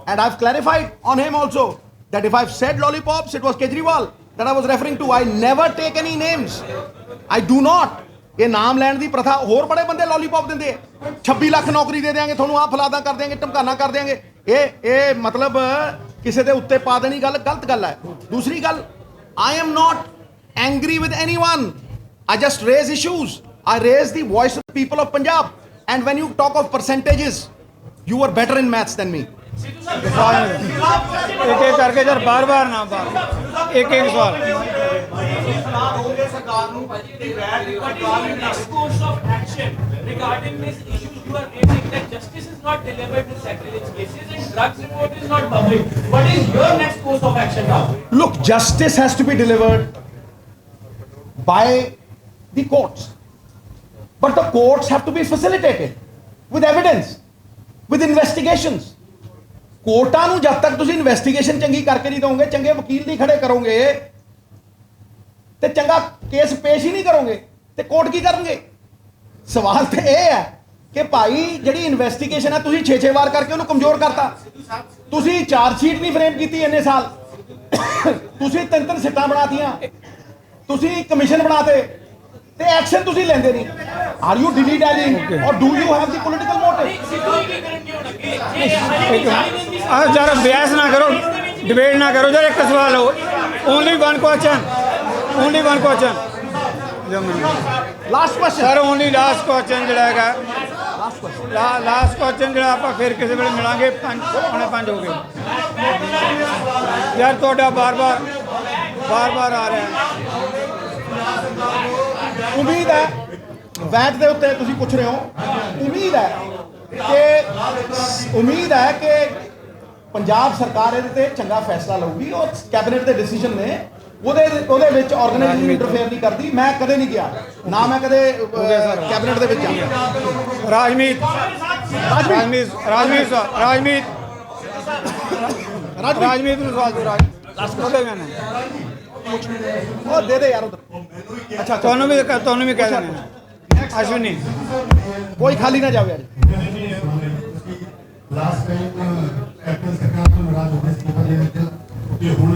and I've clarified on him also that if I've said lollipops, it was Kejriwal that I was referring to. I never take any names. I do not. ਇਹ ਨਾਮ ਲੈਣ ਦੀ ਪ੍ਰਥਾ, ਹੋਰ ਬੜੇ ਬੰਦੇ lollipop ਦਿੰਦੇ ਆ, 26 ਲੱਖ ਨੌਕਰੀ ਦੇ ਦਿਆਂਗੇ ਤੁਹਾਨੂੰ, ਆਹ ਫਲਾਦਾ ਕਰ ਦਿਆਂਗੇ, ਧਮਕਾਨਾ ਕਰ ਦਿਆਂਗੇ। ਇਹ ਮਤਲਬ ਕਿਸੇ ਦੇ ਉੱਤੇ ਪਾ ਦੇਣੀ ਗੱਲ ਗਲਤ ਗੱਲ ਹੈ। ਦੂਸਰੀ ਗੱਲ, I am not angry with anyone. I just raise issues. I raise the voice of the people of Punjab. And when you talk of percentages, you were better in maths than me. एक एक करके यार बार बार ना बार एक एक सवाल regarding these issues you are raising, that justice is not delivered in sacrilege cases and drugs report is not public. What is your next course of action now? Look, justice has to be delivered by the courts. But the courts have to be facilitated with evidence, with investigations. ਕੋਰਟਾਂ ਨੂੰ ਜਦ ਤੱਕ ਤੁਸੀਂ investigation ਚੰਗੀ ਕਰਕੇ ਨਹੀਂ ਦੋਗੇ, ਚੰਗੇ ਵਕੀਲ ਨਹੀਂ ਖੜੇ ਕਰੋਗੇ ਤੇ ਚੰਗਾ ਕੇਸ ਪੇਸ਼ ਹੀ ਨਹੀਂ ਕਰੋਗੇ ਤੇ ਕੋਰਟ ਕੀ ਕਰਨਗੇ? ਸਵਾਲ ਤੇ ਇਹ ਹੈ ਕਿ ਭਾਈ ਜਿਹੜੀ ਇਨਵੈਸਟੀਗੇਸ਼ਨ ਹੈ ਤੁਸੀਂ 6-6 ਵਾਰ ਕਰਕੇ ਉਹਨੂੰ ਕਮਜ਼ੋਰ ਕਰਤਾ। ਤੁਸੀਂ ਚਾਰਜ ਸ਼ੀਟ ਨਹੀਂ ਫਰੇਮ ਕੀਤੀ ਇੰਨੇ ਸਾਲ, ਤੁਸੀਂ 3-3 ਸਿੱਟਾਂ ਬਣਾਤੀਆਂ, ਤੁਸੀਂ ਕਮਿਸ਼ਨ ਬਣਾਤੇ ਤੇ ਐਕਸ਼ਨ ਤੁਸੀਂ ਲੈਂਦੇ ਨਹੀਂ। ਆਰ ਯੂ ਡਿਲੀ ਡੈਲਿੰਗ ਔਰ do you have the political motive? जरा बहस ना करो, डिबेट ना करो, जरा एक सवाल हो, only one question, only one question, last question sir, only last question ਜਿਹੜਾ ਹੈਗਾ ਲਾਸਟ ਕੁਐਸਚਨ ਜਿਹੜਾ ਆਪਾਂ ਫਿਰ ਕਿਸੇ ਵੇਲੇ ਮਿਲਾਂਗੇ। 5 ਹੋ ਗਏ ਯਾਰ, ਤੁਹਾਡਾ ਬਾਰ-ਬਾਰ ਆ ਰਿਹਾ ਹੈ। ਉਮੀਦ ਹੈ ਵੈਟ ਦੇ ਉੱਤੇ ਤੁਸੀਂ ਪੁੱਛ ਰਹੇ ਹੋ, ਉਮੀਦ ਹੈ ਕਿ ਪੰਜਾਬ ਸਰਕਾਰ ਇਹਦੇ ਤੇ ਚੰਗਾ ਫੈਸਲਾ ਲਊਗੀ। ਉਹ ਕੈਬਨਿਟ ਦੇ ਡਿਸੀਜਨ ਨੇ, ਉਹਦੇ ਵਿੱਚ ਆਰਗੇਨਾਈਜ਼ੇਸ਼ਨ ਇੰਟਰਫੇਅਰ ਨਹੀਂ ਕਰਦੀ। ਮੈਂ ਕਦੇ ਨਹੀਂ ਗਿਆ, ਨਾ ਮੈਂ ਕਦੇ ਕੈਬਨਿਟ ਦੇ ਵਿੱਚ ਜਾਵਾਂ। ਰਾਜਮੀਤ ਨੂੰ ਸਵਾਲ ਦੋ, ਉਹ ਦੇ ਯਾਰ ਉਧਰ। ਅੱਛਾ, ਤੁਹਾਨੂੰ ਵੀ ਕਹਿ ਦੇਣਾ ਅਸ਼ਵਨੀ, ਕੋਈ ਖਾਲੀ ਨਾ ਜਾਵੇ ਅੱਜ। ਲਾਸਟ ਟਾਈਮ ਕੈਪਟਨ ਸਰਕਾਰ ਤੋਂ ਨਾਰਾਜ਼ ਹੋ ਗਏ ਸੀ ਤੇ ਹੁਣ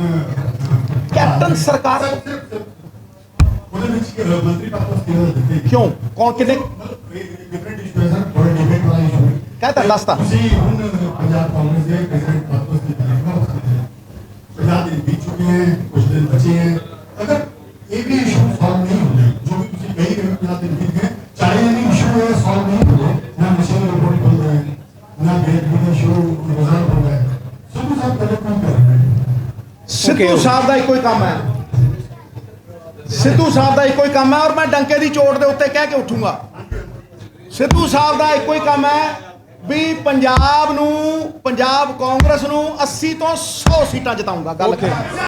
ਕੈਪਟਨ ਸਰਕਾਰ ਉਹਦੇ ਵਿੱਚ ਮੰਤਰੀ ਪਦ ਤੋਂ ਅਸਤੀਫਾ ਦਿੱਤੇ। ਕਿਉਂ? ਕੌਣ ਕਿੰਨੇ ਡਿਫਰੈਂਟ ਇਸ਼ੂ ਹੈ ਸਰ, ਬੜੇ ਡਿਬੇਟ ਵਾਲਾ ਇਸ਼ੂ ਹੈ। ਕਹਿੰਦਾ ਦੱਸਤਾ ਤੁਸੀਂ ਹੁਣ ਪੰਜਾਬ ਕਾਂਗਰਸ ਦੇ ਪ੍ਰੈਜ਼ੀਡੈਂਟ ਪਦ ਤੋਂ ਅਸਤੀਫਾ ਦਿੱਤਾ। 50 दिन बीत चुके हैं, कुछ दिन बचे हैं। अगर ये भी इशू सॉल्व नहीं होते, जो भी तुम कही रहे हो 50 दिन बीत गए, चाहे ये इशू है सॉल्व नहीं होते, ना नशे में रिपोर्ट खुल रहे हैं, ना ग्रेड बी का इशू रिजॉल्व हो गया है, सब साहब पहले काम कर रहे हैं। ਸਿੱਧੂ ਸਾਹਿਬ ਦਾ ਇੱਕੋ ਹੀ ਕੰਮ ਹੈ, ਸਿੱਧੂ ਸਾਹਿਬ ਦਾ ਇੱਕੋ ਹੀ ਕੰਮ ਹੈ, ਔਰ ਮੈਂ ਡੰਕੇ ਦੀ ਚੋਟ ਦੇ ਉੱਤੇ ਕਹਿ ਕੇ ਉੱਠੂੰਗਾ। ਸਿੱਧੂ ਸਾਹਿਬ ਦਾ ਇੱਕੋ ਹੀ ਕੰਮ ਹੈ ਵੀ ਪੰਜਾਬ ਕਾਂਗਰਸ ਨੂੰ 80 ਤੋਂ 100 ਸੀਟਾਂ ਜਿਤਾਊਂਗਾ। ਗੱਲ